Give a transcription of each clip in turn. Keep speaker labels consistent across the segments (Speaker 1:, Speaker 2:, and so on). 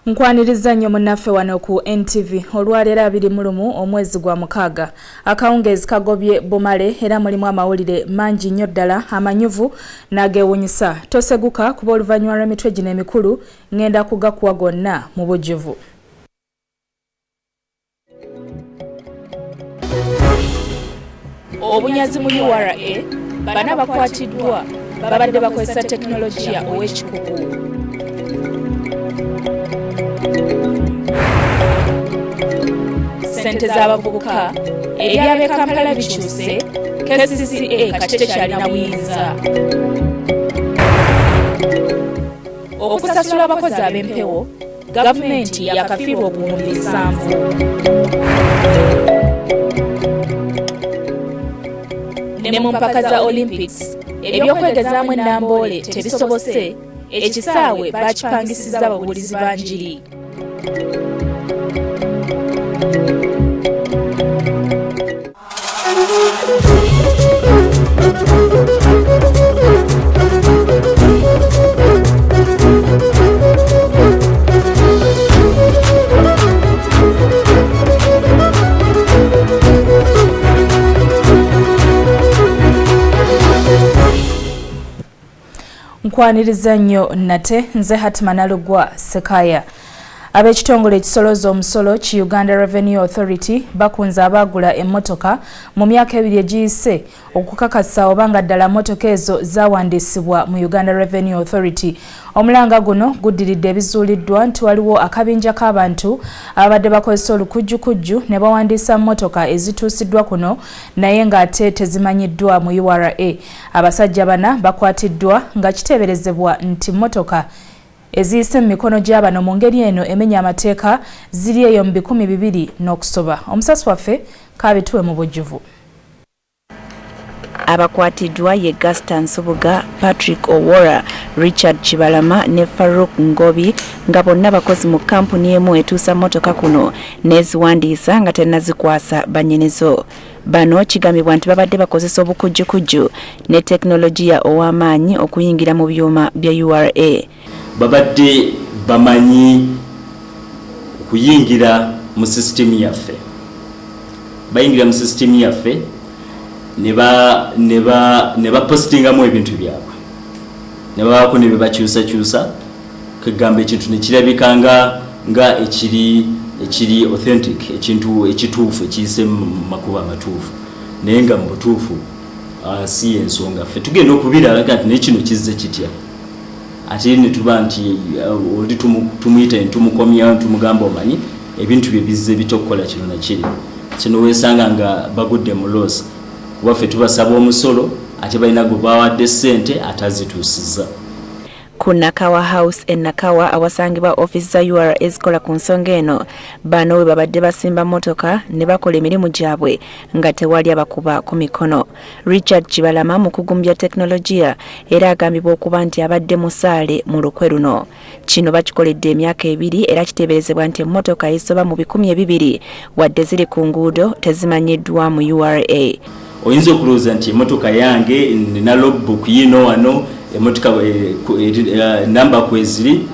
Speaker 1: Nkwaniriza nnyo munnaffe wano ku NTV olwaleero 21 omwezi gwa mukaaga. Akawungeezi kagobye Bumale era mulimu amawulire mangi nnyo ddala amanyuvu n'ageewunyisa. Toseguka kuba oluvannyuma lw'emitwe gino emikulu ngenda kugakuwa gonna mu bujjuvu. Obunyazi mu URA bana bakwatiddwa babadde bakozesa tekinologiya ow'ekikugu. Sente z'abavubuka ebyab'e Kampala bikyuse, Kasese kati tekyalina buyinza. Okusasula abakozi ab'empewo, gavumenti yakafiirwa obuwumbi 7. Ne mu mpaka za Olympics, ebyokwegezaamu ennamboole tebisobose, ekisaawe bakipangisiza ababuulizi ba njiri. Nkwaniriza nnyo nate nze Hatmanalugwa Sekaya. Ab'ekitongole ekisoloza omusolo ki Uganda Revenue Authority bakunze abaagula emmotoka mu myaka 2 egiyise okukakasa obanga ddala mmotoka ezo zaawandiisibwa mu Uganda Revenue Authority. Omulanga guno guddiridde ebizuuliddwa nti waliwo akabinja k'abantu abadde bakozesa olukujjukujju ne bawandiisa mmotoka ezituusiddwa kuno naye ng'ate tezimanyiddwa mu URA. Abasajja bana bakwatiddwa nga kiteeberezebwa nti mmotoka eziyise mu mikono gy'abano mu ngeri eno emenya amateeka ziri eyo mu 2000 n'okusoba. Omusasi waffe kaabituwe mu bujjuvu.
Speaker 2: Abakwatiddwa ye Gaston Subuga, Patrick Owora, Richard Chibalama ne Farouk Ngobi nga bonna bakozi mu kampuni emu etuusa mmotoka kuno n'eziwandiisa nga tennazikwasa bannyinizo. Bano kigambibwa nti babadde bakozesa obukujjukujju ne tekinologiya ow'amaanyi okuyingira mu byuma bya URA.
Speaker 3: Babadde bamanyi kuyingira mu system yaffe. Bayingira mu system yaffe ne ba postingamu ebintu byabwe. Ne babako ne bakyusa kagamba ekintu ne kirabika nga ekiri authentic, ekintu ekituufu ekiyise makuba amatuufu. Naye nga mu butuufu si ensonga ffe tugenda okubiralaga nti nekino kizze kitya. Ate ne tuba nti oli tumuyita ntumukomya ntumugamba omanyi ebintu bye bizze bitokola kino na kiri. Kino weesanga nga bagudde mu loss. Kuba ffe tubasaba omusolo ate balina gwe bawadde ssente atazituusizza.
Speaker 2: Ku Nakawa House Nakawa awasangibwa office za URA ezikola ku nsonga eno bano we babadde basimba mmotoka ne bakola emirimu gyabwe nga tewali abakuba ku mikono. Richard Chibalama mu kugumbya tekinologiya era agambibwa okuba nti abadde musaale mu lukwe luno. Kino bakikoledde emyaka 2 era kiteeberezebwa nti emmotoka ezisoba mu 200 wadde ziri ku nguudo tezimanyiddwa mu URA.
Speaker 3: Oyinza okulowooza nti emmotoka yange nina logbook yino wano emotoka namba kweziri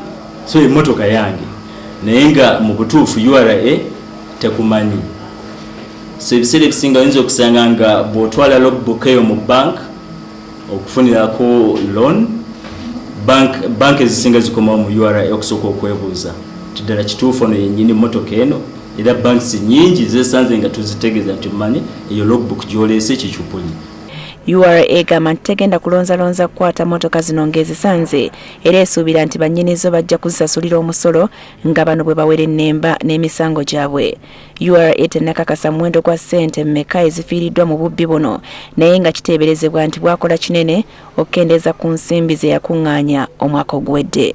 Speaker 3: so emotoka yange naye nga mu butuufu URA tekumanyi. So ebiseera ebisinga oyinza okusanga nga bw'otwala logbook eyo mu bank okufunirako loan bank ezisinga zikomawo mu URA okusooka okwebuuza nti ddala kituufu ono yennyini emmotoka eno era banks nyingi zeesanze nga tuzitegeeza nti mmanyi eyo logbook gy'oleese kikyupuli.
Speaker 2: URA egamba nti tegenda kulonzalonza kukwata mmotoka zino ng'ezisanze era esuubira nti bannyinizo bajja kuzisasulira omusolo nga bano bwe bawera ennemba n'emisango gyabwe. URA tennakakasa muwendo gwa ssente mmeka ezifiiriddwa mu bubbi buno naye nga kiteeberezebwa nti bwakola kinene okukendeeza ku nsimbi ze yakuŋŋaanya omwaka oguwedde.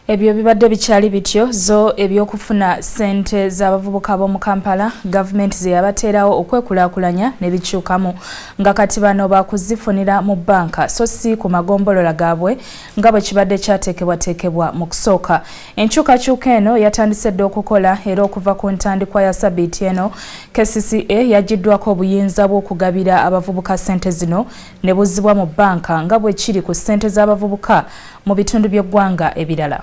Speaker 1: Ebyo bibadde bikyali bityo zo ebyokufuna ssente z'abavubuka b'omu Kampala gavumenti ze yabateerawo okwekulaakulanya ne bikyukamu nga kati bano bakuzifunira mu banka so si ku magombolola gaabwe nga bwe kibadde kyateekebwateekebwa mu kusooka. Enkyukakyuka eno yatandise dda okukola era okuva ku ntandikwa ya sabiiti eno Kasese yagiddwako obuyinza bw'okugabira abavubuka ssente zino ne buzzibwa mu banka nga bwe kiri ku ssente z'abavubuka mu bitundu by'eggwanga ebirala.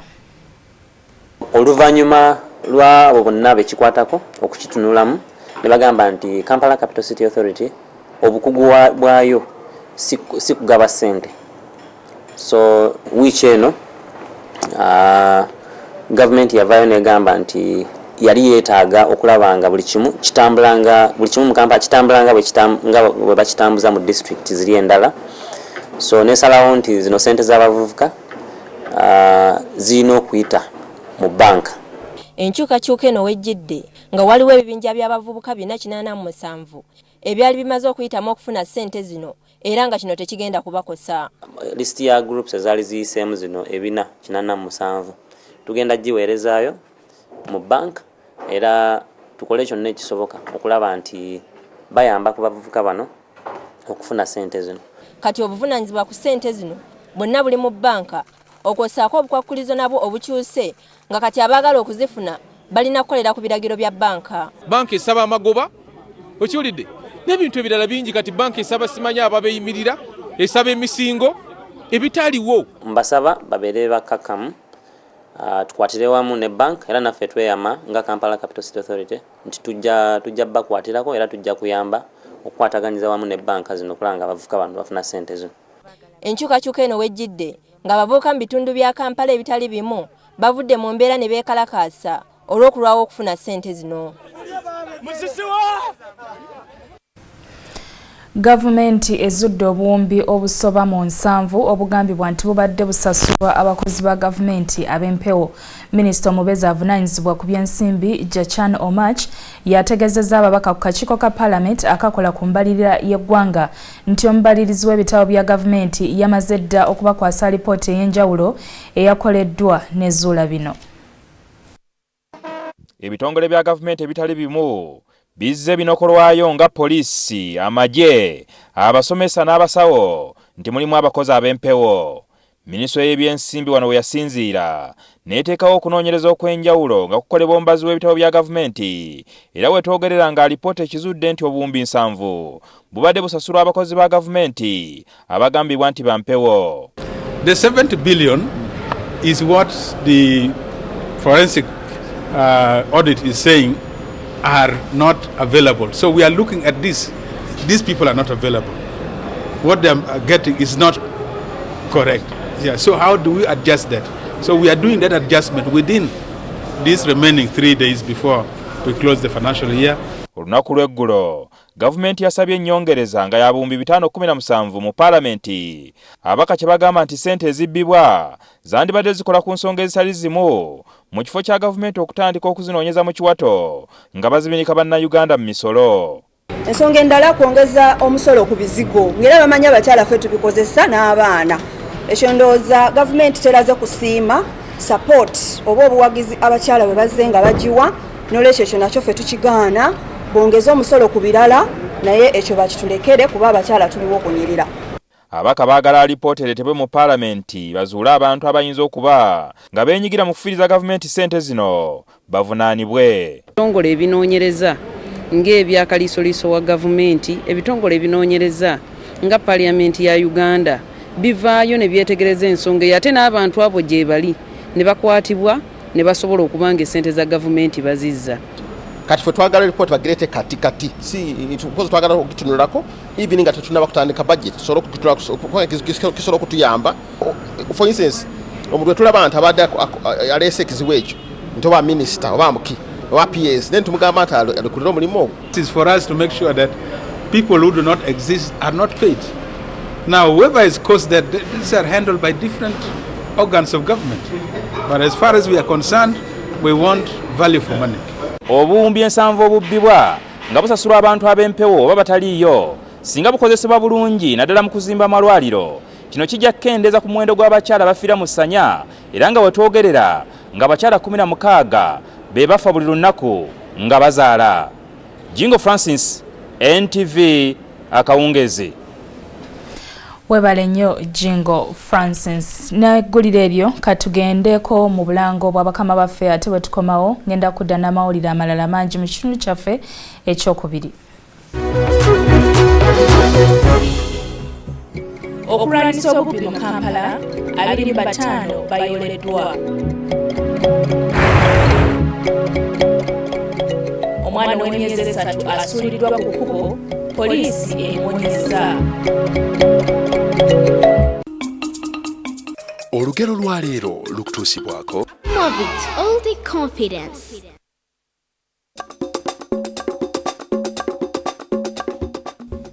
Speaker 4: Oluvannyuma lw'abo bonna bekikwatako okukitunulamu ne bagamba nti Kampala Capital City Authority obukugu bwayo si kugaba ssente. So wiiki eno gavumenti yavaayo negamba nti yali yeetaaga okulaba buli kimu mu Kampala kitambulanga bwe bakitambuza mu district ziri endala. So nesalawo nti zino ssente z'abavubuka zirina okuyita mu banka.
Speaker 5: Enkyukakyuka eno wejjidde nga waliwo ebibinja by'abavubuka 487 ebyali bimaze okuyitamu okufuna ssente zino era nga kino tekigenda kubakosa.
Speaker 4: Listi ya groups ezaali ziyiseemu zino 487 tugenda giweerezaayo mu bank era tukole kyonna ekisoboka okulaba nti bayamba ku bavubuka bano okufuna ssente zino.
Speaker 5: Kati obuvunaanyizibwa ku ssente zino bonna buli mu banka okwosaako obukwakkulizo nabwo obukyuse nga kati abaagala okuzifuna balina kukolera ku biragiro bya banka.
Speaker 6: Banka esaba amagoba okiwulidde n'ebintu ebirala bingi. Kati banka esaba simanya ababeeyimirira, esaba emisingo ebitaliwo.
Speaker 4: Mbasaba babeere bakkakkamu tukwatire wamu ne bank era naffe tweyama nga Kampala Capital City Authority nti tujja bakwatirako era tujja kuyamba okukwataganyiza wamu ne banka zino okulaba nga abavubuka bano bafuna ssente zino.
Speaker 5: Enkyukakyuka eno wejjidde nga abavubuka mu bitundu bya Kampala ebitali bimu bavudde mu mbeera ne beekalakaasa olw'okulwawo okufuna ssente zino.
Speaker 1: Gavumenti ezudde obuwumbi obusoba mu 7 obugambibwa nti bubadde busasulwa abakozi ba gavumenti ab'empewo. Minisita omubezi avunaanyizibwa ku by'ensimbi Jachan Omach yategezezza ababaka ku kakiiko ka Parliament akakola ku mbalirira y'eggwanga nti omubalirizi w'ebitabo bya gavumenti yamaze dda okubakwasa alipoota ey'enjawulo eyakoleddwa n'ezuula bino.
Speaker 7: Ebitongole bya gavumenti ebitali bimu bizze binokolwayo nga poliisi, amagye, abasomesa n'abasawo nti mulimu abakozi ab'empewo. Minisitule y'ebyensimbi wano we yasinziira n'eteekawo okunoonyereza okw'enjawulo nga kukolebwa omubazi w'ebitabo bya gavumenti era wetwogerera nga alipoota ekizudde nti obuwumbi 7 bubadde busasulwa abakozi ba gavumenti abagambibwa nti bampewo.
Speaker 8: The 70 billion is what the forensic audit is saying are not available. So we are looking at this. These people are not available. What they are getting is not correct. Yeah. So how do we adjust that? So we are doing that adjustment within these remaining 3 days before we close the financial year.
Speaker 7: Olunaku lw'eggulo gavumenti yasabye ennyongereza nga ya buwumbi 517 mu Paalamenti. Abaka kye bagamba nti ssente ezibbibwa zandibadde zikola ku nsonga ezitali zimu mu kifo kya gavumenti okutandika okuzinoonyeza mu kiwato nga bazibinika bannayuganda mu misolo.
Speaker 9: Ensonga endala kwongeza omusolo ku bizigo ng'era bamanya abakyala ffe tubikozesa n'abaana. Ekyo ndowooza gavumenti teraze kusiima support oba obuwagizi abakyala bwe bazze nga bagiwa n'olwekyo ekyo nakyo ffe tukigaana bongeze omusolo ku birala naye ekyo bakitulekere kuba abakyala tuliwo okunyirira.
Speaker 7: Abaka baagala alipoota ereetebwe mu Paalamenti bazuule abantu abayinza okuba nga beenyigira mu kufiiriza gavumenti ssente zino bavunaanibwe.
Speaker 10: Ebitongole ebinoonyereza ng'ebyakaliisoliiso wa gavumenti, ebitongole ebinoonyereza nga Paalamenti ya Uganda bivaayo ne byetegereza ensonga ate n'abantu abo gye bali ne bakwatibwa ne basobola okuba nga essente za gavumenti bazizza.
Speaker 11: Kati fwe twagala report bagirete kati si tukoze twagala okutunulako even nga tetunaba kutandika budget solo kisolo kutuyamba. For instance omuntu tulaba abantu abadde alese ekizibu ekyo nti oba minister oba muki oba PS then tumugamba ati alikulira omulimu.
Speaker 8: It is for us to make sure that people who do not exist are not paid. Now whoever has caused that, these are handled by different organs of government. But as far as we are concerned, we want value for money.
Speaker 7: Obuwumbi 7 obubbibwa nga busasulwa abantu ab'empewo oba bataliiyo singa bukozesebwa bulungi naddala mu kuzimba amalwaliro. Kino kijja kukendeeza ku muwendo gw'abakyala bafiira mu ssanya era nga wetwogerera nga abakyala 16 be bafa buli lunaku nga bazaala. Jingo Francis, NTV Akawungeezi.
Speaker 1: Webale nnyo Jingo Francis. N'egguliro eryo katugendeko mu bulango bw'abakama baffe ate bwe tukomawo ngenda kudda n'amawulire amalala mangi mu kitundu kyaffe ekyokubiri. Okulwanyisa obubbi mu Kampala, 25 bayoleddwa. Omwana w'emyezi 3 asuuliddwa ku kkubo, poliisi emuwonyezza.
Speaker 12: Olugero lwa leero lukutuusibwako
Speaker 13: Movit all the confidence.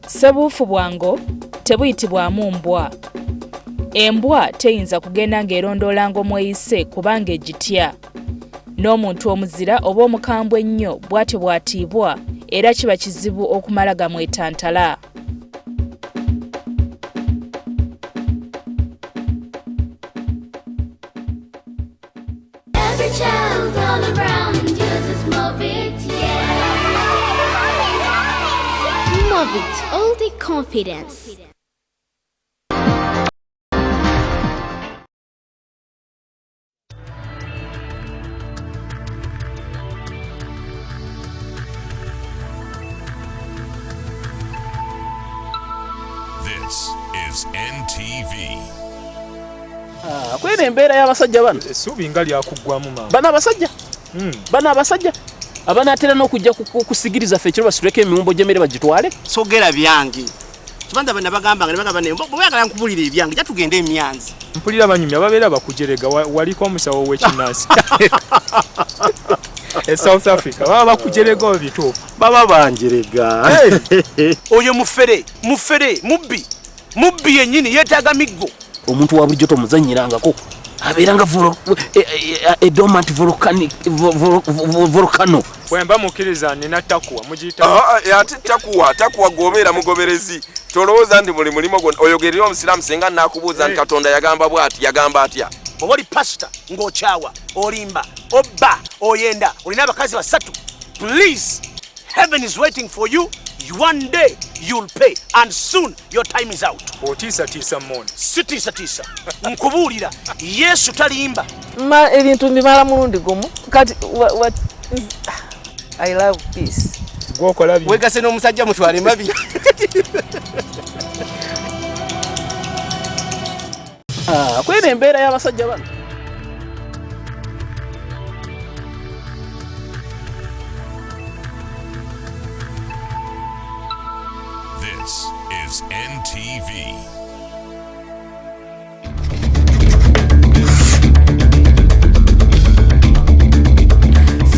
Speaker 1: Ssebuufu bwango tebuyitibwamu mbwa. Embwa teyinza kugenda ng'erondoola ng'omweyise kubanga egitya. N'omuntu omuzira oba omukambwe ennyo bw'atyo bw'atiibwa era kiba kizibu okumala gamwetantala.
Speaker 13: Every child all around uses Movit, yeah. Movit all the confidence.
Speaker 12: This is NTV.
Speaker 14: Kwera embeera y'abasajja bano
Speaker 6: essuubi nga lyakuggwamu mama.
Speaker 14: Bano abasajja abanaatera n'okujja kusigiriza ffe ekiro basituleko emiwumbo gy'emmere bagitwale.
Speaker 11: Sogera byange kibanda bana bagamba nga bagamba ne bwagala nkubulira ebyange ja tugende emyanzi.
Speaker 6: Mpulira abanyumya babeera bakujerega waliko omusawo w'ekinnansi. South Africa baba bakujerega obituufu
Speaker 11: Baba banjerega.
Speaker 14: Oyo mufere mubbi yennyini yeetaaga miggo. Omuntu wa bulijjo tomuzannyirangako abeeranga dormant volcano.
Speaker 6: bwemba mukkiriza nina takuwa mugiyita
Speaker 15: ate takuwa gobeera mugoberezi tolowooza nti buli mulimo oyogerera omusiraamu senga naakubuuza nti Katonda yagamba atya.
Speaker 14: Bw'oba oli pasita ng'okyawa olimba obba oyenda olina abakazi basatu, please, heaven is waiting for you. One day you'll pay and soon your time is out.
Speaker 6: otiisatiisa mmoni
Speaker 14: sitiisatiisa nkubuulira Yesu talimba.
Speaker 10: Ebintu mbimala mulundi gumu kati what is I love peace.
Speaker 6: Gwokola byo
Speaker 14: Wegase n'omusajja mutwale mabi. Kwera embeera y'abasajja bano.
Speaker 12: This is NTV.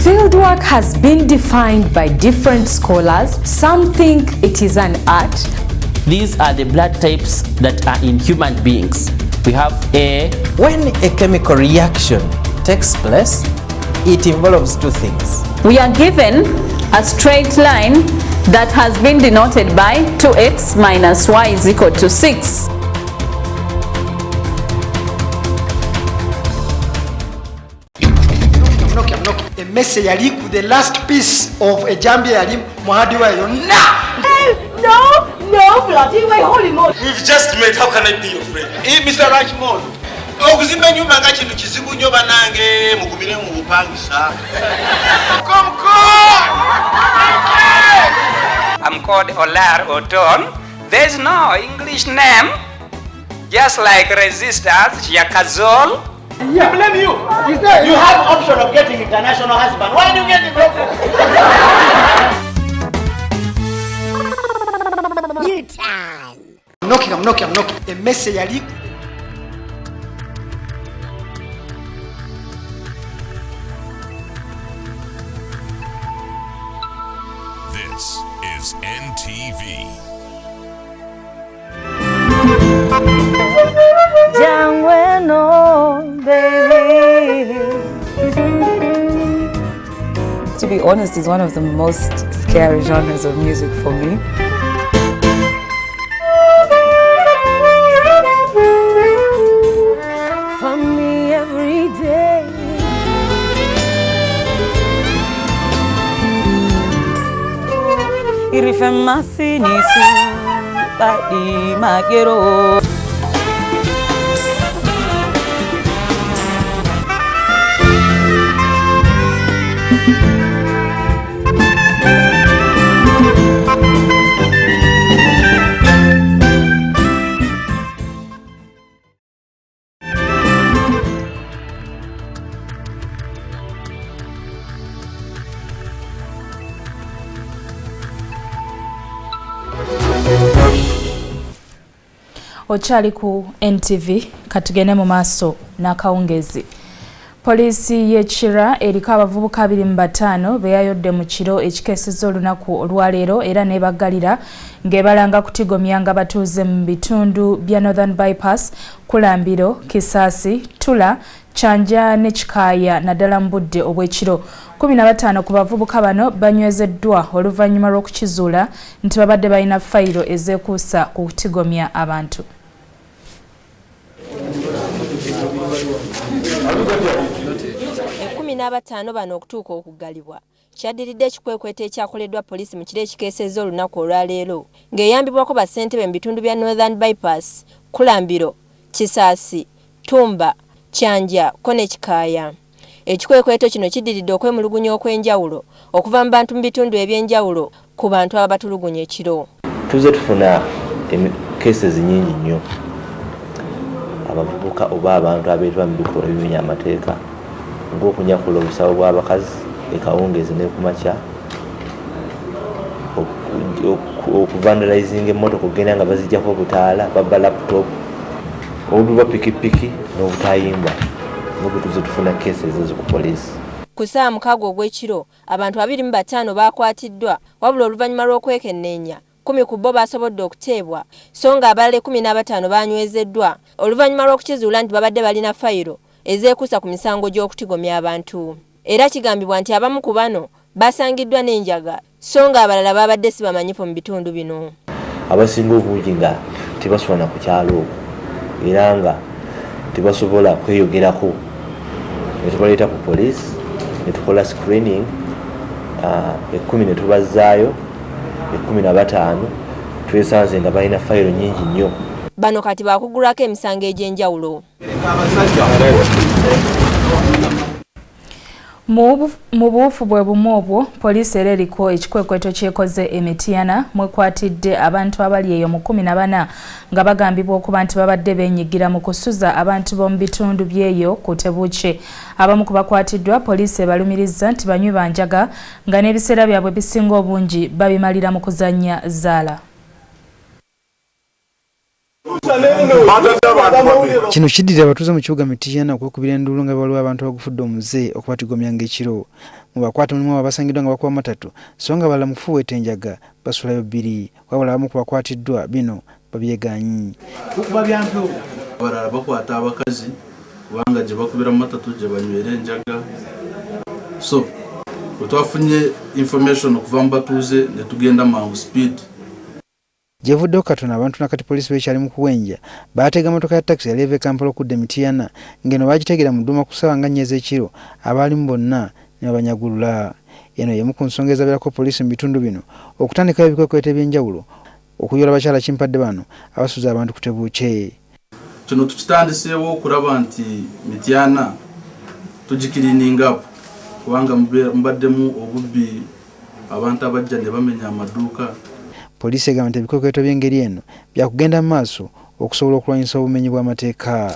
Speaker 16: Fieldwork has been defined by different scholars. Some think it is an art.
Speaker 17: These are the blood types that are in human beings. We have A.
Speaker 18: When a chemical reaction takes place, it involves two things.
Speaker 19: We are given a straight line that has been denoted by 2x minus y is equal to 6.
Speaker 20: Emese yali ku the last piece of a jambia yali muhadi wa yonna.
Speaker 21: No, bloody way, holy moly.
Speaker 11: We've just met. How can I be your friend? Mr. Rajmon. Okuzimba nyumba nga kintu kizibu nnyo banange mugumire mu bupangisa. Come.
Speaker 22: I'm called Olar Oton. There's no English name. Just like resistors, Yakazol.
Speaker 20: Yeah, blame you. You have option of getting international husband. Why do you get it?
Speaker 13: New time.
Speaker 20: I'm knocking. A message yali.
Speaker 12: This is NTV.
Speaker 16: baby. To be honest, it's one of the most scary genres of music for me. For me every day. Irifemasi nisu badi magero.
Speaker 1: Okyali ku NTV katugende mu maaso n'Akawungeezi. Poliisi y'Ekira eriko abavubuka 25 beyayodde mu kiro ekikeesezza olunaku olwaleero era neebaggalira ng'ebalanga kutigomyanga batuuze mu bitundu bya Northern Bypass, Kulambiro, Kisasi, Tula, Chanja ne Kikaaya naddala mu budde obw'ekiro. 15 ku bavubuka bano banywezeddwa oluvannyuma lw'okukizuula nti babadde balina fayiro ezeekuusa ku kutigomya abantu.
Speaker 5: N'abataano bano okutuuka okuggalibwa kyaddiridde ekikwekweto ekyakoleddwa poliisi mu kiro ekikeesezza olunaku olwaleero ng'eyambibwako bassentebe mu bitundu bya Northern Bypass, Kulambiro, Kisasi, Tumba, Kyanja ko ne Kikaaya. Ekikwekweto kino kiddiridde okwemulugunya okw'enjawulo okuva mu bantu mu bitundu eby'enjawulo ku bantu ababatulugunya ekiro.
Speaker 3: Tuze tufuna cases nnyingi nnyo abavubuka oba abantu abeetaba mu bikolwa ebimenya amateeka ng'okunyakula obusawo bw'abakazi ekawungeezi ne kumakya, okuvandalizinga emmotoka okugenda nga baziggyako obutaala babba laptop, obubi bwa pikipiki n'obutayimbwa nibwo tuze tufuna cases ezo ku poliisi.
Speaker 5: Ku ssaawa 6 ogw'ekiro abantu 25 baakwatiddwa wabula oluvannyuma lw'okwekenneenya 10 ku bo baasobodde okuteebwa so nga abalala 15 baanywezeddwa oluvannyuma lw'okukizuula nti babadde balina fayiro ezeekuusa ku misango gy'okutigomya abantu. Era kigambibwa nti abamu ku bano basangiddwa n'enjaga so nga abalala babadde si bamanyifu mu bitundu bino.
Speaker 3: Abasinga obungi nga tebasobola ku kyalo era nga tebasobola kweyogerako ne tubaleeta ku poliisi ne tukola screening 10 ne tubazzaayo 15 twesanze nga balina fayiro nyingi nnyo.
Speaker 5: Bano kati baakugulwako emisango egy'enjawulo.
Speaker 1: Mu buufu bwe bumu obwo poliisi era eriko ekikwekweto kyekoze Emityana mwekwatidde abantu abali eyo mu 14 nga bagambibwa okuba nti babadde beenyigira mu kusuza abantu b'omu bitundu by'eyo ku Tebuche. Abamu ku bakwatiddwa poliisi ebalumiriza nti banywi banjaga nga n'ebiseera byabwe bisinga obungi babimalira mu kuzannya zaala.
Speaker 21: Kino kiddira abatuuze mu kibuga Mityana okwekubira enduulu nga waliwo abantu abagufudde omuze okubatigomya ng'ekiro. Mu bakwata mulimu abasangiddwa nga bakuba matatu so nga balala mu kufuuweta enjaga basulayo 2 wabula abamu ku bakwatiddwa bino babyegaanyi.
Speaker 23: Abalala bakwata abakazi kubanga gye bakubira mu matatu gye banywera enjaga. So bwe twafunye information okuva mu batuuze ne tugenda mangu speed.
Speaker 21: Jevudde okatona abantu nakati poliisi bekyali mu kuwenja baatega motoka ya taxi yaleeve Kampala okudda Mityana ngeno bagitegera mu dduma ku ssaawa nga 4 ez'ekiro abaalimu bonna ne babanyagulula. Eno y'emu ku nsonga ezabeerako poliisi mu bitundu bino okutandikayo ebikwekweto eby'enjawulo okuyoola abakyala kimpadde bano abasuza abantu ku Tebuche.
Speaker 23: Kino tukitandiseewo okulaba nti Mityana tugikiriininga apo kubanga mubaddemu obubbi abantu abajja ne bamenya amaduuka.
Speaker 21: Poliisi egamba nti ebikwekweto by'engeri eno byakugenda mu maaso okusobola okulwanyisa obumenyi bw'amateeka.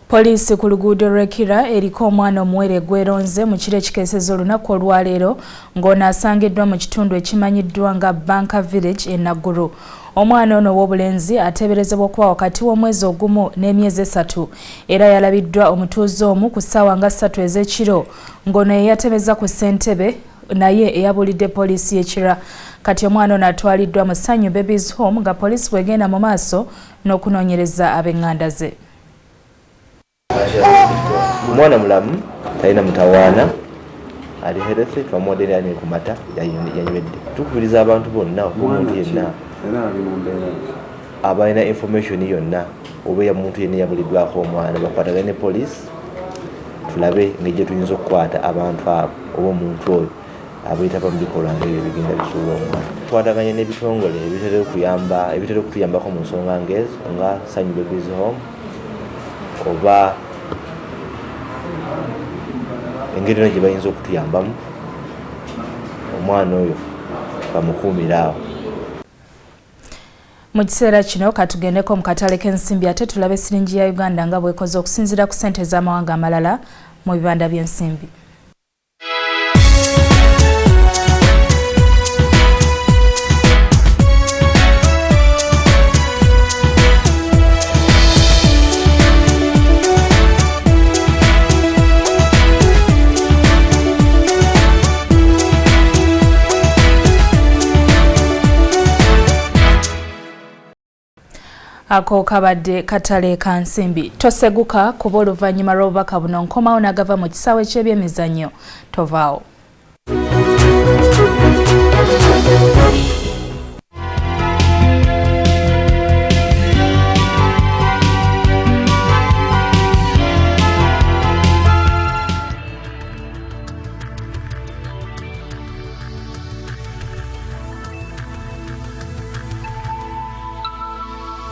Speaker 1: Poliisi ku luguudo lw'Ekira eriko omwana omuwere gweronze mu kiro ekikeesezza olunaku olwaleero ng'ono asangiddwa mu kitundu ekimanyiddwa nga Banka Village e Naguru. Omwana ono ow'obulenzi ateeberezebwa okuba wakati w'omwezi ogumu n'emyezi 3 era yalabiddwa omutuuze omu ku ssaawa nga 3 ez'ekiro ng'ono yeyatemeza ku ssentebe naye eyabulidde poliisi y'Ekira. Kati omwana ono atwaliddwa mu Sanyu Babies Home nga poliisi bwegenda mu maaso n'okunoonyereza ab'eŋŋanda ze.
Speaker 3: Omwana mulamu talina mutawaana ali healthy twamuwadde ali kumata yanywedde. Tukubiriza abantu bonna omuntu yenna abalina information yonna oba ya muntu yenna yabuliddwako omwana bakwatagane ne poliisi tulabe ng'ejje tuyinza okukwata abantu abo oba omuntu oyo abayitaba mu bikolwa ng'ebyo bigenda bisuula omwana. Tukwataganye n'ebitongole ebitera okutuyambako mu nsonga ng'ezo nga Sanyu Babies Home oba engeri yonna gye bayinza okutuyambamu omwana oyo bamukuumira awo.
Speaker 1: Mu kiseera kino katugendeko mu katale k'ensimbi ate tulabe siringi ya Uganda nga bw'ekoze okusinziira ku ssente z'amawanga amalala mu bibanda by'ensimbi. Ako kabadde katale ka nsimbi. Toseguka kuba oluvannyuma lw'obubaka buno nkomawo n'agava mu kisaawe ky'ebyemizannyo. Tovaawo.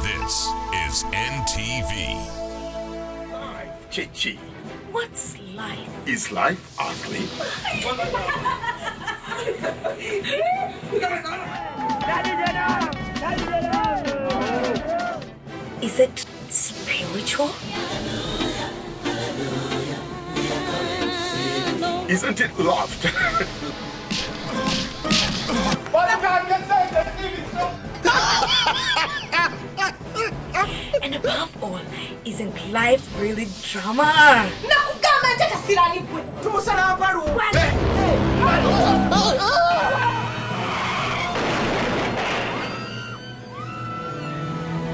Speaker 12: This is NTV.
Speaker 2: Life, Chichi.
Speaker 4: What's life?
Speaker 2: Is life ugly?
Speaker 4: Is it spiritual?
Speaker 2: Isn't it loved?
Speaker 4: And above all, isn't life really drama?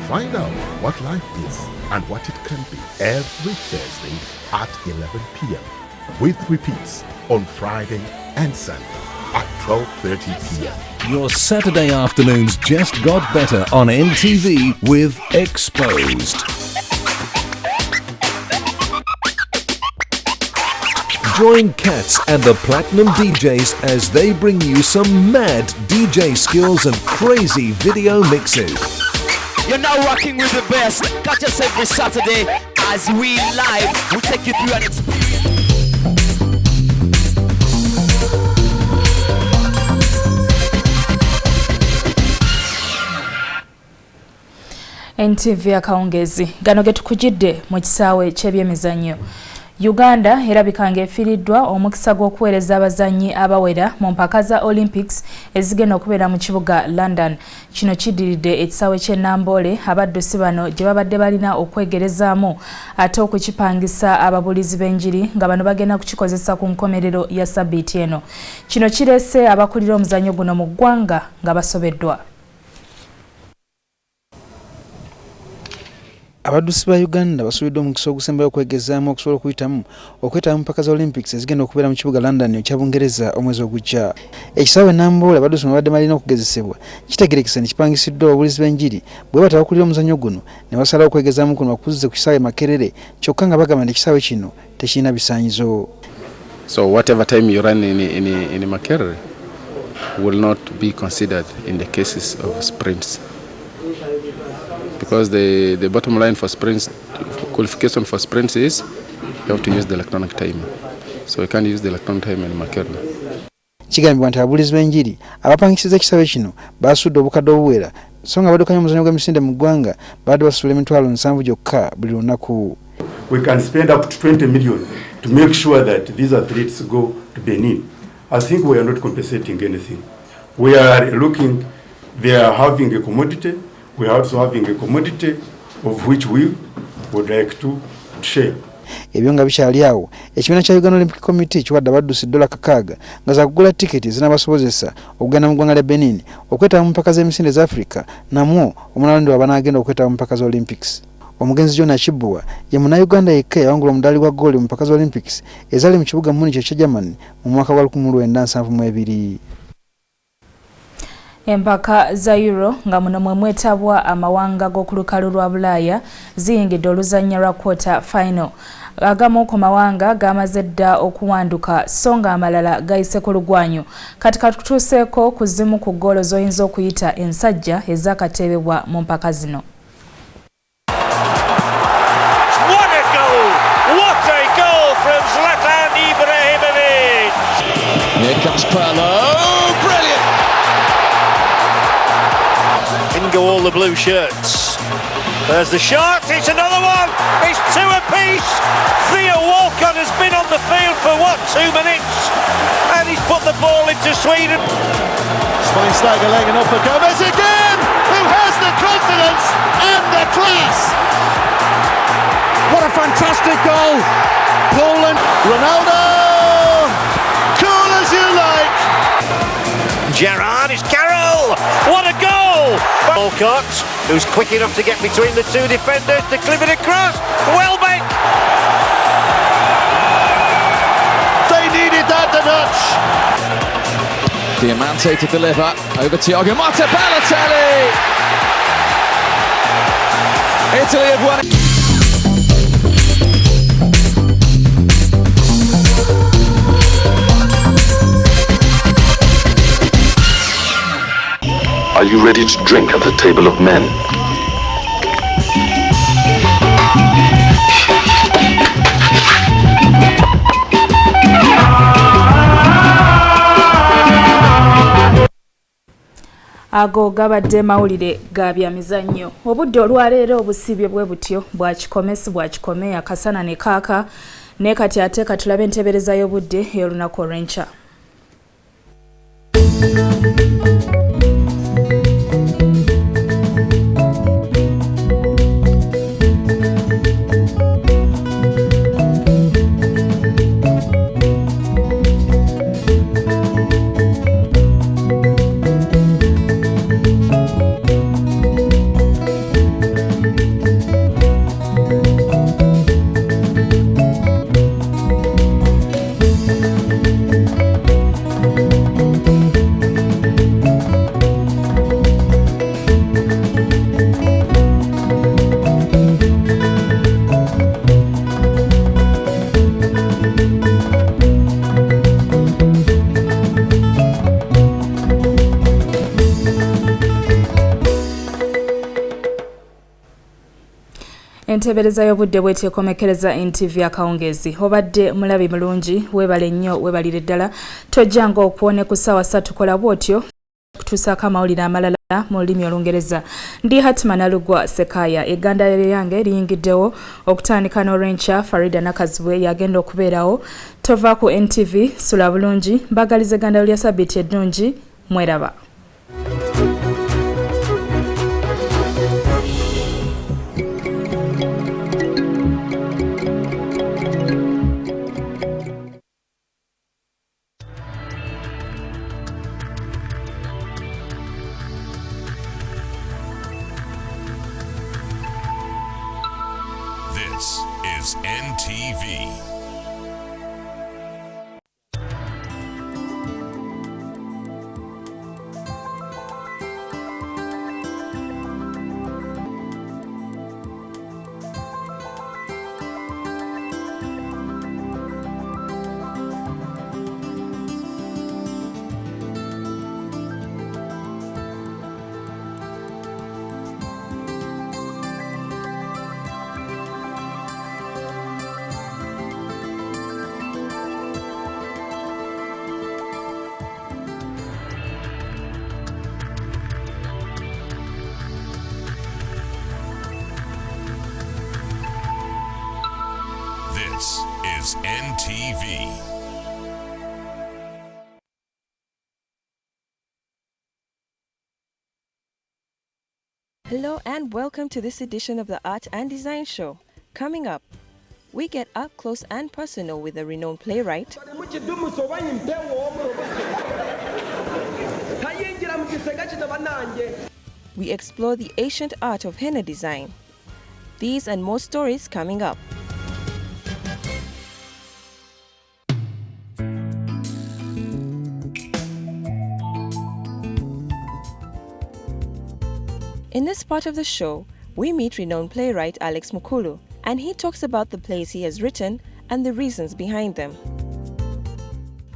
Speaker 2: Find out what life is and what it can be every Thursday at 11 p.m. with repeats on Friday and Sunday at 12:30 p.m.
Speaker 9: Your Saturday afternoons just got better on NTV with Exposed. Join Cats and the Platinum DJs as they bring you some mad DJ skills and crazy video mixes.
Speaker 24: You're now rocking with the best. Catch us every Saturday as we live. We'll take you through an experience.
Speaker 1: NTV Akawungeezi. Gano getukujidde mu kisaawe ky'ebyemizannyo. Uganda erabika ng'efiiriddwa omukisa gw'okuweereza abazannyi abawera mu mpaka za Olympics ezigenda okubeera mu kibuga London. Kino kiddiridde ekisaawe ky'e Namboole abaddusi bano gye babadde balina okwegerezaamu ate okukipangisa ababulizi b'enjiri nga bano bagenda kukikozesa ku nkomerero ya sabbiiti eno. Kino kireese abakulira omuzannyo guno mu ggwanga nga basobeddwa.
Speaker 21: Abaddusi ba Uganda basubiddwa omukisa ogusembayo okwegezaamu okusobola okwetaba mu mpaka za Olympics ezigenda okubeera mu kibuga London ekya Bungereza omwezi ogujja. Ekisaawe Namboole abaddusi babadde balina okugezesebwa kitegerekese ne kipangisiddwa ababulizi b'enjiri bwe batabakulira omuzannyo guno ne basalawo okwegezaamu kuno bakuzze ku kisaawe Makerere kyokka nga bagamba nti ekisaawe kino tekirina bisaanyizo.
Speaker 25: So whatever time you run in Makerere will not be considered in the cases of sprints. Because the bottom line for sprints, qualification for sprints is you have to use the electronic timer. So you can't use the electronic timer in Makerere.
Speaker 21: Kigambibwa nti ababulizi b'enjiri abapangisiza ekisaawe kino basudde obukadde obuwera so nga baddukanya omuzannyo gw'emisinde mu ggwanga badde basula emitwalo 7 gyokka buli lunaku.
Speaker 26: We can spend up to 20 million to make sure that these athletes go to Benin. I think we are not compensating anything. We are looking, they are having a commodity. We are also having a commodity of which we would like to share.
Speaker 21: Ebyo nga bikyali awo ekibiina kya Uganda Olympic Committee kiwadde abaddusi $600 nga za kugula tiketi zinabasobozesa okugenda mu ggwanga lya Benin okwetaba mu mpaka z'emisinde za Africa namwo omulala ndi wabanaagenda okwetaba mu mpaka za Olympics. Omugenzi John Achibwa ye Munnayuganda yekka yawangula omudaali gwa gooli mu mpaka za Olympics ezali mu kibuga Munich ekya Germany mu mwaka gwa 1972. Empaka za Euro nga muno mwe mwetabwa amawanga g'okulukalu lwa Bulaaya ziyingidde oluzannya lwa quarter final. Agamu ku mawanga gamaze dda okuwanduka so nga amalala gayise ku lugwanyu. Kati katutuuseeko ku zimu ku ggoolo z'oyinza okuyita ensajja ezakateebebwa mu mpaka zino.
Speaker 27: Go all the blue shirts. There's the shot, it's another one, it's 2 apiece. Theo Walcott has been on the field for 2 minutes and he's put the ball into Sweden.
Speaker 28: Schweinsteiger laying up for Gomez again, who has the confidence and the class. What a fantastic goal. Poland, Ronaldo, cool as you like.
Speaker 27: Gerrard is Carroll, what a goal! Walcott who's quick enough to get between the two defenders to clip it across. Welbeck!
Speaker 28: They needed that a notch.
Speaker 24: Diamante to deliver over Thiago Motta. Balotelli! Italy have won it.
Speaker 6: Are you ready to drink at the table of men?
Speaker 1: Ago gabadde mawulire ga byamizannyo. Obudde olwaleero obusibye bwe butyo bwakikomesi bwakikome akasana ne kaaka ne kati ate katulabe entebereza y'obudde y'olunaku olw'enkya. Entebereza y'obudde bw'eteekomekereza NTV Akawungeezi. Obadde mulabi mulungi, weebale nnyo, weebalire ddala. Tojjanga okuwone ku ssaawa 3 tukola bw'otyo kutuusaako amawulire amalala mu lulimi Olungereza. Ndi Hatmanalugwa Sekaya. Egganda yange liyingiddewo okutandika n'olw'enkya. Farida Nakazibwe yagenda okubeerawo. Tova ku NTV, sula bulungi. Mbagaliza egganda lya Sabbiiti eddungi. Mweraba.
Speaker 12: This is NTV. This is NTV.
Speaker 7: Hello and welcome to this edition of the Art and Design Show. Coming up, we get up close and personal with a renowned playwright. We explore the ancient art of henna design. These and more stories coming up. In this part of the show, we meet renowned playwright Alex Mukulu, and he talks about the plays he has written and the reasons behind them.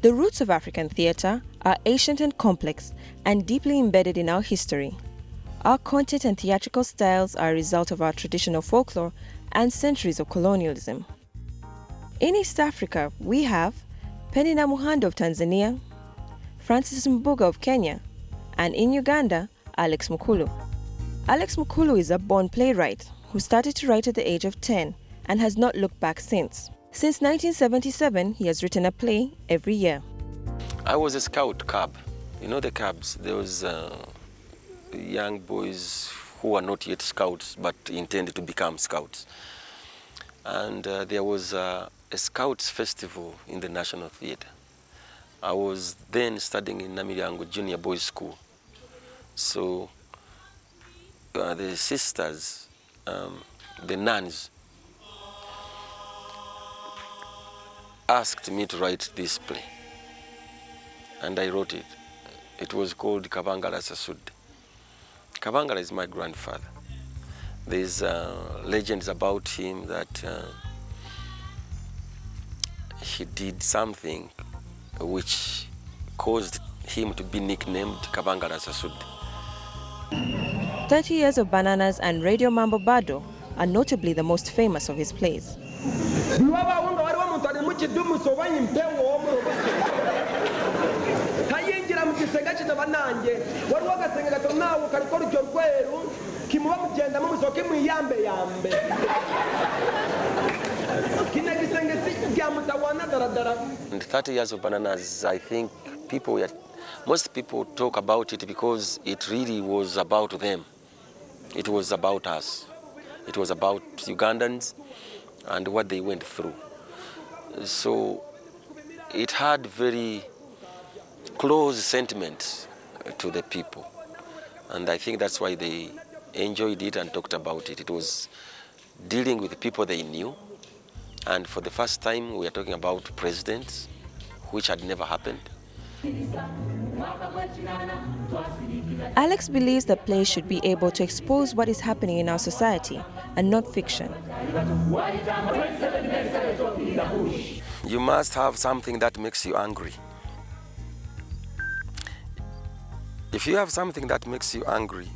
Speaker 7: The roots of African theatre are ancient and complex and deeply embedded in our history. Our content and theatrical styles are a result of our traditional folklore and centuries of colonialism. In East Africa, we have Penina Muhando of Tanzania, Francis Mbuga of Kenya, and in Uganda, Alex Mukulu. Alex Mukulu is a born playwright who started to write at the age of 10 and has not looked back since. Since 1977, he has written a play every year.
Speaker 8: I was a scout cub. You know the cubs, those young boys who were not yet scouts but intended to become scouts. And there was a scouts festival in the National Theatre. I was then studying in Namiryango Junior Boys School. So the sisters, the nuns, asked me to write this play, and I wrote it. It was called Kabangala Sasud. Kabangala is my grandfather. There's legends about him that he did something which caused him to be nicknamed Kabangala Sasud.
Speaker 7: 30 Years of Bananas and Radio Mambo Bado are notably the most famous of his plays.
Speaker 8: And 30 Years of Bananas, I think most people talk about it because it really was about them. It was about us. It was about Ugandans and what they went through. So it had very close sentiments to the people. And I think that's why they enjoyed it and talked about it. It was dealing with people they knew. And for the first time, we are talking about presidents, which had never happened.
Speaker 7: Alex believes that plays should be able to expose what is happening in our society and not fiction.
Speaker 8: You must have something that makes you angry. If you have something that makes you angry,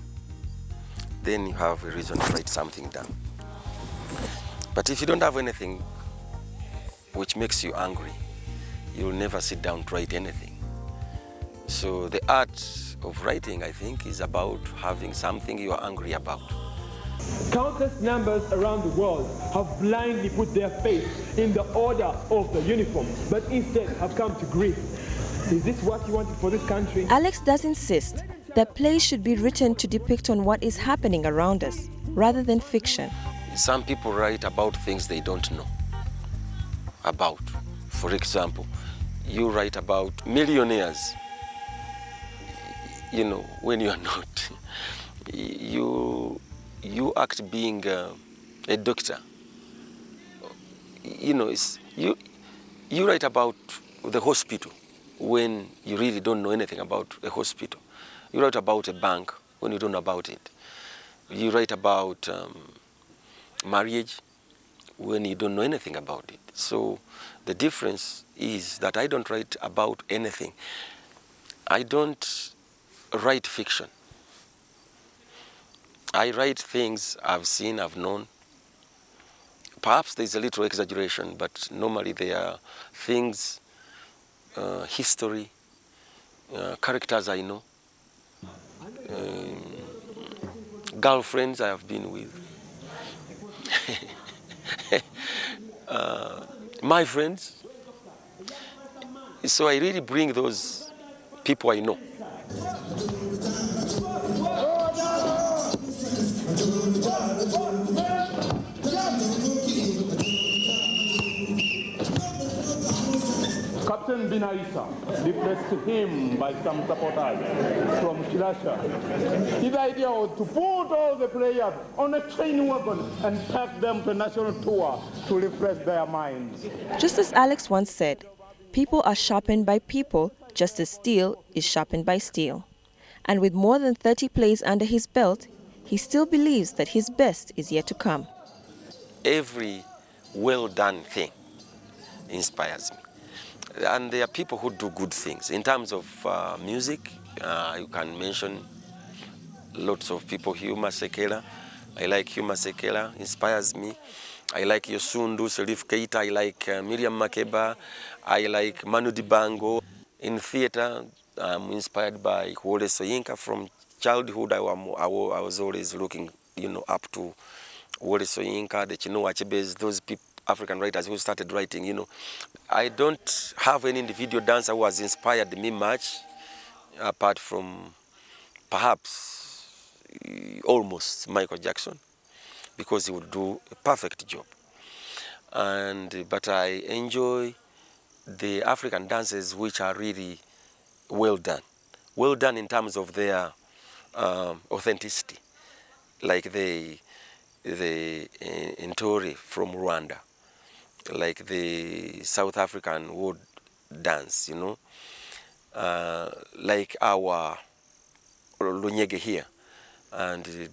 Speaker 8: then you have a reason to write something down. But if you don't have anything which makes you angry, you'll never sit down to write anything. So the art of writing, I think, is about having something you are angry about.
Speaker 10: Countless numbers around the world have blindly put their faith in the order of the uniform, but instead have come to grief. Is this what you wanted for this country?
Speaker 7: Alex does insist that plays should be written to depict on what is happening around us, rather than fiction.
Speaker 8: Some people write about things they don't know about. For example, you write about millionaires, you know, when you are not. You act being a doctor. You know, you write about the hospital when you really don't know anything about a hospital. You write about a bank when you don't know about it. You write about marriage when you don't know anything about it. So the difference is that I don't write about anything. I don't write fiction. I write things I've seen, I've known. Perhaps there's a little exaggeration, but normally they are things, history, characters I know, girlfriends I have been with, my friends. So I really bring those people I know.
Speaker 10: Captain Binaisa, replaced him by some supporters from Kilasha. His idea was to put all the players on a train wagon and take them to a national tour to refresh their minds.
Speaker 7: Just as Alex once said, people are sharpened by people just as steel is sharpened by steel. And with more than 30 plays under his belt, he still believes that his best is yet to come.
Speaker 8: Every well-done thing inspires me. And there are people who do good things. In terms of music, you can mention lots of people. Huma Sekela, I like Huma Sekela, inspires me. I like Yosundu, Serif Keita, I like Miriam Makeba, I like Manu Dibango. In theater, I'm inspired by Wole Soyinka. From childhood, I was always looking, up to Wole Soyinka, the Chinua Achebes, those people, African writers who started writing, I don't have any individual dancer who has inspired me much, apart from perhaps almost Michael Jackson, because he would do a perfect job. But I enjoy the African dances which are really well done in terms of their authenticity. like the Ntori from Rwanda, like the South African wood dance, you know, like our Lunyege here, and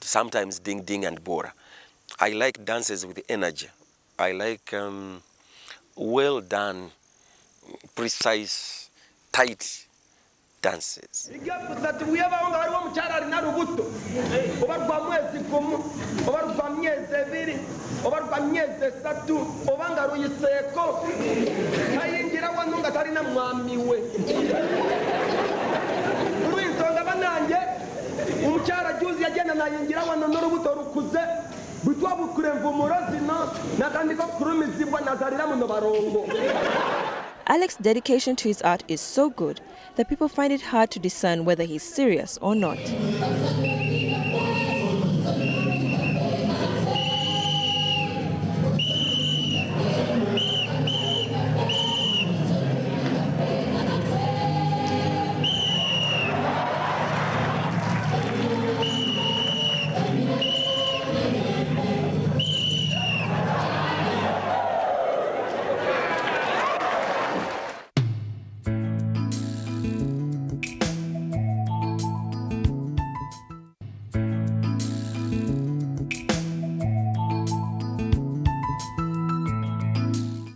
Speaker 8: sometimes Ding Ding and Bora. I like dances with energy. I like well done, precise, tight dances.
Speaker 7: Alex's dedication to his art is so good that people find it hard to discern whether he's serious or not.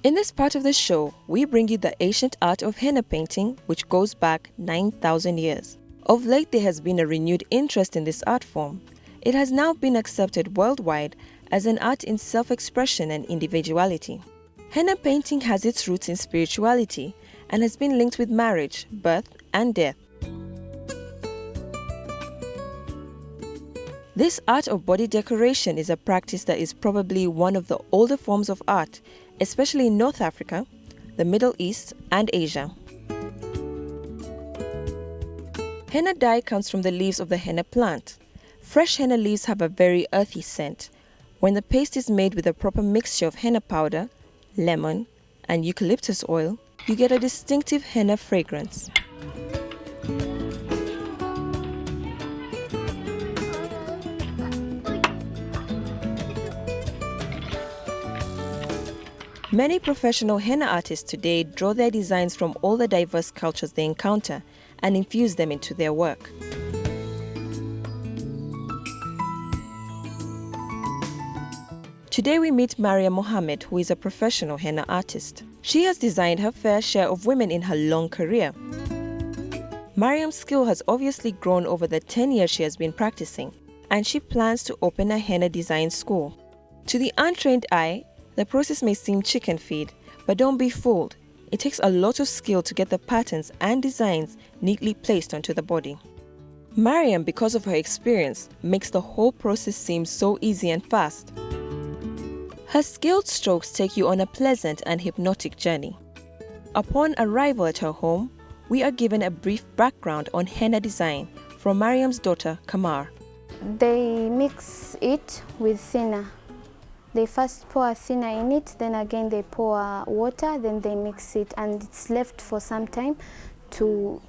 Speaker 7: In this part of the show, we bring you the ancient art of henna painting, which goes back 9,000 years. Of late, there has been a renewed interest in this art form. It has now been accepted worldwide as an art in self-expression and individuality. Henna painting has its roots in spirituality and has been linked with marriage, birth, and death. This art of body decoration is a practice that is probably one of the older forms of art, especially in North Africa, the Middle East, and Asia. Henna dye comes from the leaves of the henna plant. Fresh henna leaves have a very earthy scent. When the paste is made with a proper mixture of henna powder, lemon, and eucalyptus oil, you get a distinctive henna fragrance. Many professional henna artists today draw their designs from all the diverse cultures they encounter and infuse them into their work. Today we meet Maria Mohammed, who is a professional henna artist. She has designed her fair share of women in her long career. Mariam's skill has obviously grown over the 10 years she has been practicing, and she plans to open a henna design school. To the untrained eye, the process may seem chicken feed, but don't be fooled. It takes a lot of skill to get the patterns and designs neatly placed onto the body. Mariam, because of her experience, makes the whole process seem so easy and fast. Her skilled strokes take you on a pleasant and hypnotic journey. Upon arrival at her home, we are given a brief background on henna design from Mariam's daughter, Kamar.
Speaker 11: They mix it with thinner. They first pour thinner in it, then again they pour water, then they mix it, and it's left for some time to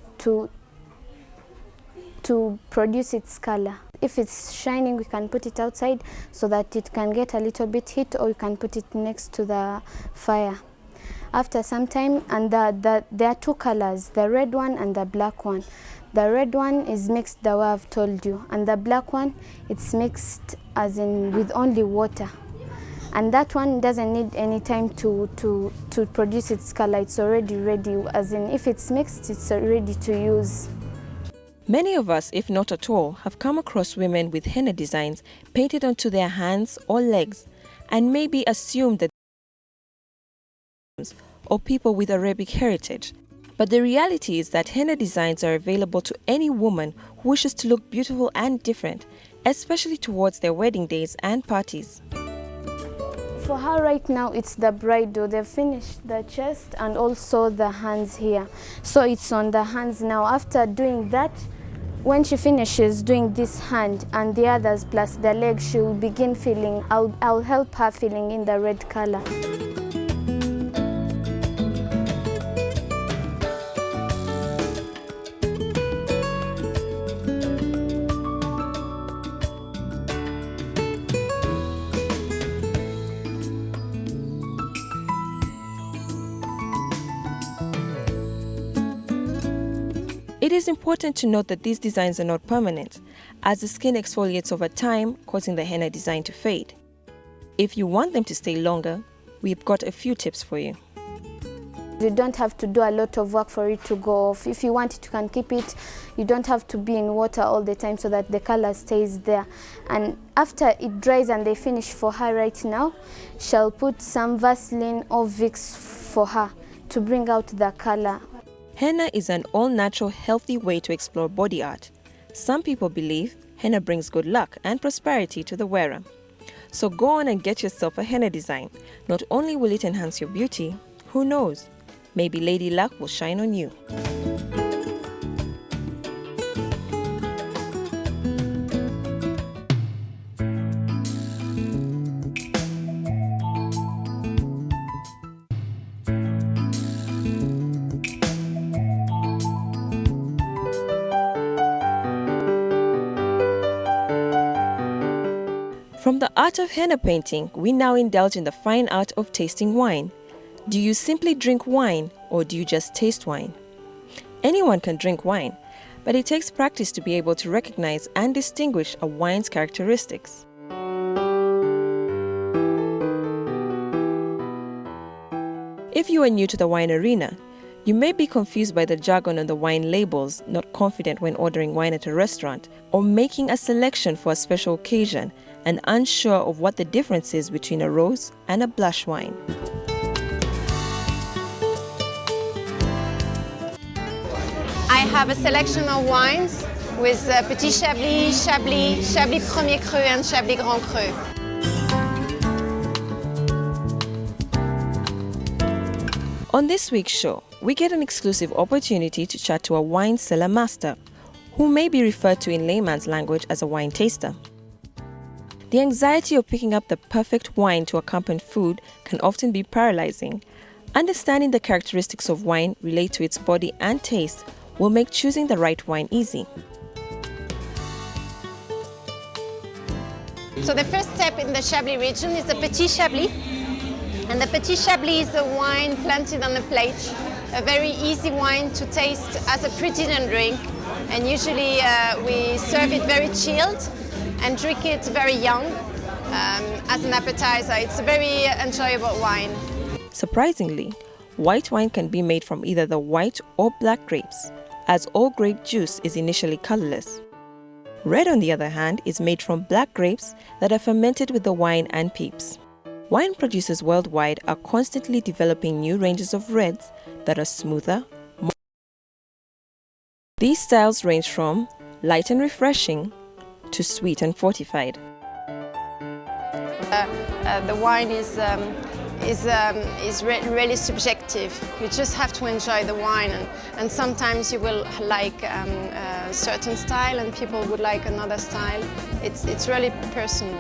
Speaker 11: produce its color. If it's shining, we can put it outside so that it can get a little bit heat, or you can put it next to the fire. After some time, and there are two colors, the red one and the black one. The red one is mixed the way I've told you, and the black one, it's mixed as in with only water. And that one doesn't need any time to produce its color. It's already ready, as in if it's mixed, it's ready to use.
Speaker 7: Many of us, if not at all, have come across women with henna designs painted onto their hands or legs, and maybe assumed that or people with Arabic heritage. But the reality is that henna designs are available to any woman who wishes to look beautiful and different, especially towards their wedding days and parties.
Speaker 11: For her right now, it's the bridal. They've finished the chest and also the hands here. So it's on the hands now. After doing that, when she finishes doing this hand and the others plus the leg, she will begin filling. I'll help her filling in the red color.
Speaker 7: is important to note that these designs are not permanent, as the skin exfoliates over time, causing the henna design to fade. If you want them to stay longer, we've got a few tips for you.
Speaker 11: You don't have to do a lot of work for it to go off. If you want it, you can keep it. You don't have to be in water all the time so that the color stays there. And after it dries and they finish for her right now, she'll put some Vaseline or Vicks for her to bring out the color.
Speaker 7: Henna is an all-natural, healthy way to explore body art. Some people believe henna brings good luck and prosperity to the wearer. So go on and get yourself a henna design. Not only will it enhance your beauty, who knows? Maybe Lady Luck will shine on you. From the art of henna painting, we now indulge in the fine art of tasting wine. Do you simply drink wine or do you just taste wine? Anyone can drink wine, but it takes practice to be able to recognize and distinguish a wine's characteristics. If you are new to the wine arena, you may be confused by the jargon on the wine labels, not confident when ordering wine at a restaurant, or making a selection for a special occasion and unsure of what the difference is between a rose and a blush wine.
Speaker 13: I have a selection of wines with Petit Chablis, Chablis, Chablis Premier Cru and Chablis Grand Cru.
Speaker 7: On this week's show, we get an exclusive opportunity to chat to a wine cellar master, who may be referred to in layman's language as a wine taster. The anxiety of picking up the perfect wine to accompany food can often be paralyzing. Understanding the characteristics of wine relate to its body and taste will make choosing the right wine easy.
Speaker 13: So the first step in the Chablis region is the Petit Chablis. And the Petit Chablis is a wine planted on a plate, a very easy wine to taste as a pre-dinner drink. And usually we serve it very chilled and drink it very young as an appetizer. It's a very enjoyable wine.
Speaker 7: Surprisingly, white wine can be made from either the white or black grapes, as all grape juice is initially colorless. Red, on the other hand, is made from black grapes that are fermented with the wine and peats. Wine producers worldwide are constantly developing new ranges of reds that are smoother. These styles range from light and refreshing to sweet and fortified.
Speaker 13: The wine is really subjective. You just have to enjoy the wine, and sometimes you will like a certain style and people would like another style. It's really personal.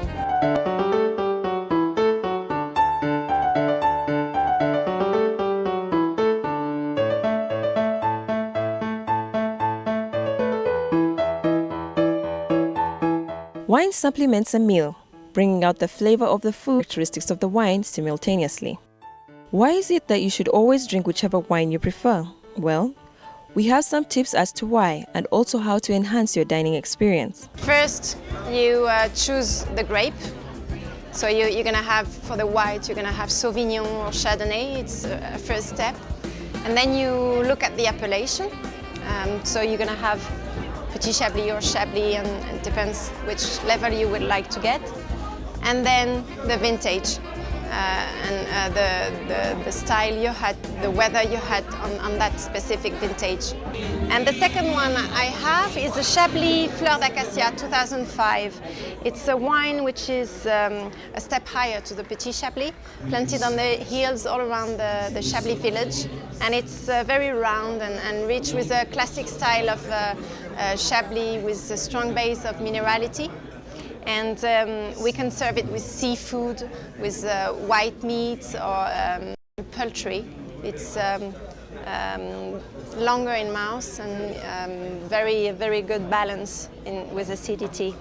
Speaker 7: Wine supplements a meal, bringing out the flavor of the food characteristics of the wine simultaneously. Why is it that you should always drink whichever wine you prefer? Well, we have some tips as to why and also how to enhance your dining experience.
Speaker 13: First, you choose the grape. So you're going to have, for the white, you're going to have Sauvignon or Chardonnay. It's a first step. And then you look at the appellation. So you're going to have Petit Chablis or Chablis, and it depends which level you would like to get. And then the vintage and the style you had, the weather you had on that specific vintage. And the second one I have is the Chablis Fleur d'Acacia 2005. It's a wine which is a step higher to the Petit Chablis, planted on the hills all around the Chablis village. And it's very round and rich with a classic style of Chablis with a strong base of minerality. And we can serve it with seafood, with white meats or poultry. It's longer in mouth and very good balance with acidity.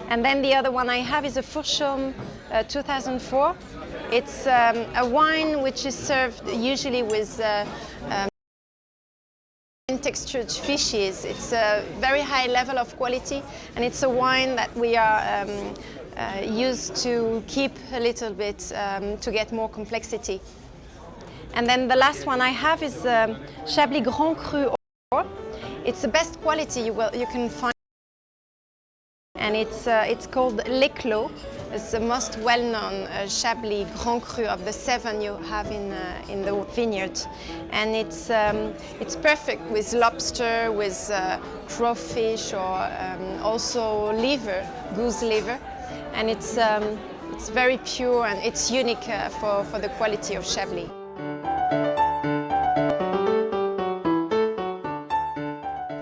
Speaker 13: And then the other one I have is a Fourchaume 2004. It's a wine which is served usually with textured fishes. It's a very high level of quality, and it's a wine that we are used to keep a little bit to get more complexity. And then the last one I have is Chablis Grand Cru. It's the best quality you can find, and it's called L'Eclos. It's the most well-known Chablis Grand Cru of the 7 you have in the vineyard, and it's perfect with lobster, with crawfish, or also liver, goose liver, and it's very pure and it's unique for the quality of Chablis.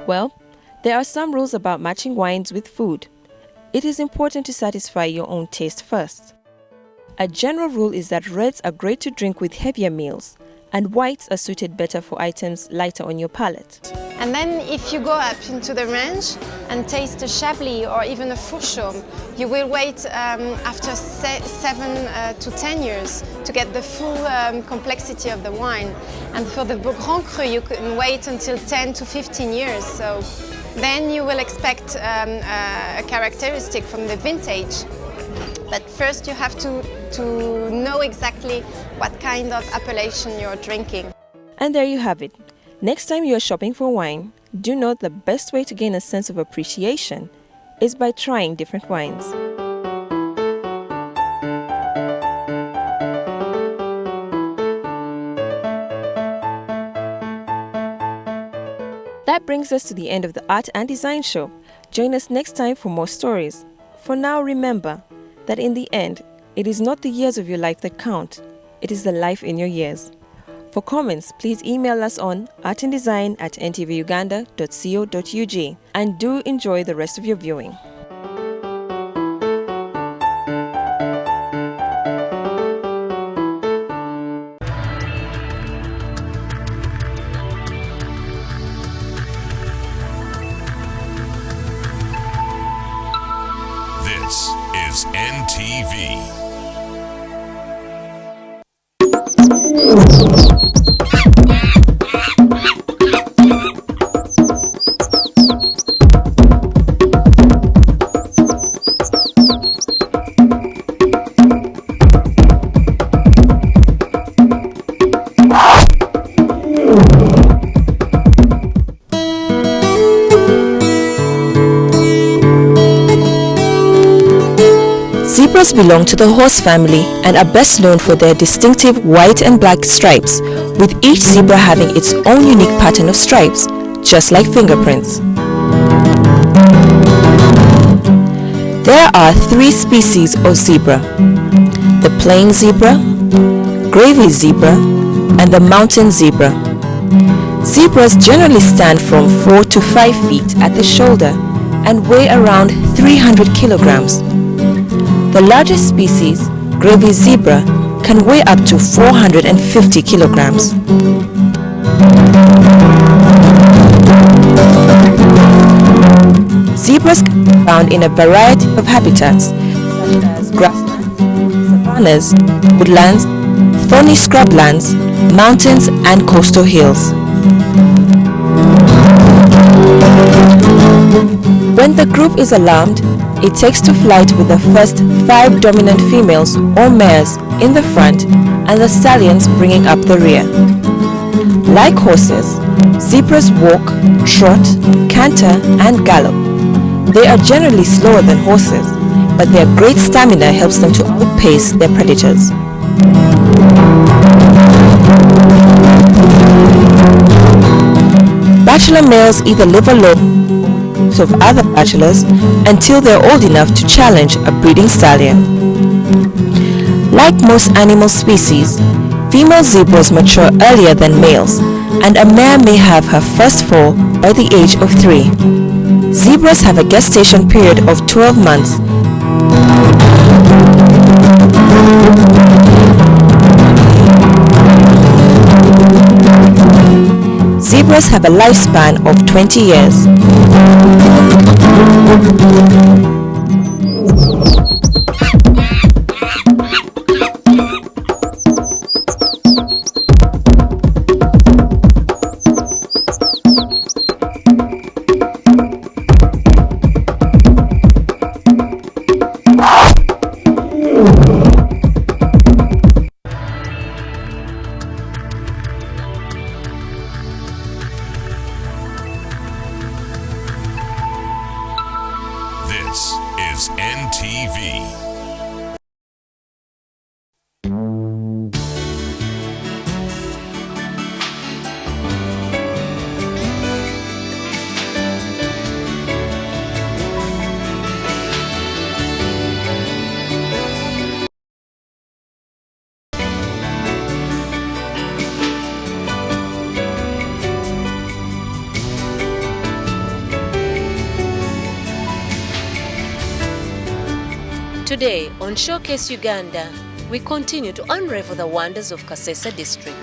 Speaker 7: Well, there are some rules about matching wines with food. It is important to satisfy your own taste first. A general rule is that reds are great to drink with heavier meals, and whites are suited better for items lighter on your palate.
Speaker 13: And then if you go up into the range and taste a Chablis or even a Fourchaume, you will wait after 7 to 10 years to get the full complexity of the wine. And for the Grand Cru, you can wait until 10 to 15 years. So then you will expect a characteristic from the vintage. But first you have to know exactly what kind of appellation you're drinking.
Speaker 7: And there you have it. Next time you are shopping for wine, do note the best way to gain a sense of appreciation is by trying different wines. That brings us to the end of the Art and Design Show. Join us next time for more stories. For now, remember that in the end, it is not the years of your life that count, it is the life in your years. For comments, please email us on artanddesign@ntvuganda.co.ug, and do enjoy the rest of your viewing.
Speaker 12: This is NTV.
Speaker 7: Zebras belong to the horse family and are best known for their distinctive white and black stripes, with each zebra having its own unique pattern of stripes, just like fingerprints. There are 3 species of zebra: the plain zebra, gravy zebra, and the mountain zebra. Zebras generally stand from 4 to 5 feet at the shoulder and weigh around 300 kilograms. The largest species, gravy zebra, can weigh up to 450 kilograms. Zebras can be found in a variety of habitats, such as grasslands, savannas, woodlands, thorny scrublands, mountains, and coastal hills. When the group is alarmed, it takes to flight with the first 5 dominant females or mares in the front and the stallions bringing up the rear. Like horses, zebras walk, trot, canter, and gallop. They are generally slower than horses, but their great stamina helps them to outpace their predators. Bachelor males either live alone of other bachelors until they're old enough to challenge a breeding stallion. Like most animal species, female zebras mature earlier than males, and a mare may have her first foal by the age of 3. Zebras have a gestation period of 12 months. Zebras have a lifespan of 20 years.
Speaker 14: Today on Showcase Uganda, we continue to unravel the wonders of Kasese district.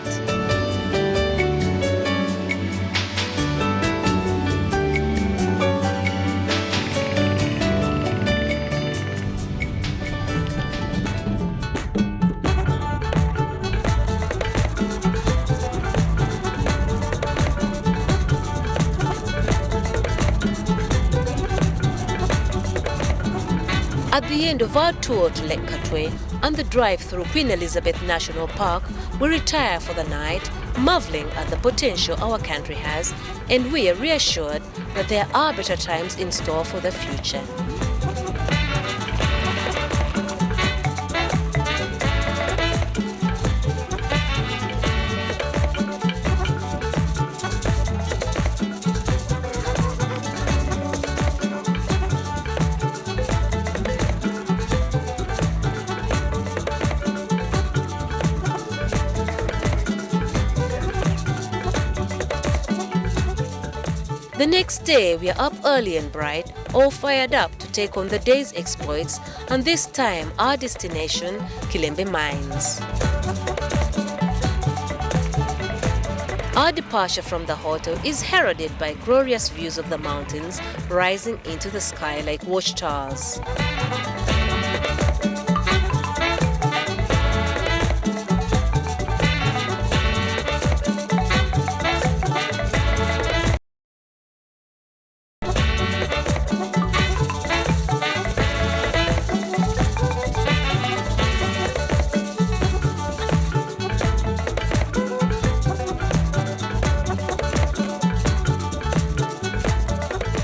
Speaker 14: At the end of our tour to Lake Katwe and the drive through Queen Elizabeth National Park, we retire for the night, marveling at the potential our country has, and we are reassured that there are better times in store for the future. The next day, we are up early and bright, all fired up to take on the day's exploits, and this time our destination, Kilembe Mines. Our departure from the hotel is heralded by glorious views of the mountains rising into the sky like watchtowers.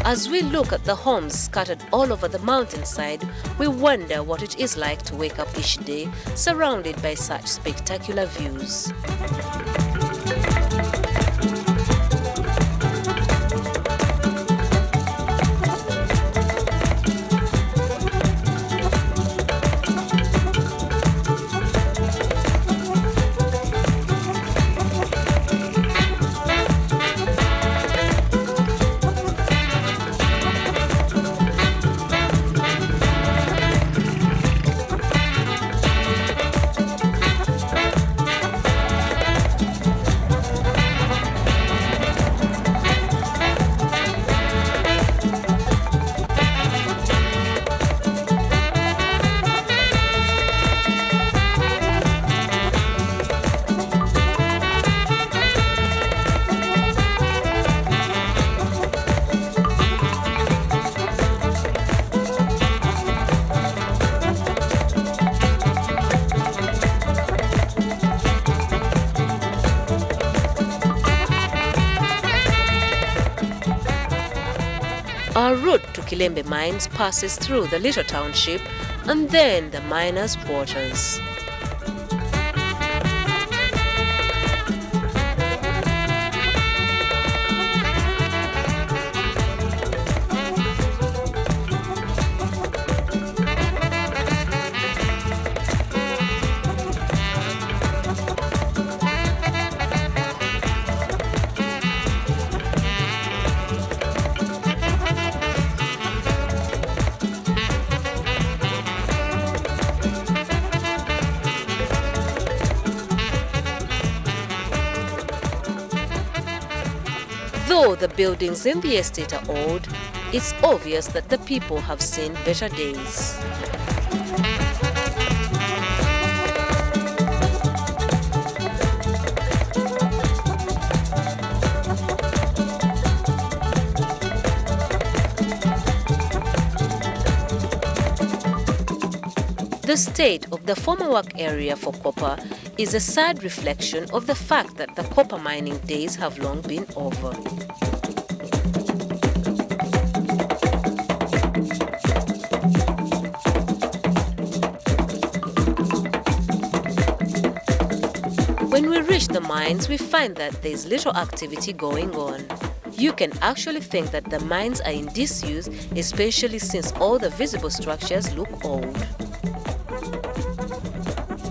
Speaker 14: As we look at the homes scattered all over the mountainside, we wonder what it is like to wake up each day surrounded by such spectacular views. Our route to Kilembe Mines passes through the little township and then the miners' quarters. Though the buildings in the estate are old, it's obvious that the people have seen better days. The state of the former work area for copper is a sad reflection of the fact that the copper mining days have long been over. When we reach the mines, we find that there is little activity going on. You can actually think that the mines are in disuse, especially since all the visible structures look old.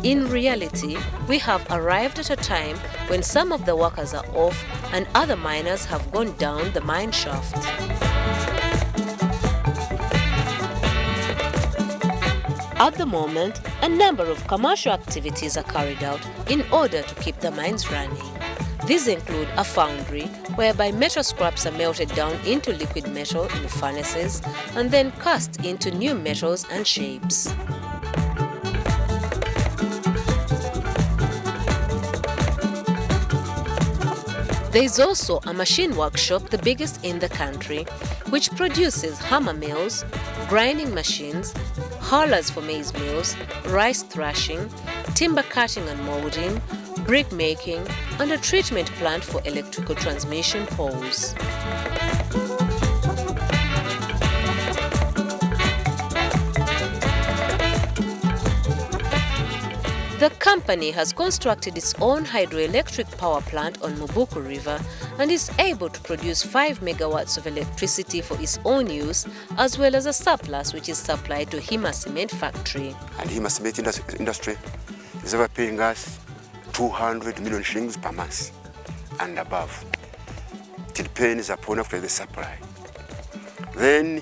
Speaker 14: In reality, we have arrived at a time when some of the workers are off and other miners have gone down the mine shaft. At the moment, a number of commercial activities are carried out in order to keep the mines running. These include a foundry, whereby metal scraps are melted down into liquid metal in furnaces and then cast into new metals and shapes. There is also a machine workshop, the biggest in the country, which produces hammer mills, grinding machines, haulers for maize mills, rice thrashing, timber cutting and molding, brick making, and a treatment plant for electrical transmission poles. The company has constructed its own hydroelectric power plant on Mubuku River and is able to produce 5 megawatts of electricity for its own use, as well as a surplus which is supplied to Henna Cement Factory.
Speaker 5: And Henna Cement industry is ever paying us 200 million shillings per month and above. It depends upon after the supply. Then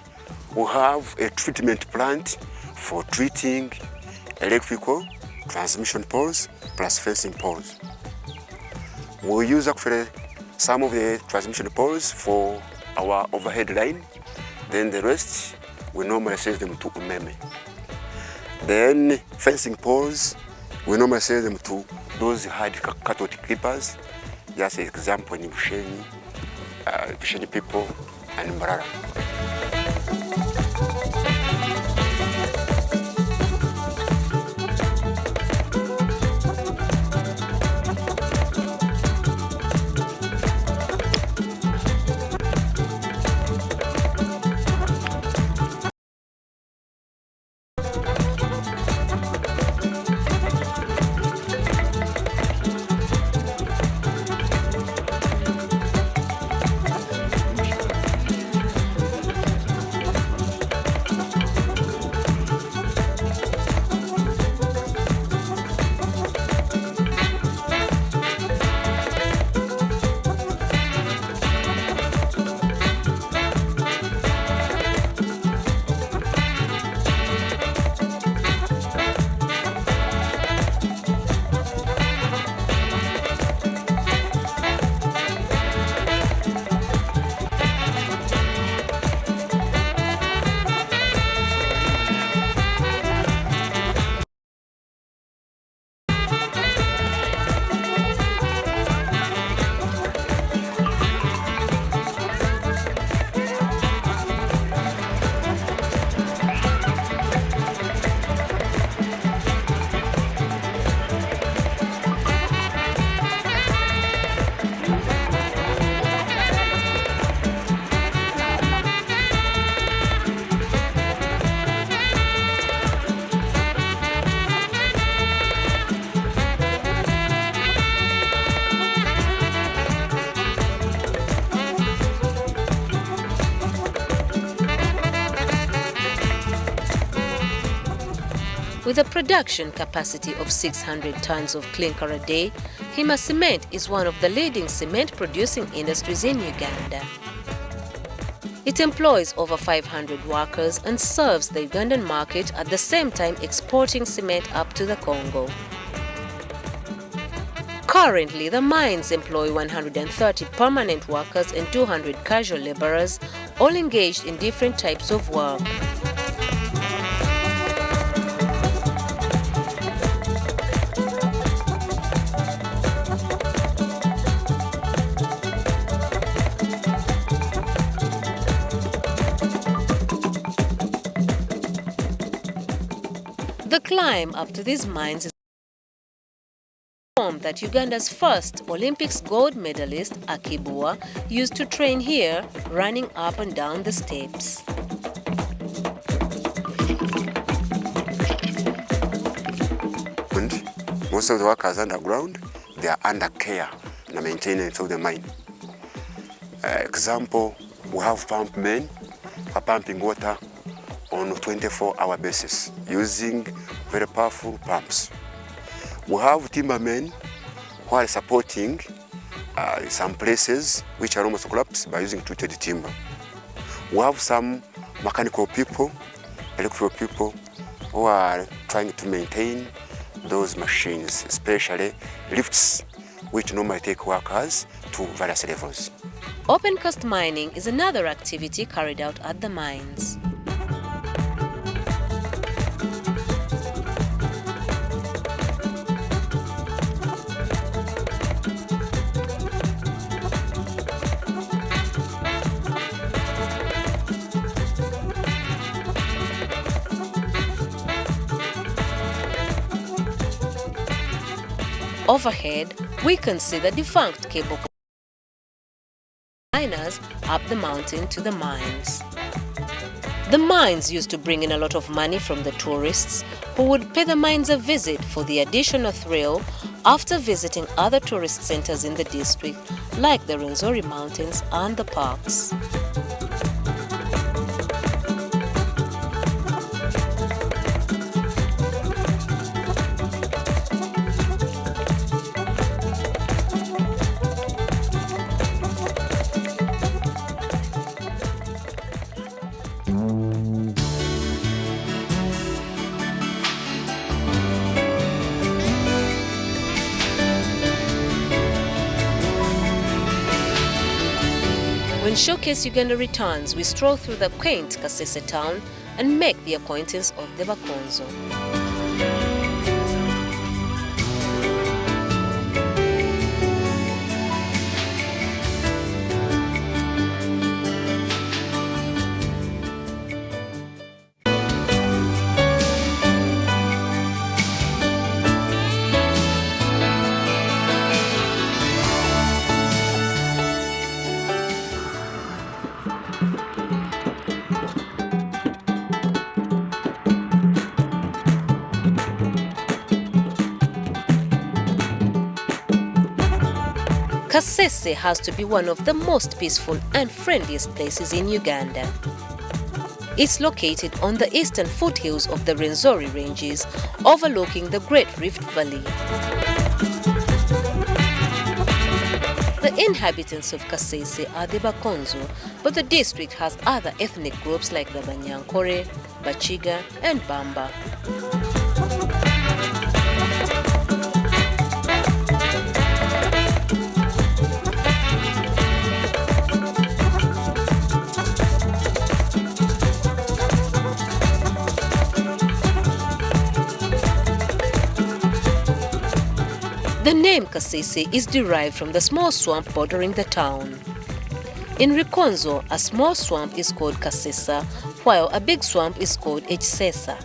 Speaker 5: we have a treatment plant for treating electrical transmission poles plus fencing poles. We use actually some of the transmission poles for our overhead line. Then the rest, we normally sell them to Umeme. Then fencing poles, we normally sell them to those hard cattle keepers. Just an example in Bushenyi people and Mbarara.
Speaker 14: With a production capacity of 600 tons of clinker a day, Henna Cement is one of the leading cement producing industries in Uganda. It employs over 500 workers and serves the Ugandan market, at the same time exporting cement up to the Congo. Currently, the mines employ 130 permanent workers and 200 casual laborers, all engaged in different types of work. The climb up to these mines is that Uganda's first Olympics gold medalist, Akibua, used to train here, running up and down the steps.
Speaker 5: And most of the workers underground, they are under care and maintenance of the mine. Example, we have pump men who are pumping water on a 24-hour basis using very powerful pumps. We have timbermen who are supporting some places which are almost collapsed by using treated timber. We have some mechanical people, electrical people, who are trying to maintain those machines, especially lifts, which normally take workers to various levels.
Speaker 14: Open cast mining is another activity carried out at the mines. Overhead, we can see the defunct cable miners up the mountain to the mines. The mines used to bring in a lot of money from the tourists who would pay the mines a visit for the additional thrill after visiting other tourist centers in the district like the Rwenzori Mountains and the parks. When Showcase Uganda returns, we stroll through the quaint Kasese town and make the acquaintance of the Bakonzo. Kasese has to be one of the most peaceful and friendliest places in Uganda. It's located on the eastern foothills of the Rwenzori Ranges, overlooking the Great Rift Valley. The inhabitants of Kasese are the Bakonzo, but the district has other ethnic groups like the Banyankore, Bachiga, and Bamba. The name Kasese is derived from the small swamp bordering the town. In Rikonzo, a small swamp is called Kasesa, while a big swamp is called Echisesa.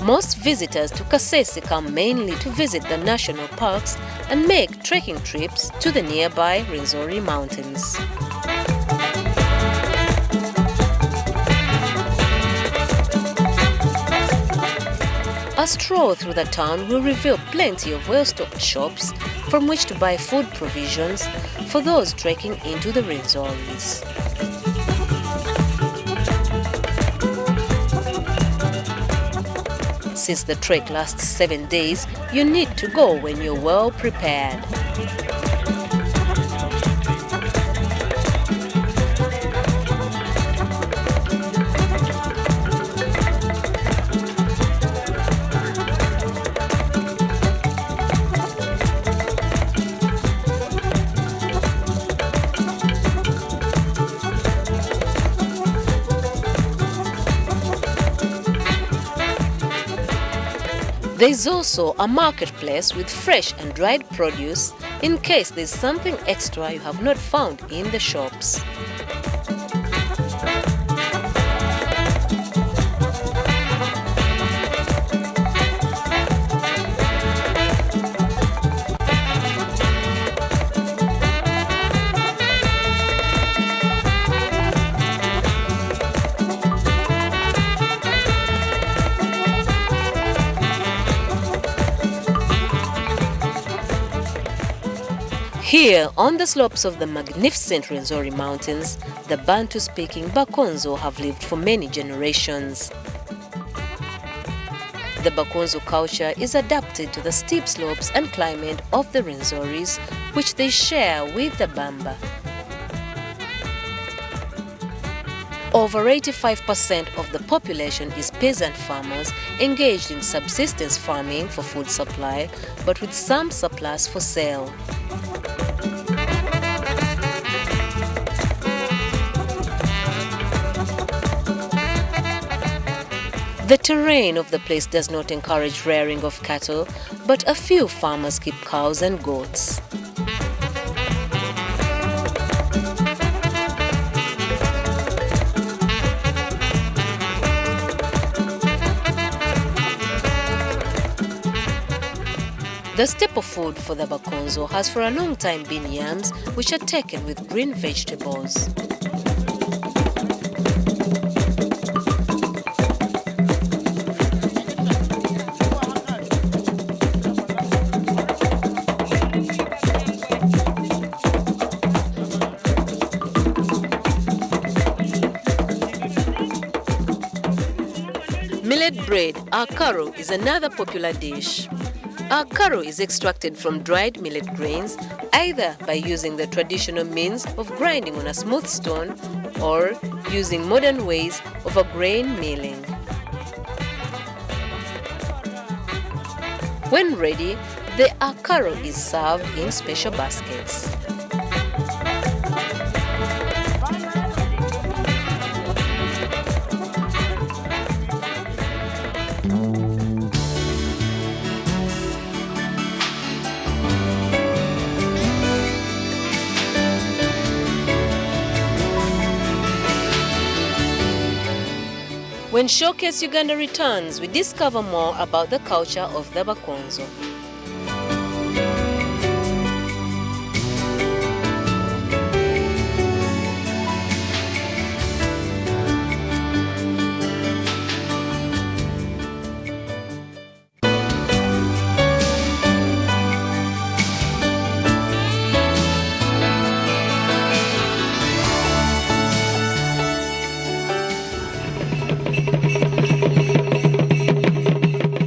Speaker 14: Most visitors to Kasese come mainly to visit the national parks and make trekking trips to the nearby Rwenzori Mountains. A stroll through the town will reveal plenty of well-stocked shops from which to buy food provisions for those trekking into the Rwenzoris. Since the trek lasts 7 days, you need to go when you're well prepared. There is also a marketplace with fresh and dried produce in case there's something extra you have not found in the shops. Here, on the slopes of the magnificent Rwenzori Mountains, the Bantu-speaking Bakonzo have lived for many generations. The Bakonzo culture is adapted to the steep slopes and climate of the Rwenzoris, which they share with the Bamba. Over 85% of the population is peasant farmers engaged in subsistence farming for food supply, but with some surplus for sale. The terrain of the place does not encourage rearing of cattle, but a few farmers keep cows and goats. The staple food for the Bakonzo has for a long time been yams, which are taken with green vegetables. Millet bread, akaro, is another popular dish. Akaro is extracted from dried millet grains, either by using the traditional means of grinding on a smooth stone or using modern ways of a grain milling. When ready, the akaro is served in special baskets. When Showcase Uganda returns, we discover more about the culture of the Bakonzo.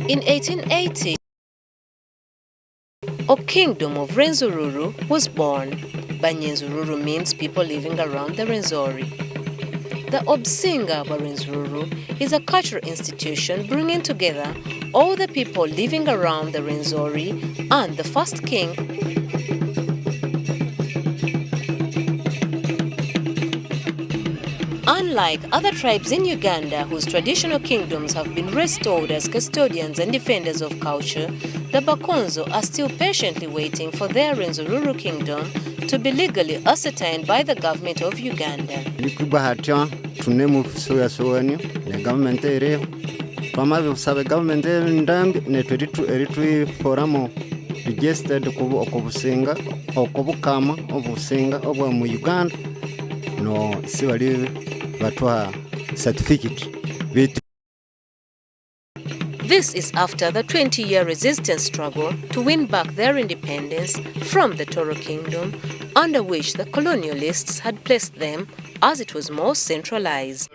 Speaker 14: In 1880, a kingdom of Rwenzururu was born. Banyenzururu means people living around the Rwenzori. The Obsinga of Rwenzururu is a cultural institution bringing together all the people living around the Rwenzori and the first king. Unlike other tribes in Uganda whose traditional kingdoms have been restored as custodians and defenders of culture, the Bakonzo are still patiently waiting for their Rwenzururu kingdom to be legally ascertained by the government of Uganda. This is after the 20-year resistance struggle to win back their independence from the Toro Kingdom, under which the colonialists had placed them as it was more centralized.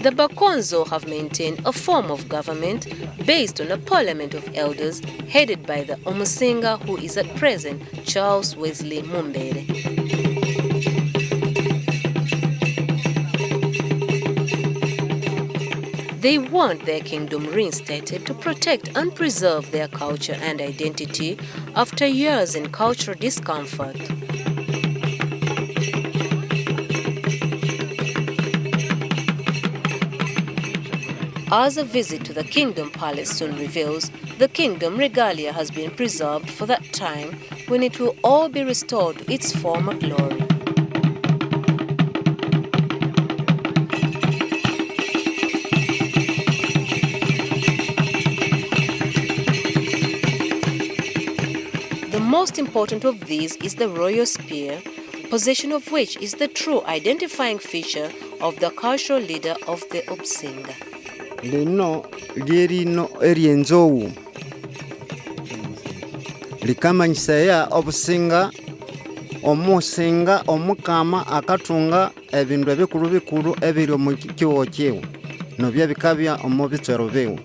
Speaker 14: The Bakonzo have maintained a form of government based on a parliament of elders headed by the Omusinga, who is at present Charles Wesley Mumbere. They want their kingdom reinstated to protect and preserve their culture and identity after years in cultural discomfort. As a visit to the Kingdom Palace soon reveals, the Kingdom regalia has been preserved for that time when it will all be restored to its former glory. most important of these is the royal spear, possession of which is the true identifying feature of the cultural leader of the Obusinga.
Speaker 15: Lino lyerino eryenzowu likamanyisaya Obusinga omusinga omukama akatunga ebindu ebikulu bikulu ebiri omu kiwo kyewu nobyo bikabya omu bitsero biwe.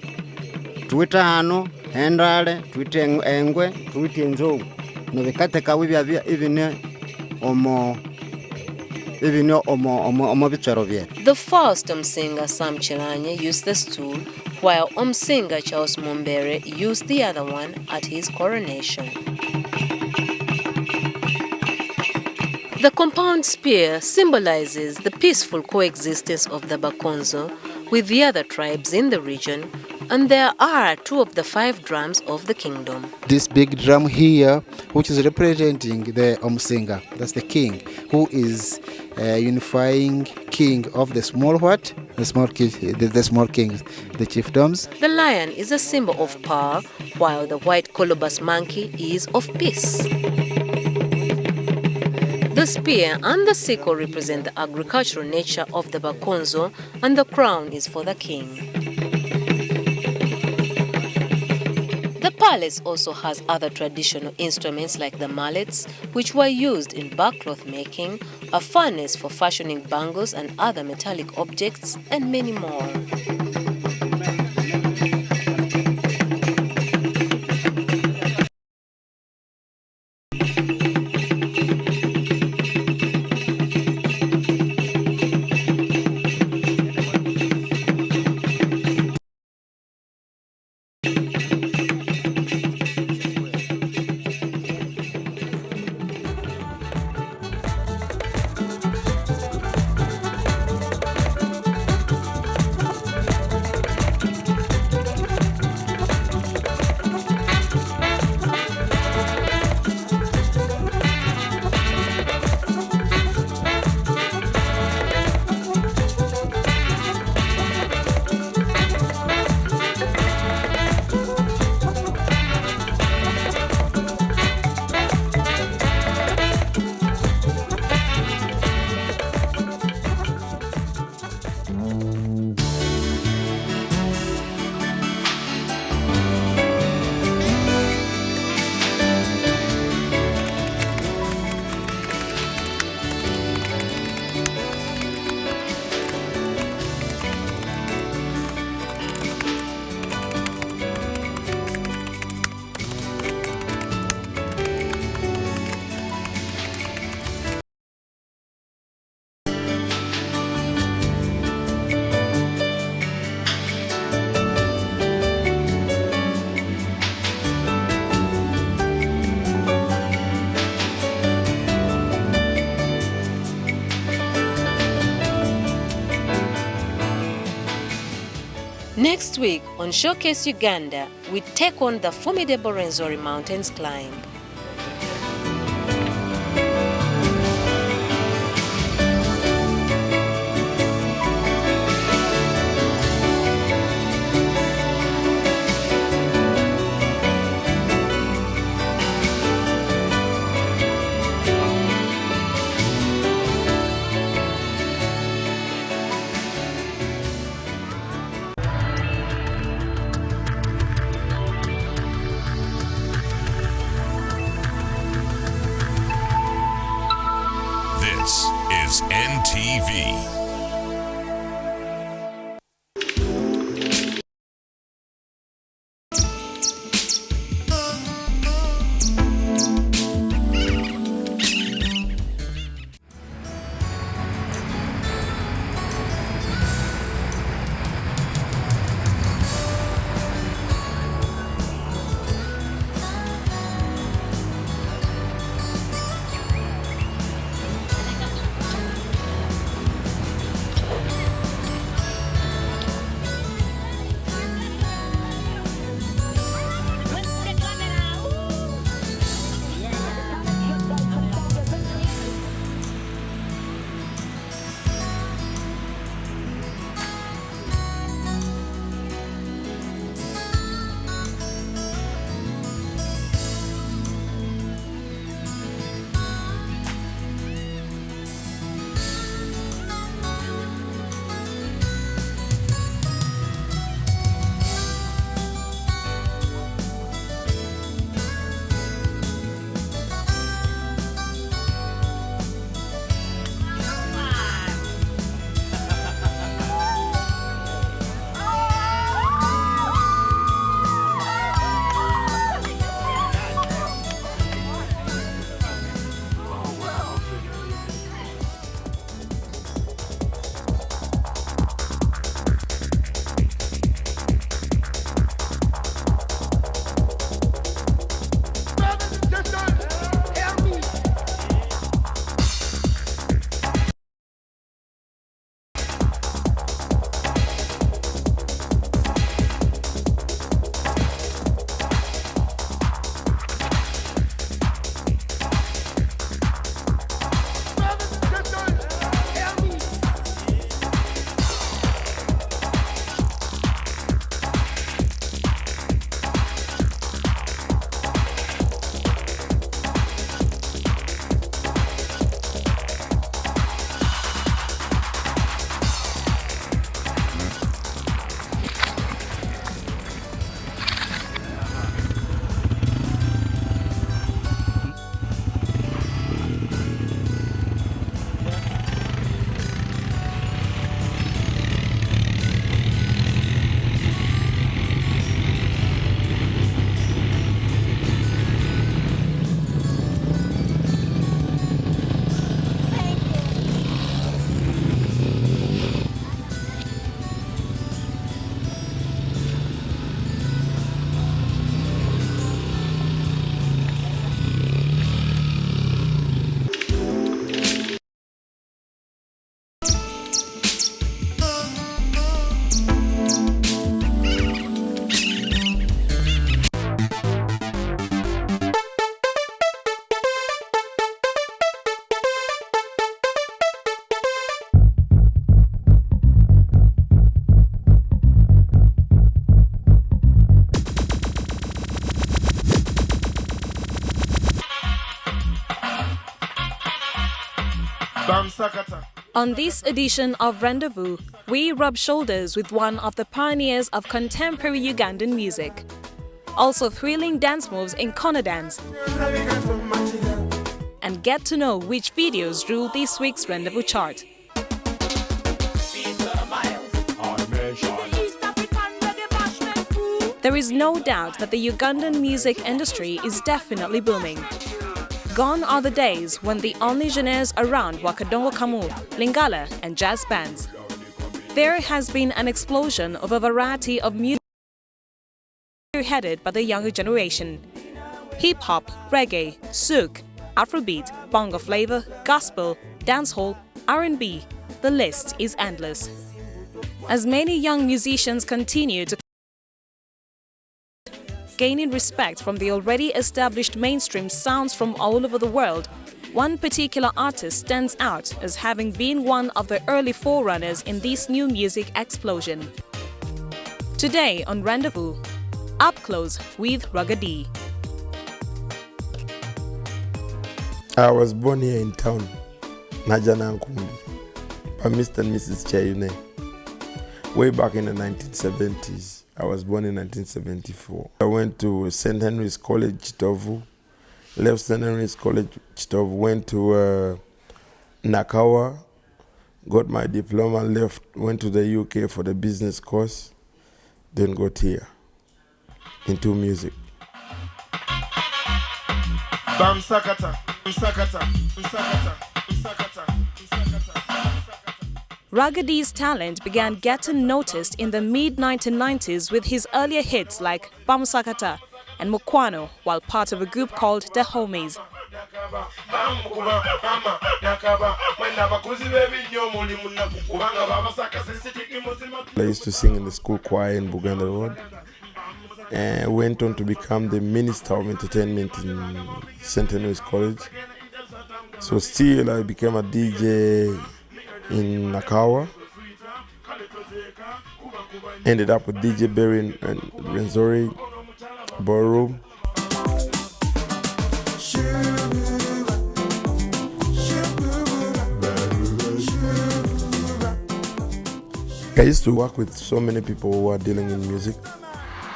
Speaker 15: Tuwita hano endale, tuwita engwe, tuwita enzowu nobikatekawo byabya ibine omo bitsero byetu.
Speaker 14: The first Omusinga Sam Chilanye used the stool, while Omusinga Charles Mumbere used the other one at his coronation. The compound spear symbolizes the peaceful coexistence of the Bakonzo with the other tribes in the region, and there are 2 of the 5 drums of the kingdom.
Speaker 16: This big drum here, which is representing the Omusinga, that's the king, who is unifying king of the small what? The small kings, the chiefdoms.
Speaker 14: The lion is a symbol of power, while the white colobus monkey is of peace. The spear and the sickle represent the agricultural nature of the Bakonzo, and the crown is for the king. The palace also has other traditional instruments like the mallets, which were used in backcloth making, a furnace for fashioning bangles and other metallic objects, and many more. Next week on Showcase Uganda, we take on the formidable Rwenzori Mountains climb.
Speaker 12: This is NTV.
Speaker 3: On this edition of Rendezvous, we rub shoulders with one of the pioneers of contemporary Ugandan music. Also thrilling dance moves in corner dance. And get to know which videos rule this week's Rendezvous chart. There is no doubt that the Ugandan music industry is definitely booming. Gone are the days when the only genres around were Kadongo Kamu, Lingala and jazz bands. There has been an explosion of a variety of music headed by the younger generation. Hip-hop, reggae, souk, Afrobeat, bongo flavor, gospel, dancehall, R&B, the list is endless. As many young musicians continue to gaining respect from the already established mainstream sounds from all over the world, one particular artist stands out as having been one of the early forerunners in this new music explosion. Today on Rendezvous, up close with Rugga D.
Speaker 4: I was born here in town, Najana Nkumbi, by Mr. and Mrs. Chayune. Way back in the 1970s. I was born in 1974. I went to St. Henry's College, Chitovu, left St. Henry's College, Chitovu, went to Nakawa, got my diploma, left, went to the UK for the business course, then got here into music.
Speaker 17: Bam sakata, sakata, sakata, sakata, sakata.
Speaker 3: Rugga D's talent began getting noticed in the mid-1990s with his earlier hits like Bam Sakata and Mukwano while part of a group called The Homies.
Speaker 4: I used to sing in the school choir in Buganda Road and went on to become the Minister of Entertainment in St. Henry's College. So still I became a DJ in Nakawa, ended up with DJ Berry and Renzori Ballroom. I used to work with so many people who are dealing in music,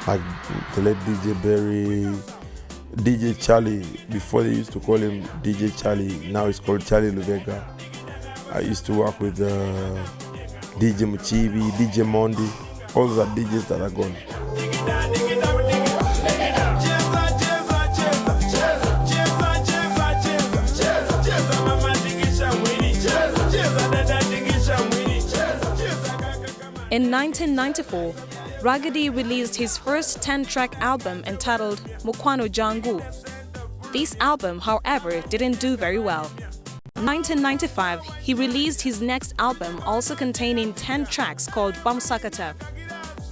Speaker 4: like the late DJ Berry, DJ Charlie. Before they used to call him DJ Charlie, now it's called Charlie Lubega. I used to work with DJ Muchibi, DJ Mondi. All those are DJs that are gone.
Speaker 3: In 1994, Rugga D released his first 10-track album entitled Mukwano Jangu. This album, however, didn't do very well. In 1995, he released his next album also containing 10 tracks called Bam Sakata.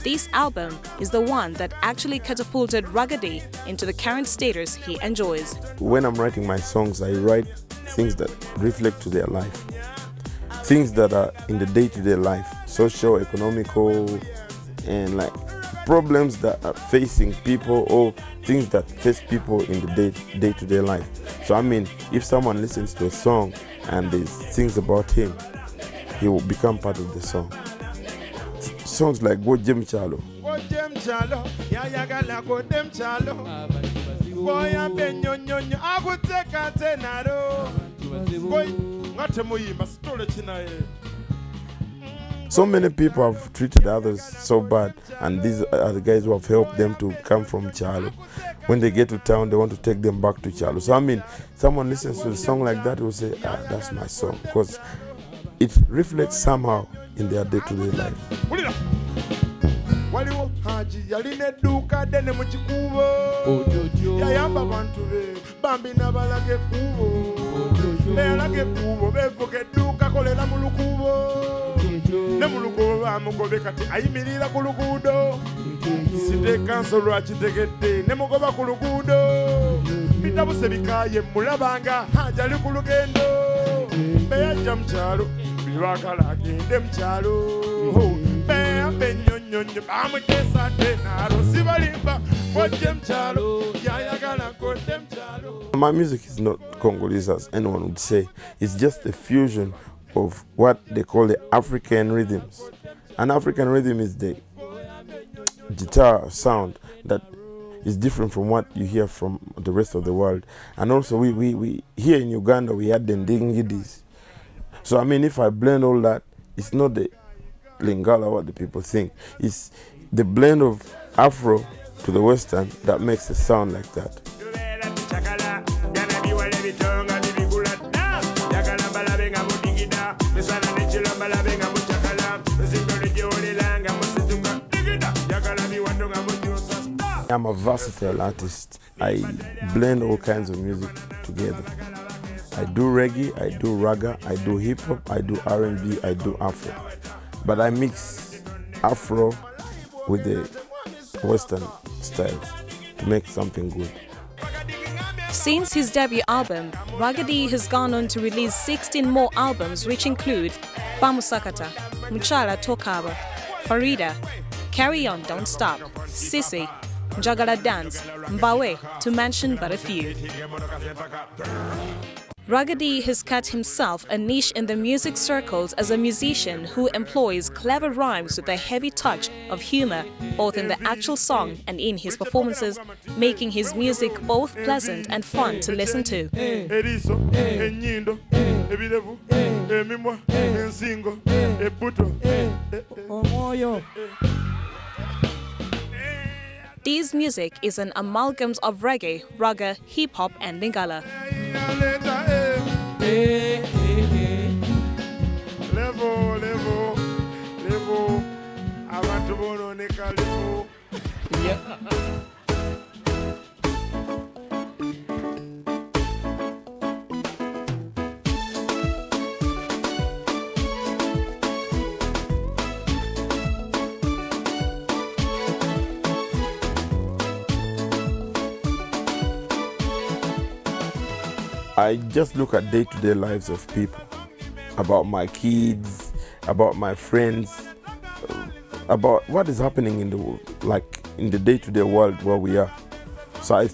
Speaker 3: This album is the one that actually catapulted Rugga D into the current status he enjoys.
Speaker 4: When I'm writing my songs, I write things that reflect to their life. Things that are in the day-to-day life, social, economical, and like problems that are facing people or things that face people in the day-to-day life. So I mean, if someone listens to a song and there's things about him, he will become part of the song. Songs like Go Jem Chalo. Go Jem Chalo, Yayagala Go Jem Chalo. Boya Benyonyo, I would take a tenaro. So many people have treated others so bad, and these are the guys who have helped them to come from Chalo. When they get to town, they want to take them back to Chalo. So I mean, someone listens to a song like that, will say, that's my song, because it reflects somehow in their day-to-day life. My music is not Congolese, as anyone would say. It's just a fusion of what they call the African rhythms. An African rhythm is the guitar sound that is different from what you hear from the rest of the world. And also we here in Uganda we had the ndingidis. So I mean, if I blend all that, it's not the Lingala what the people think. It's the blend of Afro to the Western that makes it sound like that. I'm a versatile artist. I blend all kinds of music together. I do reggae, I do raga, I do hip hop, I do R&B, I do Afro. But I mix Afro with the Western styles to make something good.
Speaker 3: Since his debut album, Ragadi has gone on to release 16 more albums, which include Bamusakata, Muchala Tokaba, Farida, Carry On Don't Stop, Sissy, Njagala Dance, Mbawe, to mention but a few. Ragadi has cut himself a niche in the music circles as a musician who employs clever rhymes with a heavy touch of humor, both in the actual song and in his performances, making his music both pleasant and fun to listen to. This music is an amalgam of reggae, raga, hip-hop and lingala.
Speaker 4: I just look at day-to-day lives of people, about my kids, about my friends, about what is happening in the world, like in the day-to-day world where we are. So I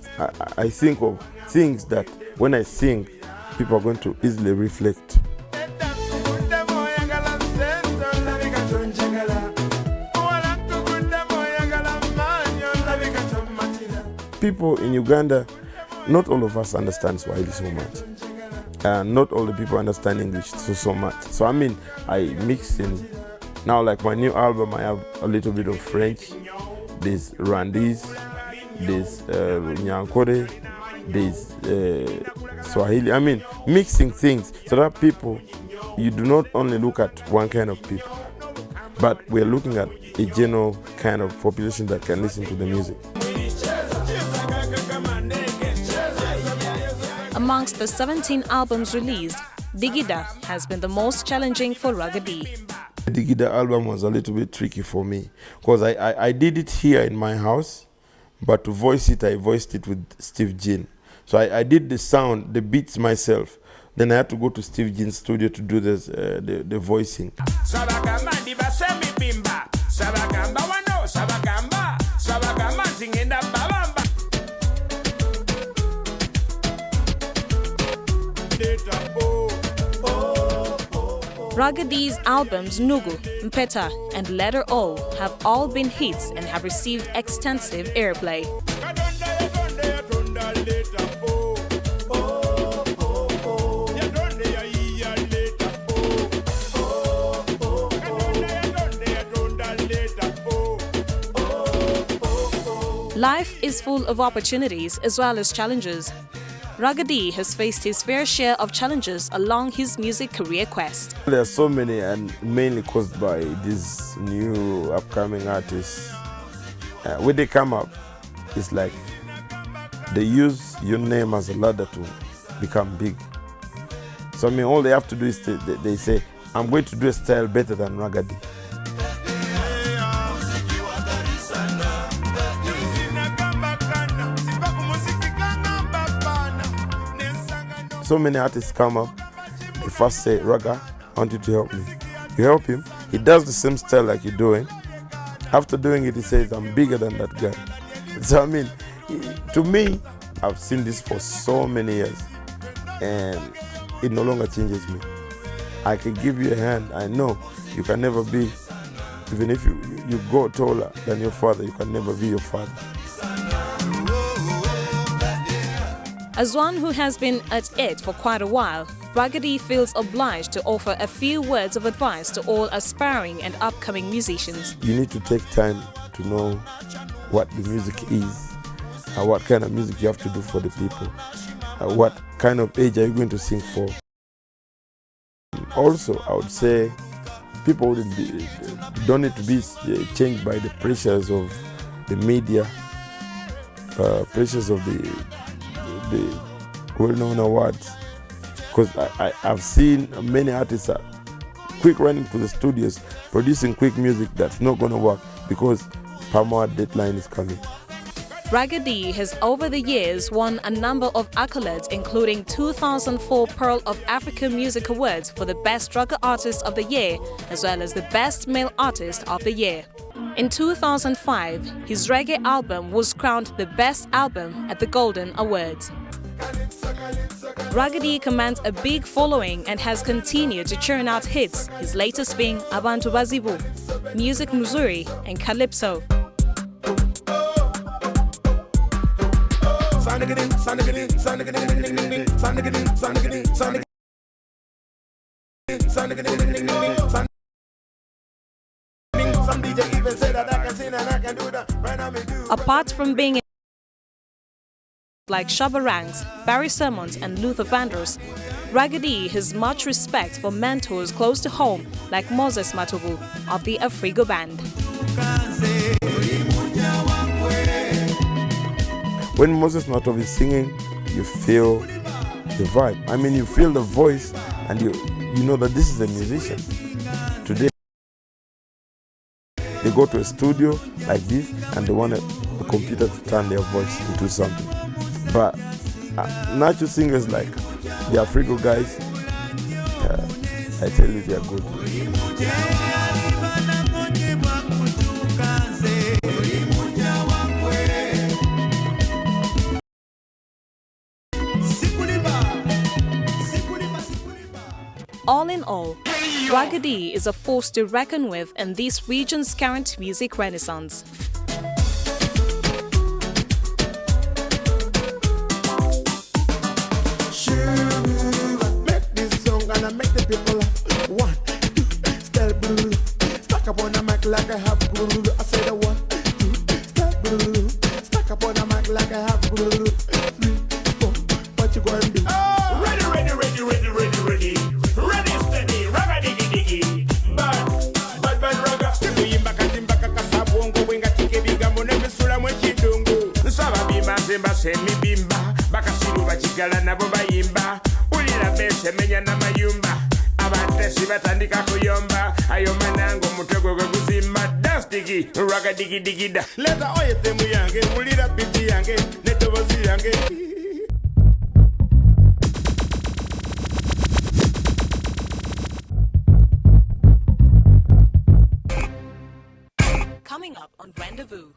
Speaker 4: think of things that when I sing, people are going to easily reflect. People in Uganda, not all of us understand Swahili so much. And not all the people understand English so much. So I mean, I mix in. Now like my new album, I have a little bit of French. There's Rwandese, there's Nyankore, there's Swahili. I mean, mixing things so that people, you do not only look at one kind of people, but we're looking at a general kind of population that can listen to the music.
Speaker 3: Amongst the 17 albums released, Digida has been the most challenging for Ragadi.
Speaker 4: The Digida album was a little bit tricky for me because I did it here in my house, but to voice it, I voiced it with Steve Jean. So I did the sound, the beats myself. Then I had to go to Steve Jean's studio to do this, the voicing.
Speaker 3: Ragadi's albums Nugu, Mpeta and Letter O have all been hits and have received extensive airplay. Life is full of opportunities as well as challenges. Ragadi has faced his fair share of challenges along his music career quest.
Speaker 4: There are so many, and mainly caused by these new upcoming artists. When they come up, it's like they use your name as a ladder to become big. So I mean, all they have to do is they say, I'm going to do a style better than Ragadi. So many artists come up, they first say, Raga, I want you to help me. You help him, he does the same style like you're doing. After doing it, he says, I'm bigger than that guy. So I mean, to me, I've seen this for so many years, and it no longer changes me. I can give you a hand. I know you can never be, even if you go taller than your father, you can never be your father.
Speaker 3: As one who has been at it for quite a while, Raggedy feels obliged to offer a few words of advice to all aspiring and upcoming musicians.
Speaker 4: You need to take time to know what the music is, what kind of music you have to do for the people, what kind of age are you going to sing for. Also, I would say people don't need to be changed by the pressures of the media, pressures of the well-known awards, because I've seen many artists are quick running to the studios, producing quick music that's not going to work because Palmer deadline is coming.
Speaker 3: Raggedy has over the years won a number of accolades, including 2004 Pearl of Africa Music Awards for the Best Reggae Artist of the Year, as well as the Best Male Artist of the Year. In 2005, his reggae album was crowned the Best Album at the Golden Awards. Raggedy commands a big following and has continued to churn out hits, his latest being Abantu Bazibu, Music Muzuri and Calypso. Apart from being like Shabba Ranks, Barry Simmons and Luther Vandross, Raggedy has much respect for mentors close to home like Moses Matobu of the Afrigo Band.
Speaker 4: When Moses Matobu is singing, you feel the vibe. I mean, you feel the voice and you know that this is a musician. Today, they go to a studio like this and they want the computer to turn their voice into something. But natural singers like the Afrigo guys, I tell you, they are good.
Speaker 3: All in all, Raggedy is a force to reckon with in this region's current music renaissance.
Speaker 17: Make the people laugh. 1, 2, step blue. Stack up on the mic like I have glue. I say the 1, 2, step blue. Stack up on the mic like I have glue. 3, 4, what you gonna do? Ready, ready, ready, ready, ready, ready. Ready, steady, ragga diggy diggy. Bad, ragga. Kuimba katimba kakasabongo wenga tike biga mone misula mwechidungu. Nsaba bimba zemba semi bimba. Bakasiru bachigala nabo bayimba. Semenya na mayumba abatesi batandika kuyomba ayomanango mutego gwe kuzimba dance digi raga digi digi da leta oyete mu yange mulira biti yange netobozi yange.
Speaker 3: Coming up on Rendezvous.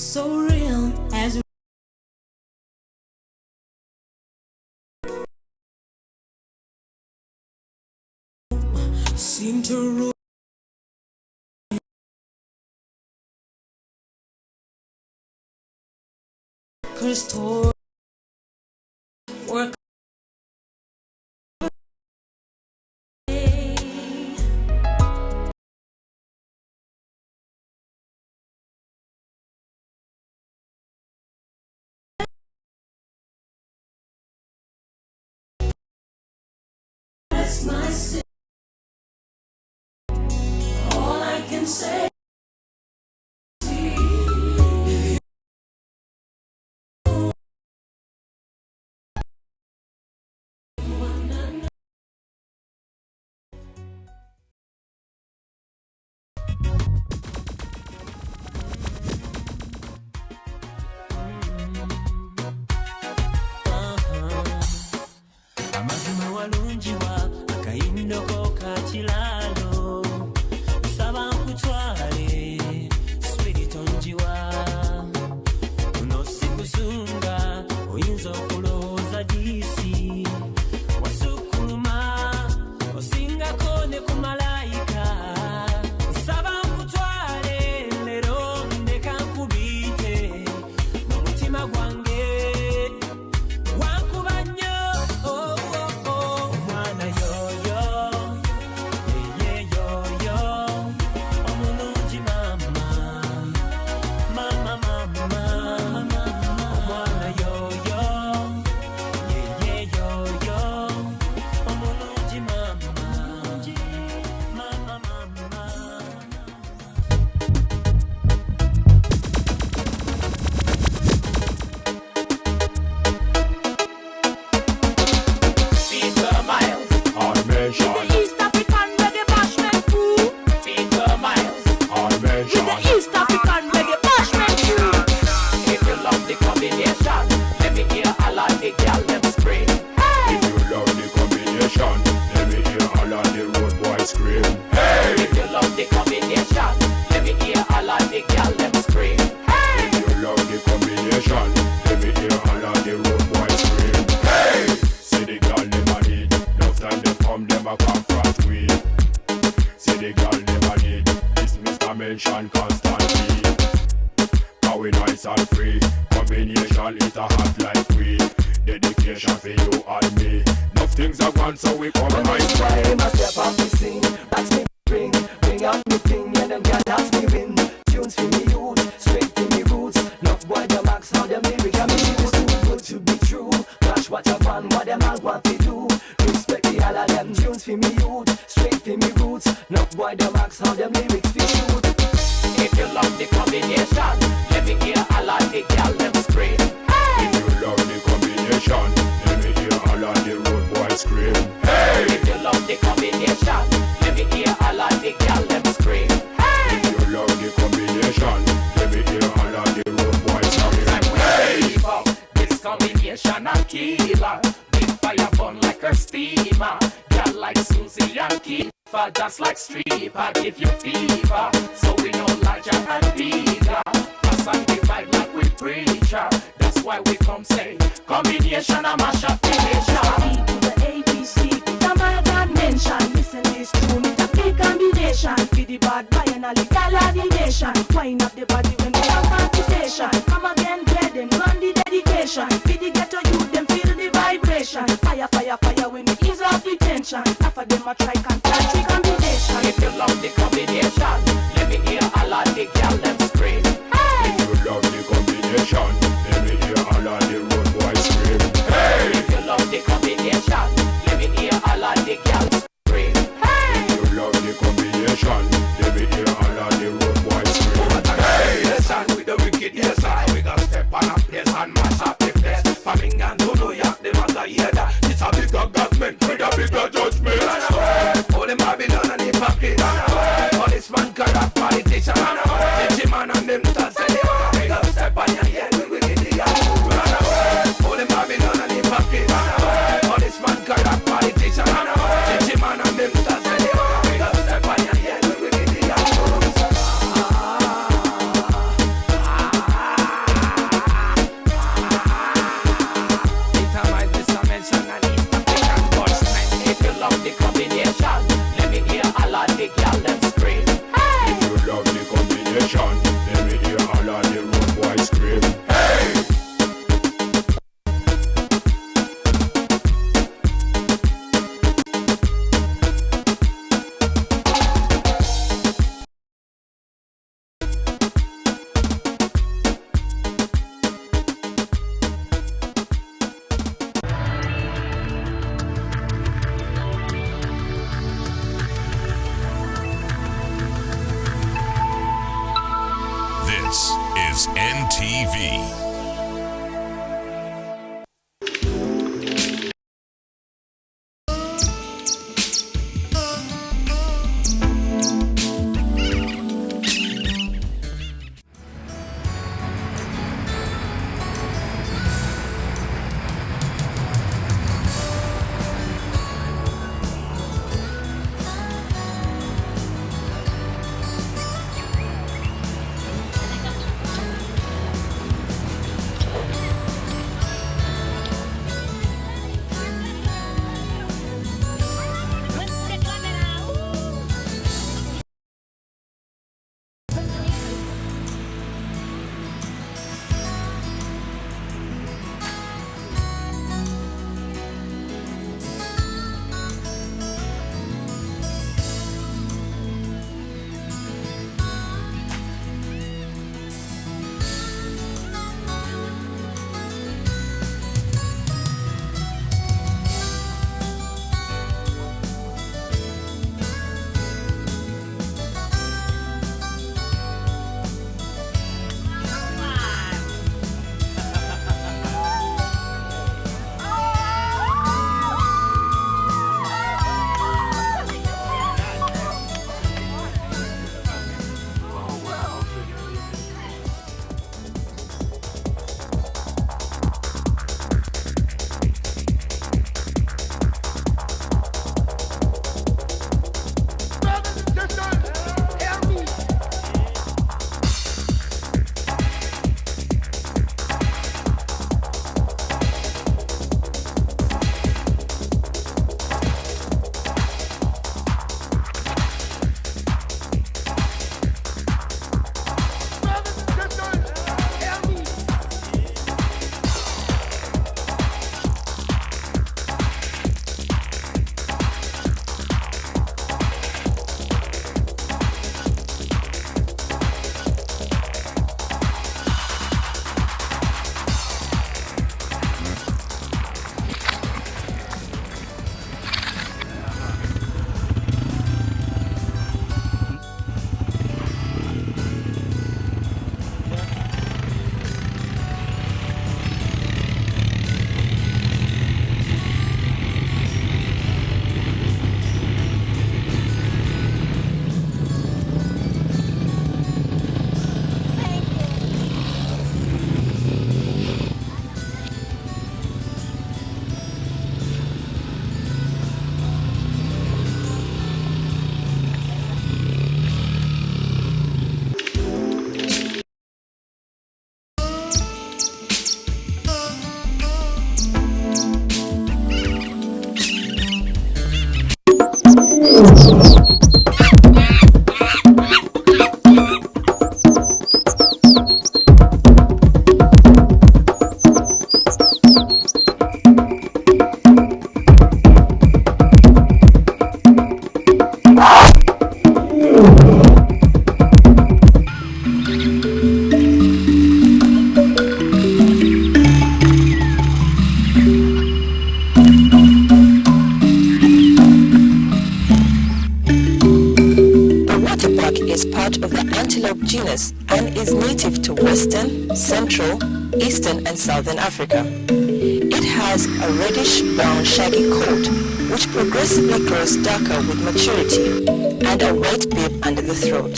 Speaker 2: so real as seem to rule. Crystal work. That's my sin. All I can say.
Speaker 9: Amazima walungiwa akayindoko kakilalo saba nkutwale spirit onjiwa uno sikusunga oyinza okulowooza disi wasukuluma osingako ne ku malayika saba nkutwale lero ndeka nkubite mu mutima gwange
Speaker 18: Just like stripper, give you fever. So we know larger and bigger. Pass and divide like we preacher. That's why we come say combination and mash up the nation. To the ABC, the my God mention. Listen this tune, it's a big combination. Feed the bad by an allegation. Wind up the body when we have competition. Come again, get them, run the dedication. Feed the ghetto youth, them feel the vibration. Fire, fire, fire when we ease off the tension. Half of them a try can't touch the combination. If you love the combination, let me hear all of the girl them scream. Hey! If you love the combination, let me hear all of the road boys scream. Hey! If you love the combination, let me hear all of the girls scream. Hey! If you love the combination, let me hear all of the road boys scream. Hey! Listen with the wicked yes, we got step on a place and mash up the place. Birmingham to New York, they must hear that. It's a bigger government with a bigger judgment. All them Babylon and hypocrite. Policeman, corrupt politician. The man and them thugs and they we got step on your head, we get the all them Babylon and hypocrite. Policeman, corrupt politician. The man and them thugs and we got step on your head, we get the
Speaker 19: Central, Eastern and Southern Africa. It has a reddish-brown shaggy coat, which progressively grows darker with maturity, and a white bib under the throat.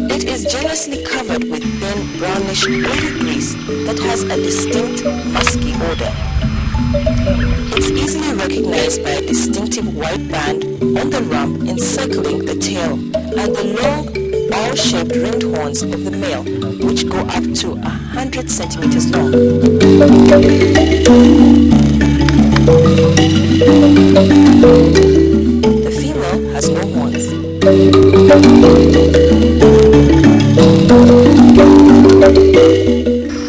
Speaker 19: It is generously covered with thin brownish oily grease that has a distinct musky odor. It's easily recognized by a distinctive white band on the rump encircling the tail and the long, ball-shaped ringed horns of the male, which go up to 100 centimeters long. The female has no horns.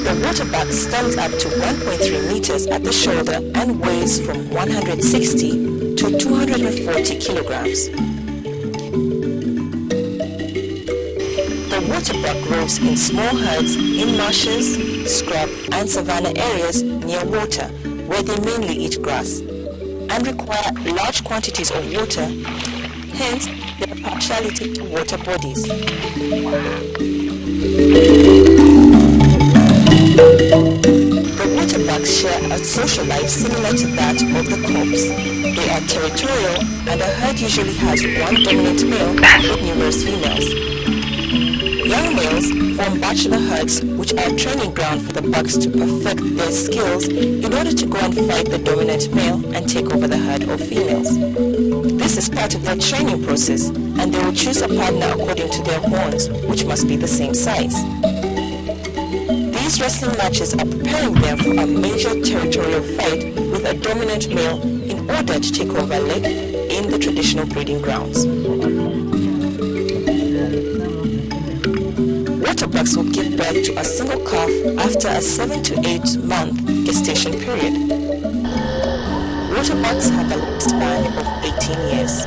Speaker 19: The waterbuck stands up to 1.3 meters at the shoulder and weighs from 160 to 240 kilograms. The waterbuck roams in small herds in marshes, scrub and savanna areas near water, where they mainly eat grass, and require large quantities of water, hence their partiality to water bodies. The waterbucks share a social life similar to that of the corps. They are territorial, and a herd usually has one dominant male with numerous females. Young males form bachelor herds, which are a training ground for the bucks to perfect their skills in order to go and fight the dominant male and take over the herd of females. This is part of their training process, and they will choose a partner according to their horns, which must be the same size. These wrestling matches are preparing them for a major territorial fight with a dominant male in order to take over a leg in the traditional breeding grounds. Waterbucks will give birth to a single calf after a 7 to 8 month gestation period. Waterbucks have a lifespan of 18 years.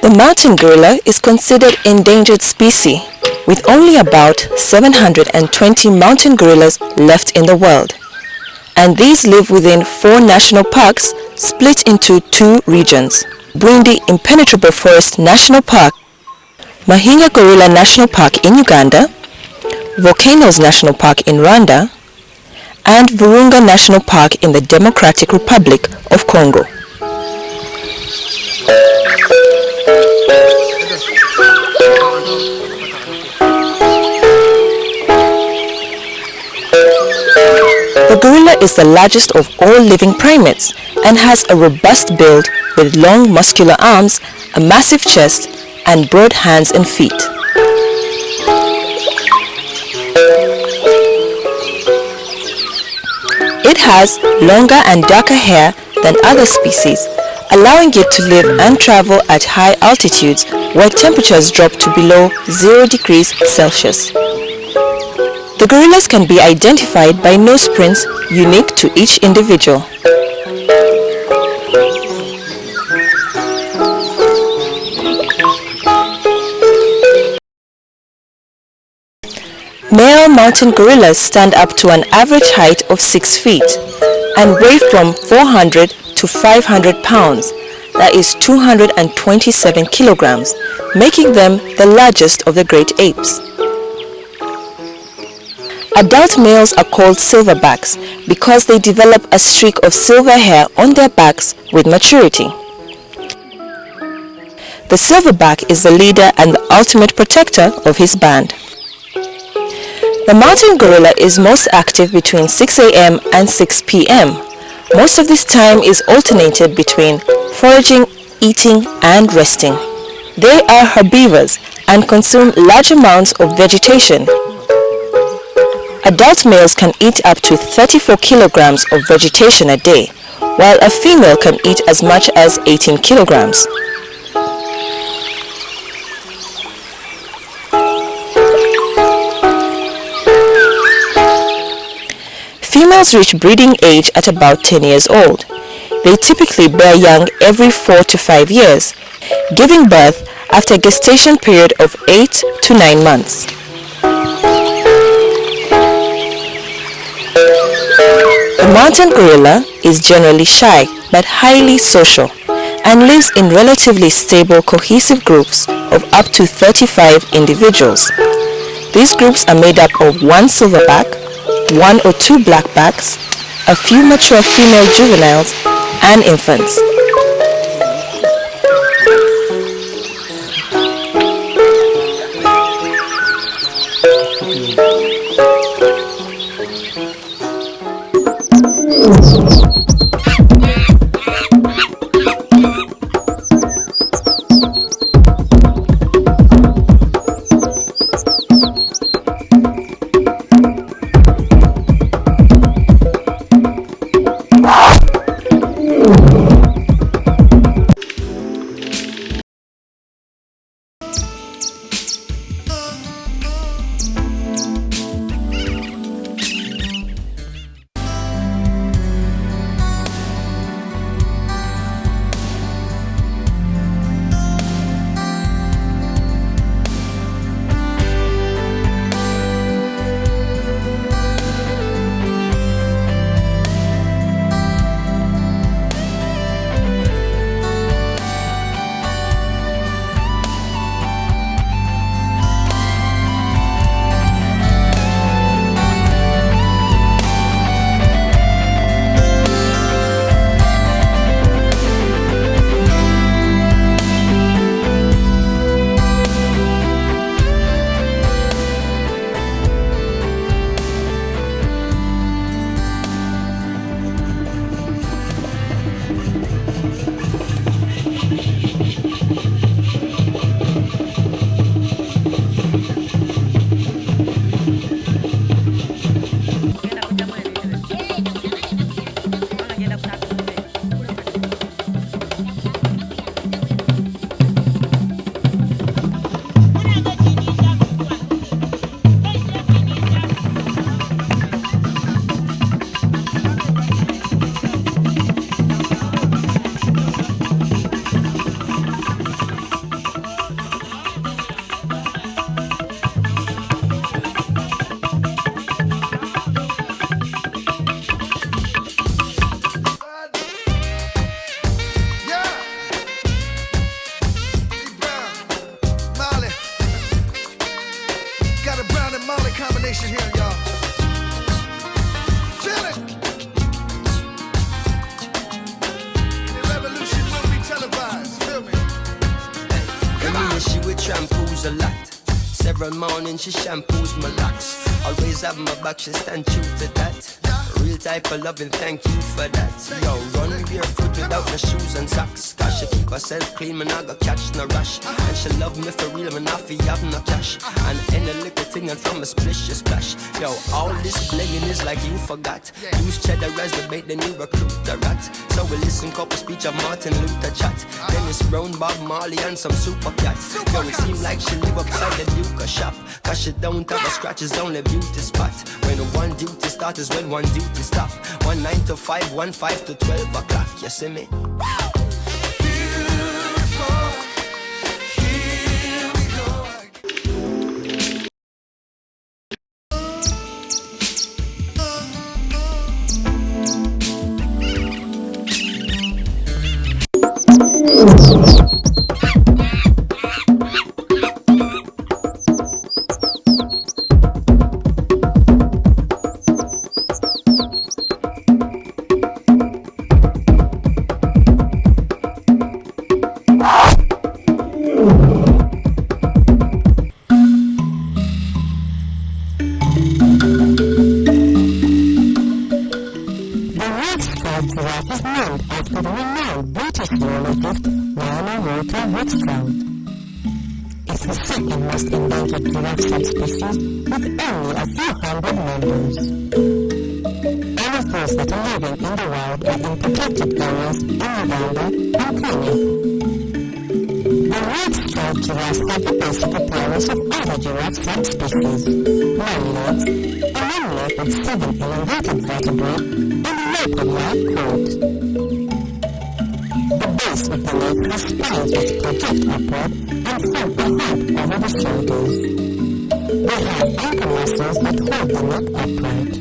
Speaker 19: The mountain gorilla is considered endangered species, with only about 720 mountain gorillas left in the world. And these live within 4 national parks split into 2 regions: Bwindi Impenetrable Forest National Park, Mahinya Gorilla National Park in Uganda, Volcanoes National Park in Rwanda, and Virunga National Park in the Democratic Republic of Congo. The gorilla is the largest of all living primates and has a robust build with long muscular arms, a massive chest, and broad hands and feet. It has longer and darker hair than other species, allowing it to live and travel at high altitudes where temperatures drop to below 0 degrees Celsius. The gorillas can be identified by nose prints unique to each individual. Male mountain gorillas stand up to an average height of 6 feet and weigh from 400 to 500 pounds, that is 227 kilograms, making them the largest of the great apes. Adult males are called silverbacks because they develop a streak of silver hair on their backs with maturity. The silverback is the leader and the ultimate protector of his band. The mountain gorilla is most active between 6 a.m. and 6 p.m. Most of this time is alternated between foraging, eating, and resting. They are herbivores and consume large amounts of vegetation. Adult males can eat up to 34 kilograms of vegetation a day, while a female can eat as much as 18 kilograms. Females reach breeding age at about 10 years old. They typically bear young every 4 to 5 years, giving birth after a gestation period of 8 to 9 months. The mountain gorilla is generally shy but highly social and lives in relatively stable, cohesive groups of up to 35 individuals. These groups are made up of one silverback, 1 or 2 blackbacks, a few mature female juveniles, and infants.
Speaker 20: Every morning she shampoos my locks. Always have my back, she stand true to that. Real type of loving, thank you for that. Yo, run barefoot without no shoes and socks. Cause she keep herself clean, man, I got catch no rush. And she love me for real, man, I feel have no cash. And any little thing and from a splish, she splash. Yo, all this blinging is like you forgot. Use cheddar as the bait, then you recruit the rat. So we listen couple speech of Martin Luther chat. Dennis Brown, Bob Marley and some super cats. Yo, it seem like she live upside the Duke shop. Cause she don't have a scratch, it's only beauty spot. When one duty start is when one duty stop. 1 9 to 5, 1 5 to 12 o'clock, you see me?
Speaker 21: Giraffe is named after the renowned British zoologist Henna Artistry. the second most endangered giraffe subspecies with only a few hundred members. All of those that are living in the wild are in protected areas in Uganda and Kenya. The red-striped giraffes have the basic appearance of other giraffe subspecies: 9 legs, a long leg with 7 elongated vertebrae, and a leopard-like coat. The base of the leg has spines which project upward and form a hump over the shoulders. They have ankle muscles that hold the neck upright.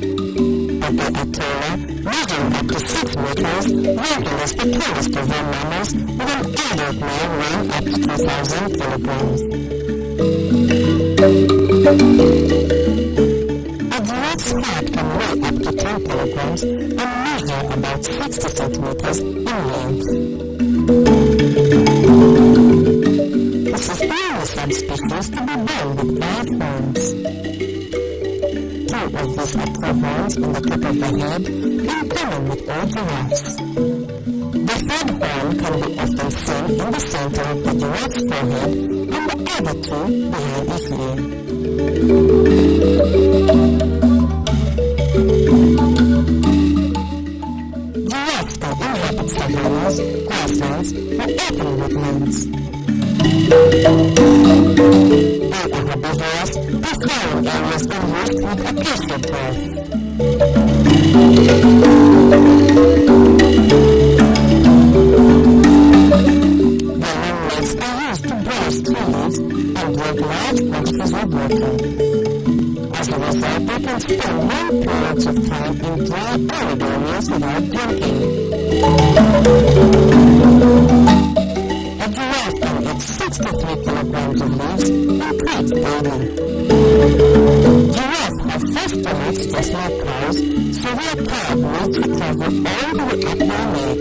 Speaker 21: But they are taller, measuring up to 6 meters, ranking as the tallest of all mammals, with an adult male weighing up to 2,000 kilograms. A giraffe's head can weigh up to 10 kilograms and measure about 60 centimeters in length. This is the only subspecies to be born with 5 horns. 2 of these are horns on the top of the head, in common with all giraffes. The third horn can be often seen in the center of the giraffe's forehead, and the other 2 behind his ear. Giraffes can inhabit savannas, grasslands, or open woodlands. They are herbivorous, preferring areas enriched with acacia growth. Their long legs are used to browse tree leaves and drink large quantities of water. As a result, they can spend long periods of time in dry, arid areas without drinking. A giraffe can eat 63 kilograms of leaves in crates daily. Giraffes have 5 stomachs just like cows, so their carb needs to travel all the way up their neck.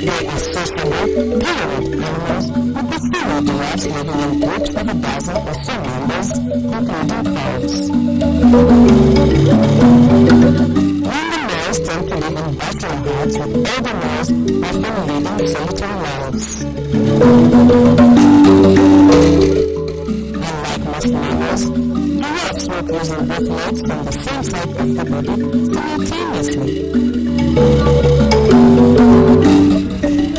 Speaker 21: They are sociable, tolerant animals, with the female giraffes living in groups of a dozen or so members, including calves. When the males tend to live in bachelor huts with older males often leading solitary lives. Unlike most mammals, giraffes work using both legs from the same side of the body simultaneously. In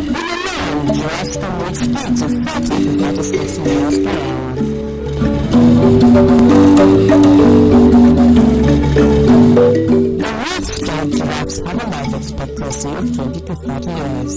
Speaker 21: a man, giraffes can reach speeds of 30 to 36 miles per hour. The red-striped giraffes have a life expectancy of 20 to 30 years.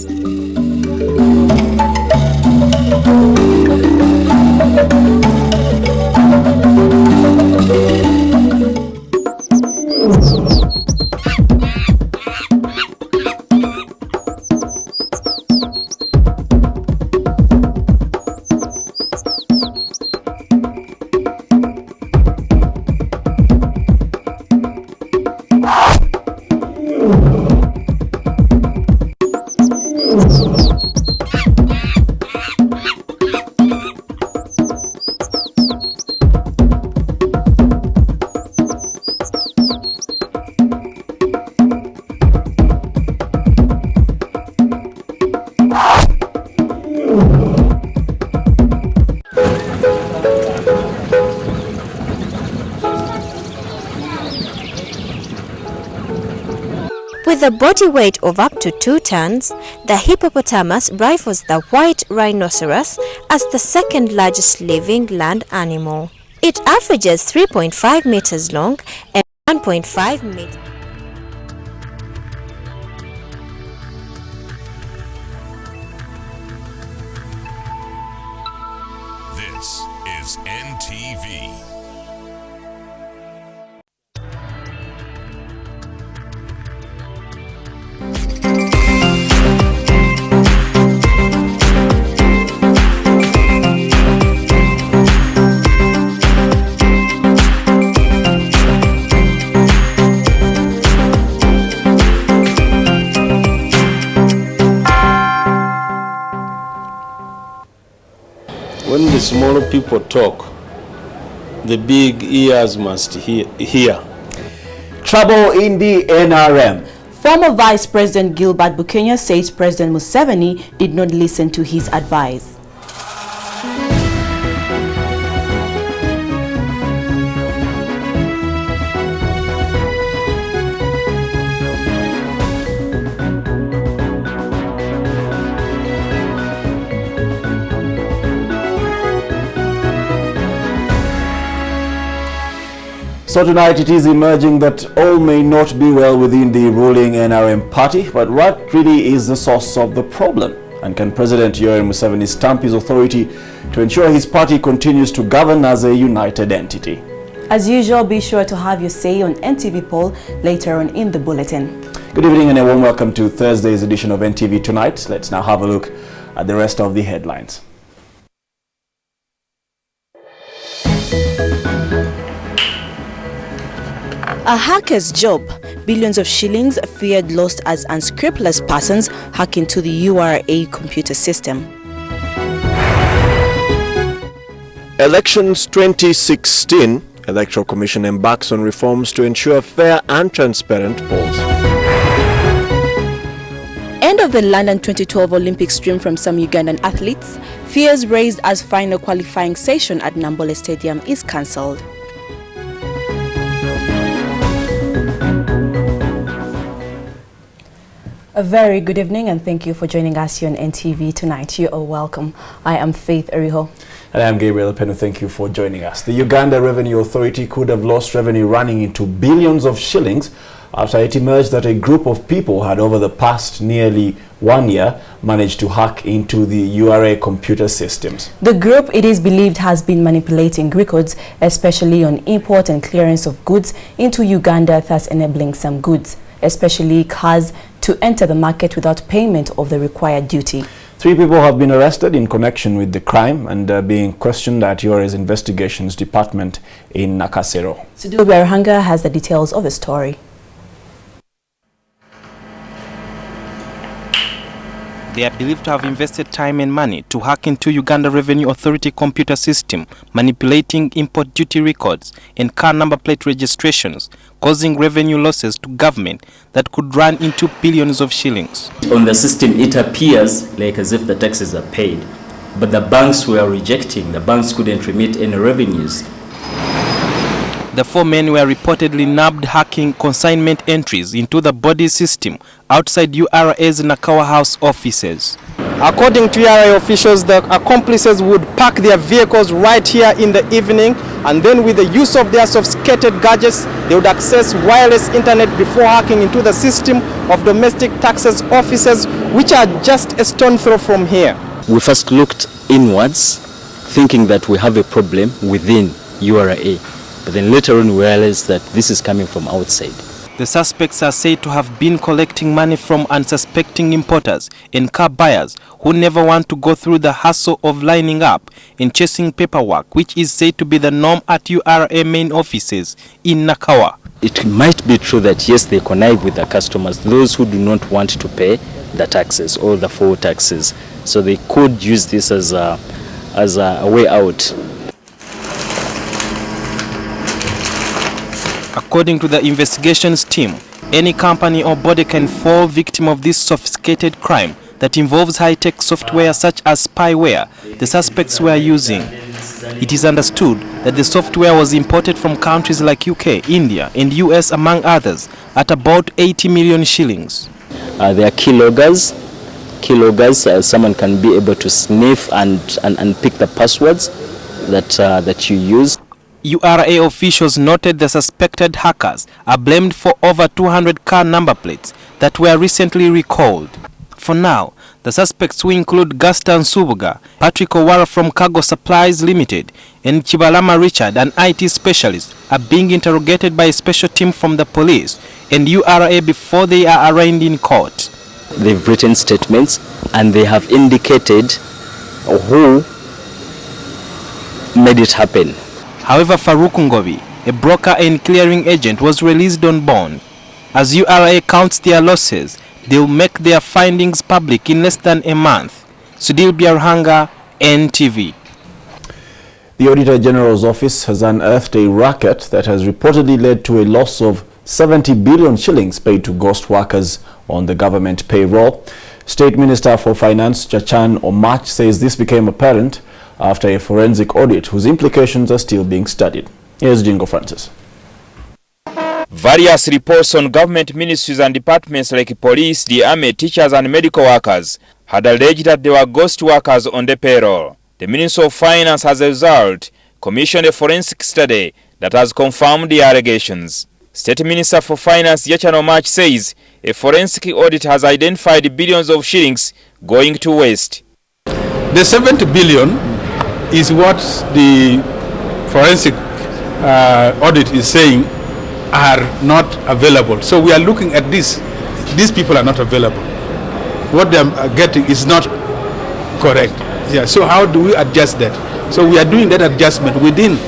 Speaker 6: With a body weight of up to 2 tons, the hippopotamus rivals the white rhinoceros as the second largest living land animal. It averages 3.5 meters long and 1.5 meters.
Speaker 12: This is NTV.
Speaker 22: When the small people talk, the big ears must hear.
Speaker 23: Trouble in the NRM. Former Vice President Gilbert Bukenya says President Museveni did not listen to his advice. So tonight it is emerging that all may not be well within the ruling NRM party, but what really is the source of the problem? And can President URA Museveni stamp his authority to ensure his party continues to govern as a united entity?
Speaker 1: As usual, be sure to have your say on NTV poll later on in the bulletin.
Speaker 23: Good evening and a warm welcome to Thursday's edition of NTV Tonight. Let's now have a look at the rest of the headlines.
Speaker 3: A hacker's job. Billions of shillings feared lost as unscrupulous persons hack into the URA computer system.
Speaker 8: Elections 2016. Electoral Commission embarks on reforms to ensure fair and transparent polls.
Speaker 3: End of the London 2012 Olympics dream from some Ugandan athletes. Fears raised as final qualifying session at Nambole Stadium is cancelled.
Speaker 1: A very good evening and thank you for joining us here on NTV Tonight. You are welcome. I am Faith Eriho.
Speaker 23: And I'm Gabriel Peno. Thank you for joining us. The Uganda Revenue Authority could have lost revenue running into billions of shillings after it emerged that a group of people had over the past nearly 1 year managed to hack into the URA computer systems.
Speaker 1: The group, it is believed, has been manipulating records, especially on import and clearance of goods into Uganda, thus enabling some goods, especially cars, to enter the market without payment of the required duty.
Speaker 23: 3 people have been arrested in connection with the crime and are being questioned at URA's investigations department in Nakasero.
Speaker 1: Sudil Berhanga has the details of the story.
Speaker 10: They are believed to have invested time and money to hack into Uganda Revenue Authority computer system, manipulating import duty records and car number plate registrations, causing revenue losses to government that could run into billions of shillings.
Speaker 24: On the system, it appears like as if the taxes are paid, but the banks were rejecting. The banks couldn't remit any revenues.
Speaker 10: The 4 men were reportedly nabbed hacking consignment entries into the body system outside URA's Nakawa House offices.
Speaker 25: According to URA officials, the accomplices would park their vehicles right here in the evening, and then with the use of their sophisticated gadgets, they would access wireless internet before hacking into the system of domestic taxes offices, which are just a stone throw from here.
Speaker 24: We first looked inwards, thinking that we have a problem within URA. But then later on we realized that this is coming from outside.
Speaker 10: The suspects are said to have been collecting money from unsuspecting importers and car buyers who never want to go through the hassle of lining up and chasing paperwork, which is said to be the norm at URA main offices in Nakawa.
Speaker 24: It might be true that yes, they connive with the customers, those who do not want to pay the taxes or the full taxes. So they could use this as a way out.
Speaker 10: According to the investigations team, any company or body can fall victim of this sophisticated crime that involves high-tech software such as spyware the suspects were using. It is understood that the software was imported from countries like UK, India and US among others at about 80 million shillings.
Speaker 24: There are keyloggers. Keyloggers, someone can be able to sniff and pick the passwords that you use.
Speaker 10: URA officials noted the suspected hackers are blamed for over 200 car number plates that were recently recalled. For now, the suspects, who include Gaston Subuga, Patrick Owara from Cargo Supplies Limited, and Chibalama Richard, an IT specialist, are being interrogated by a special team from the police and URA before they are arraigned in court.
Speaker 24: They've written statements and they have indicated who made it happen.
Speaker 10: However, Farouk Ngobi, a broker and clearing agent, was released on bond. As URA counts their losses, they will make their findings public in less than a month. Sudil Biarhanga, NTV.
Speaker 23: The Auditor General's office has unearthed a racket that has reportedly led to a loss of 70 billion shillings paid to ghost workers on the government payroll. State Minister for Finance Chachan Omach says this became apparent after a forensic audit whose implications are still being studied. Here's Jingo Francis.
Speaker 26: Various reports on government ministries and departments like police, the army, teachers and medical workers had alleged that there were ghost workers on the payroll. The Minister of Finance, as a result, commissioned a forensic study that has confirmed the allegations. State Minister for Finance Yachano March says a forensic audit has identified billions of shillings going to waste.
Speaker 5: The 70 billion is what the forensic audit is saying are not available. So we are looking at this. These people are not available. What they are getting is not correct. Yeah. So how do we adjust that? So we are doing that adjustment within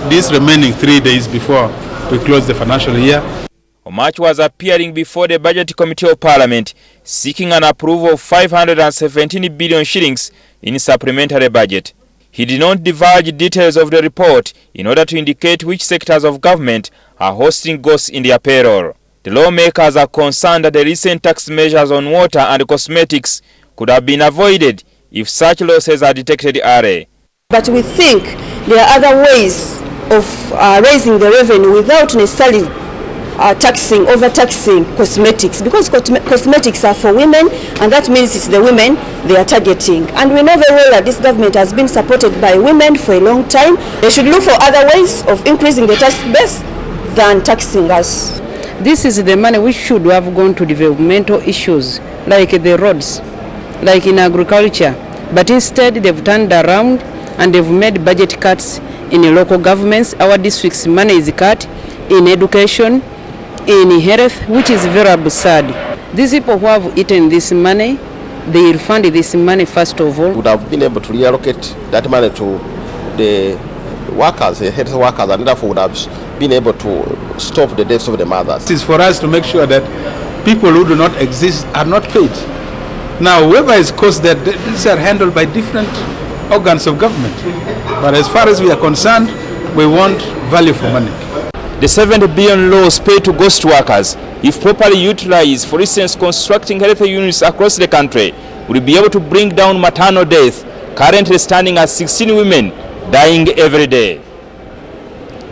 Speaker 5: these remaining 3 days before we close the financial year.
Speaker 26: Omach was appearing before the Budget Committee of Parliament seeking an approval of 517 billion shillings in supplementary budget. He did not divulge details of the report in order to indicate which sectors of government are hosting ghosts in their payroll. The lawmakers are concerned that the recent tax measures on water and cosmetics could have been avoided if such losses are detected early.
Speaker 7: But we think there are other ways of raising the revenue without necessarily overtaxing cosmetics, because cosmetics are for women, and that means it's the women they are targeting. And we know very well that this government has been supported by women for a long time. They should look for other ways of increasing the tax base than taxing us.
Speaker 11: This is the money which should have gone to developmental issues like the roads, like in agriculture, but instead they've turned around and they've made budget cuts in local governments. Our district's money is cut in education, in health, which is very absurd. These people who have eaten this money, they refund this money first of all.
Speaker 13: Would have been able to reallocate that money to the workers, the health workers, and therefore would have been able to stop the deaths of the mothers.
Speaker 5: It is for us to make sure that people who do not exist are not paid. Now, whoever is caused that, these are handled by different organs of government. But as far as we are concerned, we want value for money.
Speaker 26: The 70 billion loss paid to ghost workers, if properly utilized, for instance constructing health units across the country, will be able to bring down maternal death, currently standing at 16 women dying every day.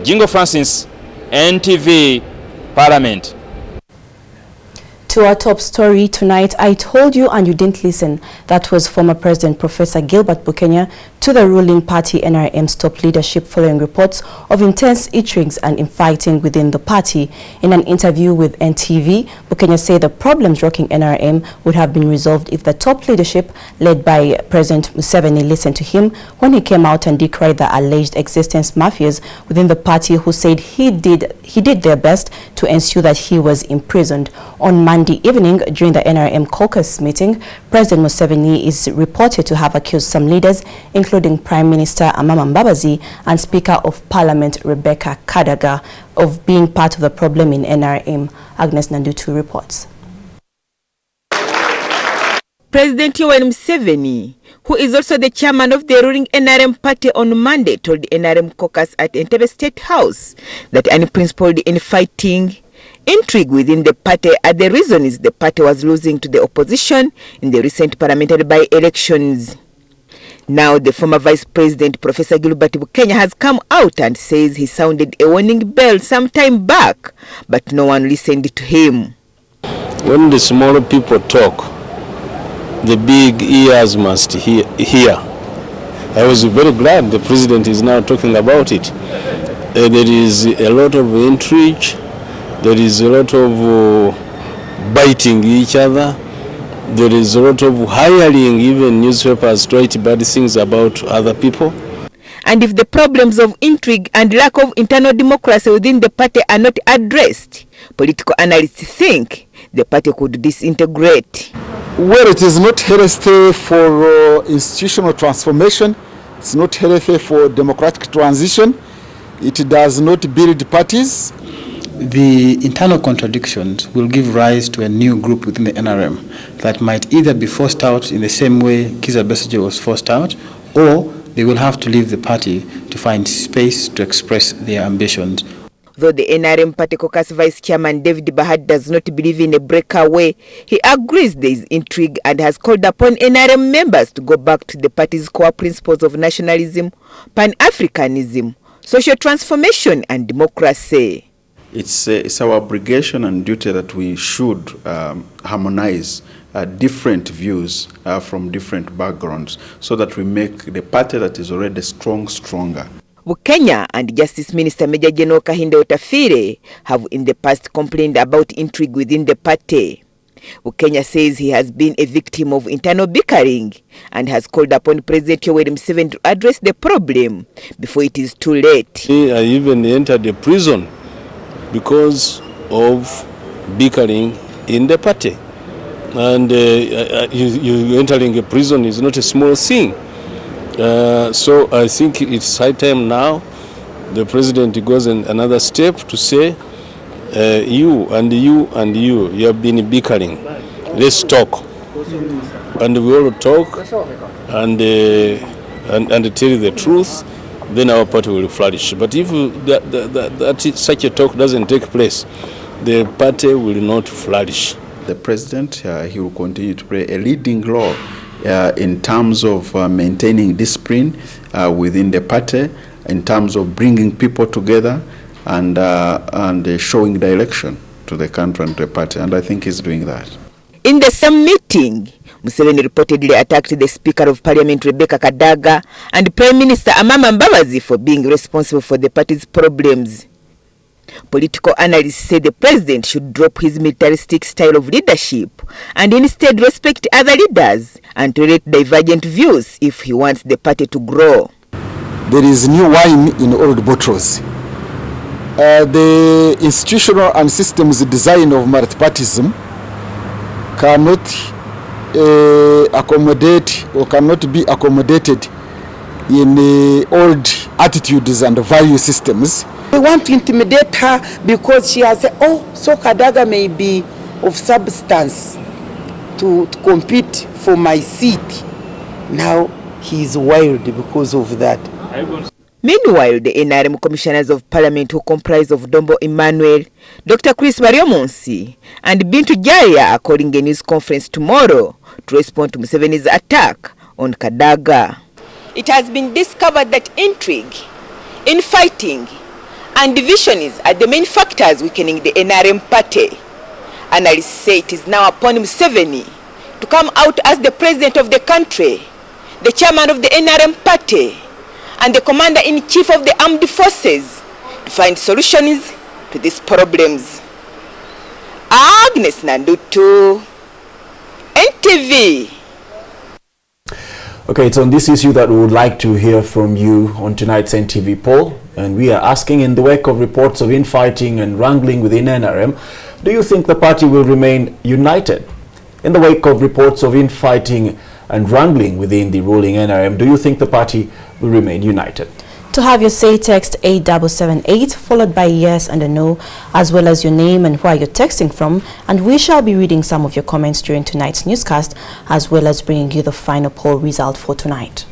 Speaker 26: Jingo Francis, NTV Parliament.
Speaker 1: To our top story tonight, I told you and you didn't listen. That was former President Professor Gilbert Bukenya to the ruling party NRM's top leadership following reports of intense intrigues and infighting within the party. In an interview with NTV, Bukenya said the problems rocking NRM would have been resolved if the top leadership led by President Museveni listened to him when he came out and decried the alleged existence mafias within the party, who said he did their best to ensure that he was imprisoned. On Monday evening, during the NRM caucus meeting, President Museveni is reported to have accused some leaders, including Prime Minister Amama Mbabazi and Speaker of Parliament Rebecca Kadaga, of being part of the problem in NRM. Agnes Nandutu reports.
Speaker 15: President Yoweri Museveni, who is also the chairman of the ruling NRM party, on Monday told the NRM caucus at Entebbe State House that unprincipled infighting, intrigue within the party are the reasons the party was losing to the opposition in the recent parliamentary by-elections. Now the former Vice President Professor Gilbert Bukenya has come out and says he sounded a warning bell some time back, but no one listened to him.
Speaker 22: When the small people talk, the big ears must hear. I was very glad the president is now talking about it. There is a lot of intrigue. There is a lot of biting each other. There is a lot of hiring even newspapers to write bad things about other people.
Speaker 15: And if the problems of intrigue and lack of internal democracy within the party are not addressed, political analysts think the party could disintegrate.
Speaker 16: Well, it is not healthy for institutional transformation. It's not healthy for democratic transition. It does not build parties.
Speaker 27: The internal contradictions will give rise to a new group within the NRM that might either be forced out in the same way Kizza Besigye was forced out, or they will have to leave the party to find space to express their ambitions.
Speaker 15: Though the NRM Party Caucus Vice Chairman David Bahati does not believe in a breakaway, he agrees there is intrigue and has called upon NRM members to go back to the party's core principles of nationalism, Pan-Africanism, social transformation and democracy.
Speaker 28: It's our obligation and duty that we should harmonize different views from different backgrounds so that we make the party that is already strong stronger.
Speaker 15: Bukenya and Justice Minister Major General Kahinde Otafire have in the past complained about intrigue within the party. Bukenya says he has been a victim of internal bickering and has called upon President Yoweri Museveni to address the problem before it is too late.
Speaker 22: I even entered the prison because of bickering in the party. And you entering a prison is not a small thing. So I think it's high time now the president goes another step to say, you have been bickering. Let's talk. And we all talk and tell you the truth, then our party will flourish. But if such a talk doesn't take place, the party will not flourish.
Speaker 28: The president, he will continue to play a leading role in terms of maintaining discipline within the party, in terms of bringing people together and showing direction to the country and to the party, and I think he's doing that.
Speaker 15: In the same meeting, Museveni reportedly attacked the Speaker of Parliament Rebecca Kadaga and Prime Minister Amama Mbabazi for being responsible for the party's problems. Political analysts say the president should drop his militaristic style of leadership and instead respect other leaders and tolerate divergent views if he wants the party to grow.
Speaker 16: There is new wine in old bottles. The institutional and systems design of multipartyism cannot accommodate or cannot be accommodated in old attitudes and value systems.
Speaker 2: We want to intimidate her because she has said, oh, so Kadaga may be of substance to compete for my seat. Now he is wild because of that.
Speaker 15: Meanwhile, the NRM Commissioners of Parliament, who comprise of Dombo Emmanuel, Dr. Chris Bariomonsi, and Bintu Jaya are calling a news conference tomorrow to respond to Museveni's attack on Kadaga. It has been discovered that intrigue, infighting, and divisions are the main factors weakening the NRM party. Analysts say it is now upon Museveni to come out as the president of the country, the chairman of the NRM party, and the commander-in-chief of the armed forces to find solutions to these problems. Agnes Nandutu, NTV.
Speaker 23: Okay, it's on this issue that we would like to hear from you on tonight's NTV poll. And we are asking, in the wake of reports of infighting and wrangling within NRM, do you think the party will remain united? In the wake of reports of infighting and wrangling within the ruling NRM, do you think the party will remain united?
Speaker 1: To have your say, text 8778 followed by yes and a no, as well as your name and where you're texting from, and we shall be reading some of your comments during tonight's newscast, as well as bringing you the final poll result for tonight.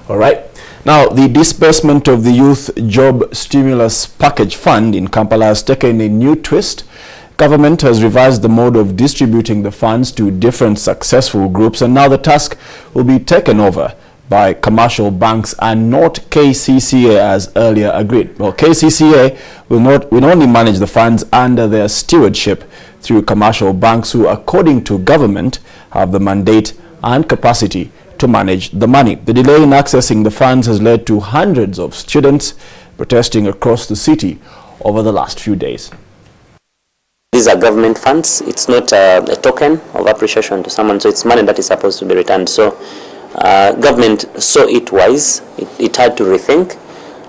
Speaker 23: All right. Now, the disbursement of the Youth Job Stimulus Package Fund in Kampala has taken a new twist. Government has revised the mode of distributing the funds to different successful groups, and now the task will be taken over by commercial banks and not KCCA as earlier agreed. Well, KCCA will only manage the funds under their stewardship through commercial banks who, according to government, have the mandate and capacity to manage the money. The delay in accessing the funds has led to hundreds of students protesting across the city over the last few days.
Speaker 4: These are government funds. It's not a token of appreciation to someone, so it's money that is supposed to be returned. So government saw it wise, it had to rethink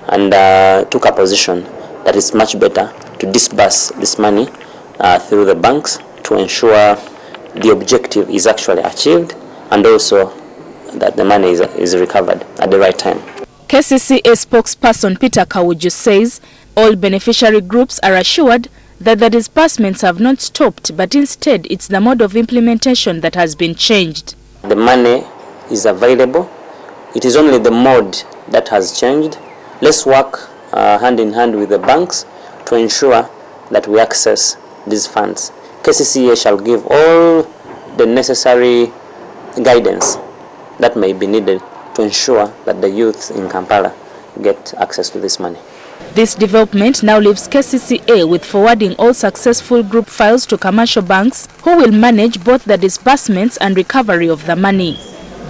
Speaker 4: and took a position that is much better to disburse this money through the banks to ensure the objective is actually achieved and also that the money is recovered at the right time.
Speaker 3: KCCA spokesperson Peter Kawuju says all beneficiary groups are assured that the disbursements have not stopped, but instead it's the mode of implementation that has been changed.
Speaker 4: The money is available. It is only the mode that has changed. Let's work hand in hand with the banks to ensure that we access these funds. KCCA shall give all the necessary guidance that may be needed to ensure that the youth in Kampala get access to this money.
Speaker 3: This development now leaves KCCA with forwarding all successful group files to commercial banks who will manage both the disbursements and recovery of the money.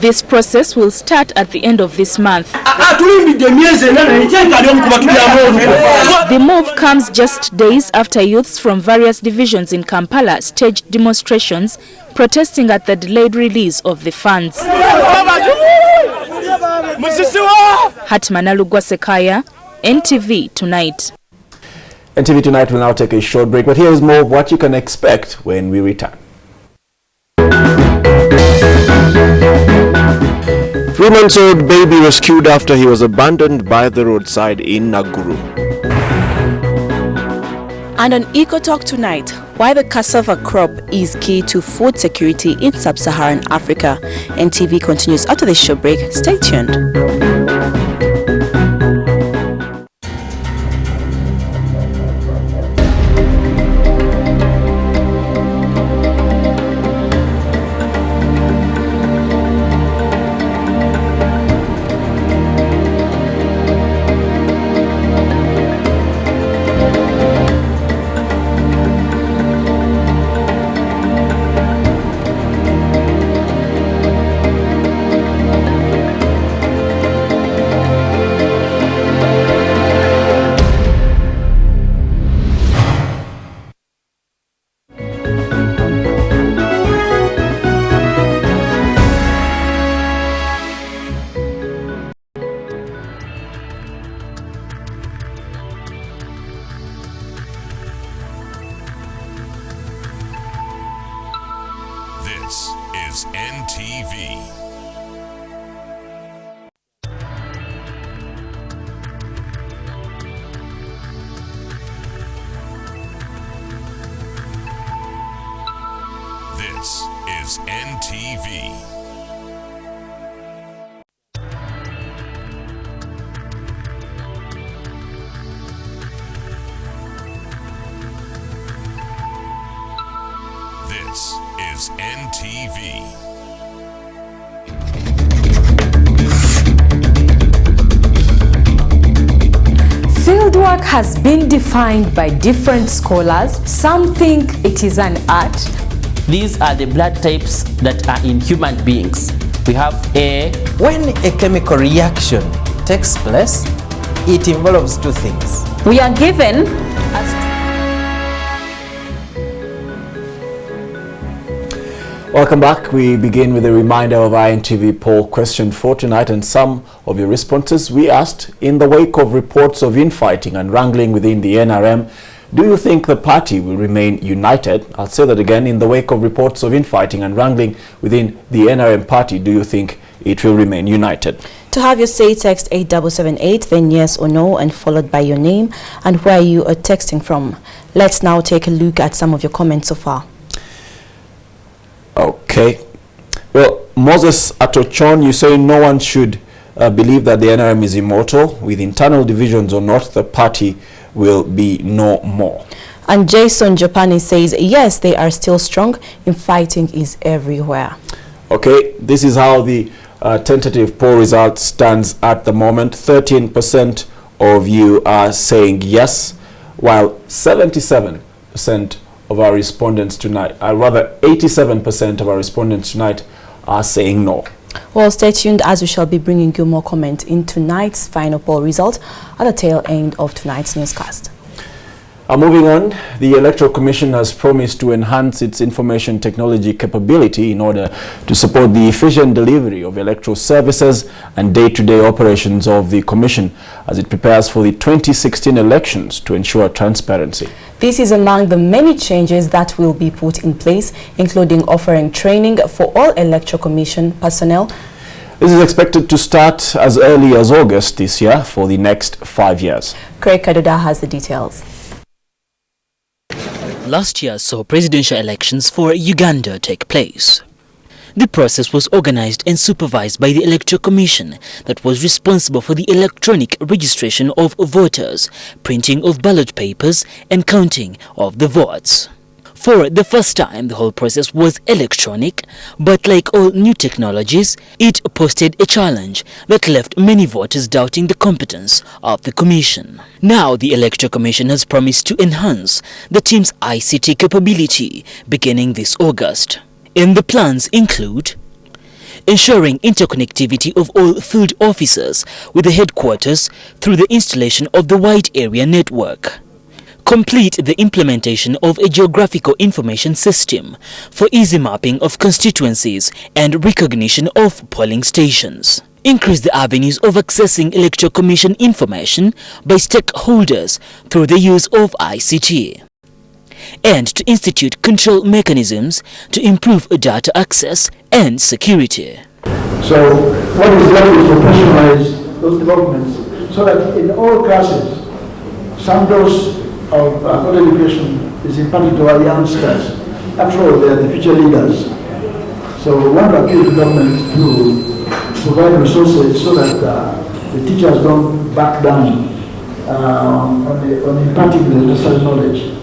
Speaker 6: This process will start at the end of this month. The move comes just days after youths from various divisions in Kampala staged demonstrations protesting at the delayed release of the funds. Hatmana Lugwasekaya, NTV Tonight.
Speaker 23: NTV Tonight will now take a short break, but here is more of what you can expect when we return.
Speaker 8: 3-month-old baby rescued after he was abandoned by the roadside in Naguru.
Speaker 1: And on Eco Talk tonight, why the cassava crop is key to food security in sub-Saharan Africa. NTV continues after the short break. Stay tuned.
Speaker 12: This is NTV. This is NTV. This is NTV.
Speaker 9: Fieldwork has been defined by different scholars. Some think it is an art.
Speaker 14: These are the blood types that are in human beings. We have A.
Speaker 17: When a chemical reaction takes place, it involves two things.
Speaker 9: We are given
Speaker 23: Welcome back. We begin with a reminder of our NTV poll question for tonight and some of your responses. We asked, in the wake of reports of infighting and wrangling within the NRM, do you think the party will remain united? I'll say that again. In the wake of reports of infighting and wrangling within the NRM party, do you think it will remain united?
Speaker 1: To have your say, text 8778, then yes or no, and followed by your name and where you are texting from. Let's now take a look at some of your comments so far.
Speaker 23: Okay. Well, Moses Atochon, you say no one should believe that the NRM is immortal. With internal divisions or not, the party will be no more.
Speaker 1: And Jason Japani says, yes, they are still strong. Infighting is everywhere.
Speaker 23: Okay, this is how the tentative poll result stands at the moment. 13% of you are saying yes, while 77% of our respondents tonight, rather 87% of our respondents tonight are saying no.
Speaker 1: Well, stay tuned as we shall be bringing you more comment in tonight's final poll result at the tail end of tonight's newscast.
Speaker 23: Moving on, the Electoral Commission has promised to enhance its information technology capability in order to support the efficient delivery of electoral services and day-to-day operations of the Commission as it prepares for the 2016 elections to ensure transparency.
Speaker 1: This is among the many changes that will be put in place, including offering training for all Electoral Commission personnel.
Speaker 23: This is expected to start as early as August this year for the next 5 years.
Speaker 1: Craig Kadoda has the details.
Speaker 18: Last year saw presidential elections for Uganda take place. The process was organized and supervised by the Electoral Commission that was responsible for the electronic registration of voters, printing of ballot papers and counting of the votes. For the first time, the whole process was electronic, but like all new technologies, it posted a challenge that left many voters doubting the competence of the Commission. Now, the Electoral Commission has promised to enhance the team's ICT capability beginning this August. And the plans include ensuring interconnectivity of all field officers with the headquarters through the installation of the wide area network. Complete the implementation of a geographical information system for easy mapping of constituencies and recognition of polling stations. Increase the avenues of accessing Electoral Commission information by stakeholders through the use of ICT. And to institute control mechanisms to improve data access and security.
Speaker 7: So what is left is to professionalize those developments so that in all classes, some dose of other education is imparted to our youngsters. After all, they are the future leaders. So we want to appeal to government to provide resources so that the teachers don't back down on imparting the necessary knowledge.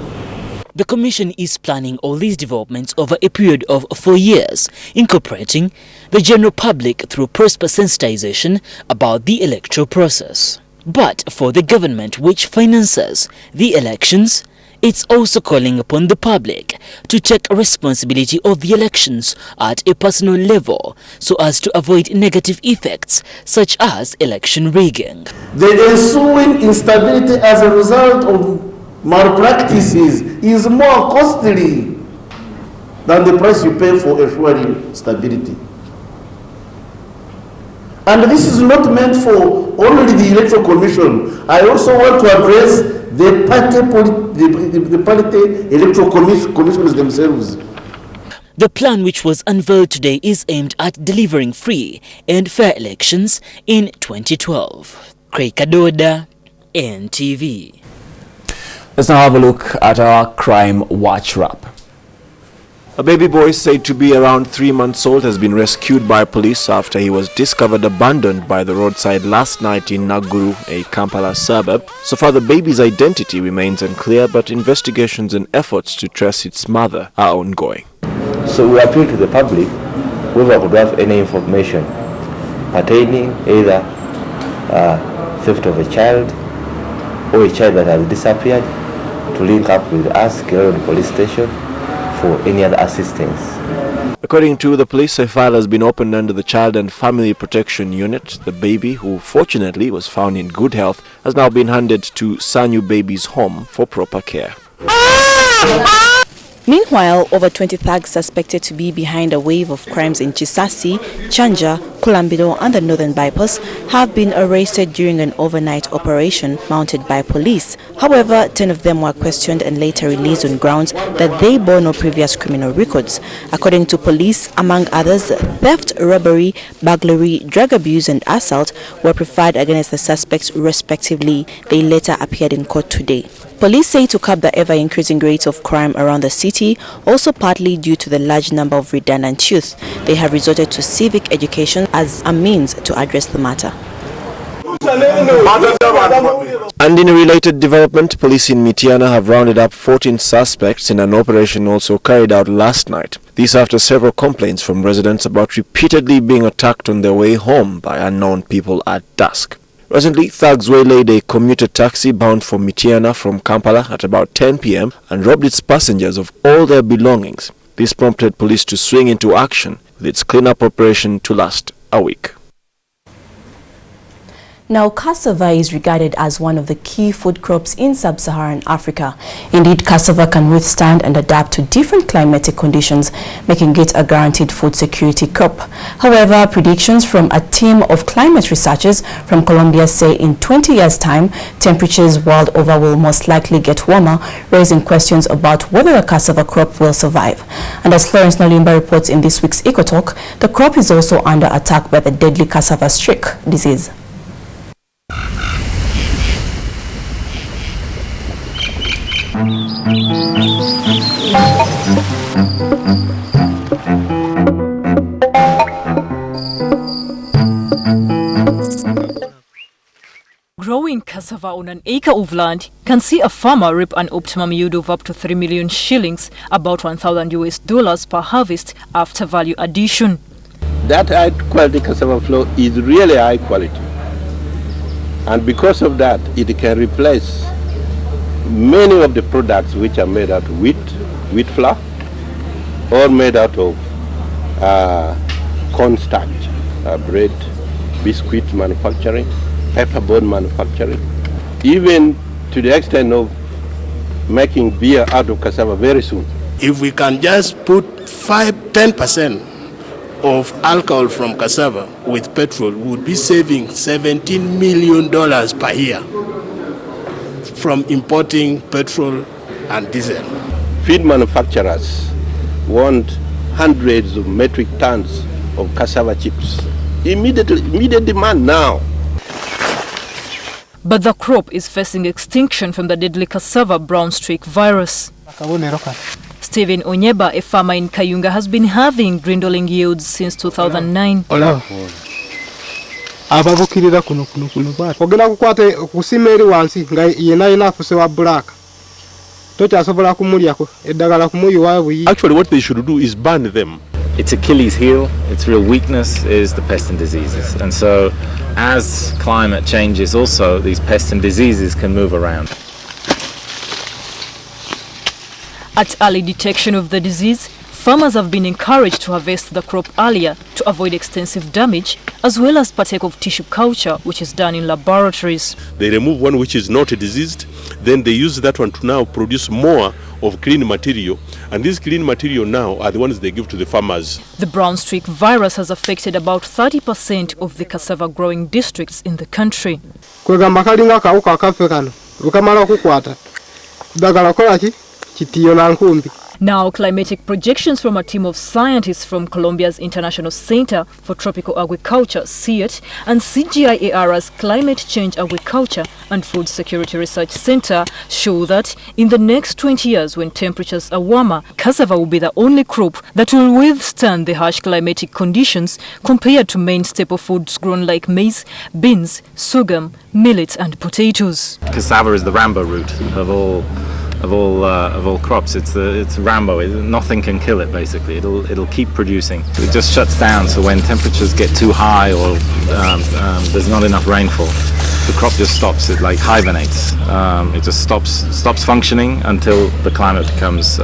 Speaker 18: The Commission is planning all these developments over a period of 4 years, incorporating the general public through prosper sensitization about the electoral process. But for the government which finances the elections, it's also calling upon the public to take responsibility of the elections at a personal level so as to avoid negative effects such as election rigging.
Speaker 10: The ensuing instability as a result of malpractices is more costly than the price you pay for ensuring stability. And this is not meant for only the Electoral Commission. I also want to address the party electoral commissions themselves.
Speaker 18: The plan which was unveiled today is aimed at delivering free and fair elections in 2012. Craig Kadoda, NTV.
Speaker 23: Let's now have a look at our Crime Watch Wrap. A baby boy said to be around 3 months old has been rescued by police after he was discovered abandoned by the roadside last night in Naguru, a Kampala suburb. So far the baby's identity remains unclear, but investigations and efforts to trace its mother are ongoing.
Speaker 11: So we appeal to the public, whoever would have any information pertaining either theft of a child or a child that has disappeared, to link up with us, Giraffe Police Station, for any other assistance.
Speaker 23: According to the police, a file has been opened under the Child and Family Protection Unit. The baby, who fortunately was found in good health, has now been handed to Sanyu Baby's home for proper care.
Speaker 1: Meanwhile, over 20 thugs suspected to be behind a wave of crimes in Chisasi, Chanja, Kulambiro and the Northern Bypass have been arrested during an overnight operation mounted by police. However, 10 of them were questioned and later released on grounds that they bore no previous criminal records. According to police, among others, theft, robbery, burglary, drug abuse and assault were preferred against the suspects respectively. They later appeared in court today. Police say to curb the ever-increasing rates of crime around the city, also partly due to the large number of redundant youth, they have resorted to civic education as a means to address the matter.
Speaker 23: And in a related development, police in Mityana have rounded up 14 suspects in an operation also carried out last night. This after several complaints from residents about repeatedly being attacked on their way home by unknown people at dusk. Recently, thugs waylaid a commuter taxi bound for Mityana from Kampala at about 10 p.m. and robbed its passengers of all their belongings. This prompted police to swing into action with its cleanup operation to last a week.
Speaker 1: Now, cassava is regarded as one of the key food crops in sub-Saharan Africa. Indeed, cassava can withstand and adapt to different climatic conditions, making it a guaranteed food security crop. However, predictions from a team of climate researchers from Colombia say in 20 years' time, temperatures world over will most likely get warmer, raising questions about whether the cassava crop will survive. And as Florence Nolimba reports in this week's Eco Talk, the crop is also under attack by the deadly cassava streak disease.
Speaker 19: Growing cassava on an acre of land can see a farmer reap an optimum yield of up to 3 million shillings, about $1,000 per harvest after value addition.
Speaker 20: That high quality cassava flour is really high quality. And because of that, it can replace many of the products which are made out of wheat flour, or made out of cornstarch, bread, biscuit manufacturing, paperboard manufacturing, even to the extent of making beer out of cassava very soon.
Speaker 5: If we can just put 10% of alcohol from cassava with petrol, we would be saving $17 million per year from importing petrol and diesel.
Speaker 20: Feed manufacturers want hundreds of metric tons of cassava chips. Immediate demand now.
Speaker 19: But the crop is facing extinction from the deadly cassava brown streak virus. Stephen Onyeba, a farmer in Kayunga, has been having dwindling yields since 2009.
Speaker 13: Ababukirira kuno ogenda kukwata kusima eri wansi nga yena inafuse wa black tokyasobola kumulyako eddagala kumuyiwa buyi.
Speaker 21: Actually what they should do is ban them.
Speaker 22: Its Achilles heel, its real weakness is the pests and diseases, and so as climate changes also these pests and diseases can move around.
Speaker 19: At early detection of the disease, farmers have been encouraged to harvest the crop earlier to avoid extensive damage, as well as partake of tissue culture, which is done in laboratories.
Speaker 21: They remove one which is not diseased, then they use that one to now produce more of clean material, and this clean material now are the ones they give to the farmers.
Speaker 19: The brown streak virus has affected about 30% of the cassava growing districts in the country.
Speaker 13: Kwegamba kalinga kawuka akafe kano ukamala kukwata ddagala kola ki kitiyo na nkumbi.
Speaker 19: Now, climatic projections from a team of scientists from Colombia's International Center for Tropical Agriculture, CIAT, and CGIAR's Climate Change Agriculture and Food Security Research Center show that in the next 20 years, when temperatures are warmer, cassava will be the only crop that will withstand the harsh climatic conditions compared to main staple foods grown like maize, beans, sorghum, millet, and potatoes.
Speaker 22: Cassava is the Rambo root of all crops. It's Rambo. Nothing can kill it. Basically, it'll keep producing. It just shuts down. So when temperatures get too high or there's not enough rainfall, the crop just stops. It like hibernates. It just stops functioning until the climate becomes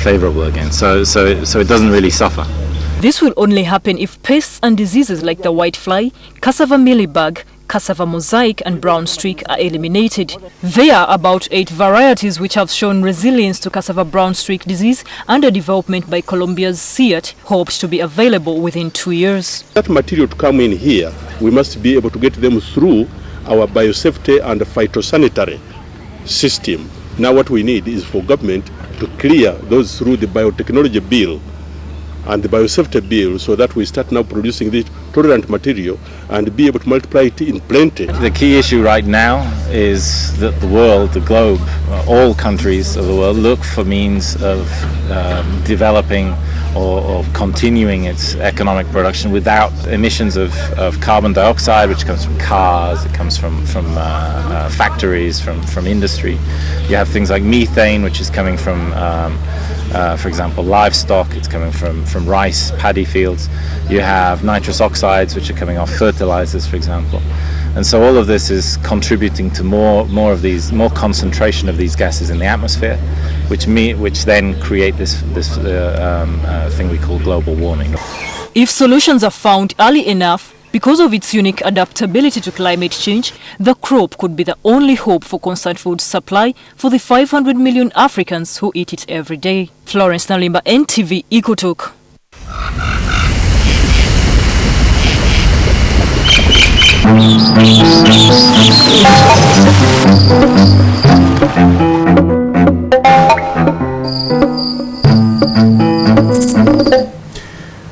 Speaker 22: favorable again. So it doesn't really suffer.
Speaker 19: This will only happen if pests and diseases like the whitefly, cassava mealybug, cassava mosaic and brown streak are eliminated. There are about 8 varieties which have shown resilience to cassava brown streak disease, under development by Colombia's CIAT, hopes to be available within 2 years.
Speaker 21: That material to come in here, we must be able to get them through our biosafety and phytosanitary system. Now what we need is for government to clear those through the biotechnology bill and the biosafety bill, so that we start now producing this tolerant material and be able to multiply it in plenty.
Speaker 22: The key issue right now is that the world, the globe, all countries of the world look for means of developing or continuing its economic production without emissions of carbon dioxide, which comes from cars, it comes from factories, from industry. You have things like methane, which is coming from for example, livestock. It's coming from rice, paddy fields. You have nitrous oxides, which are coming off fertilizers, for example. And so all of this is contributing to more concentration of these gases in the atmosphere, which then create this thing we call global warming.
Speaker 19: If solutions are found early enough, because of its unique adaptability to climate change, the crop could be the only hope for constant food supply for the 500 million Africans who eat it every day. Florence Nalimba, NTV Uganda.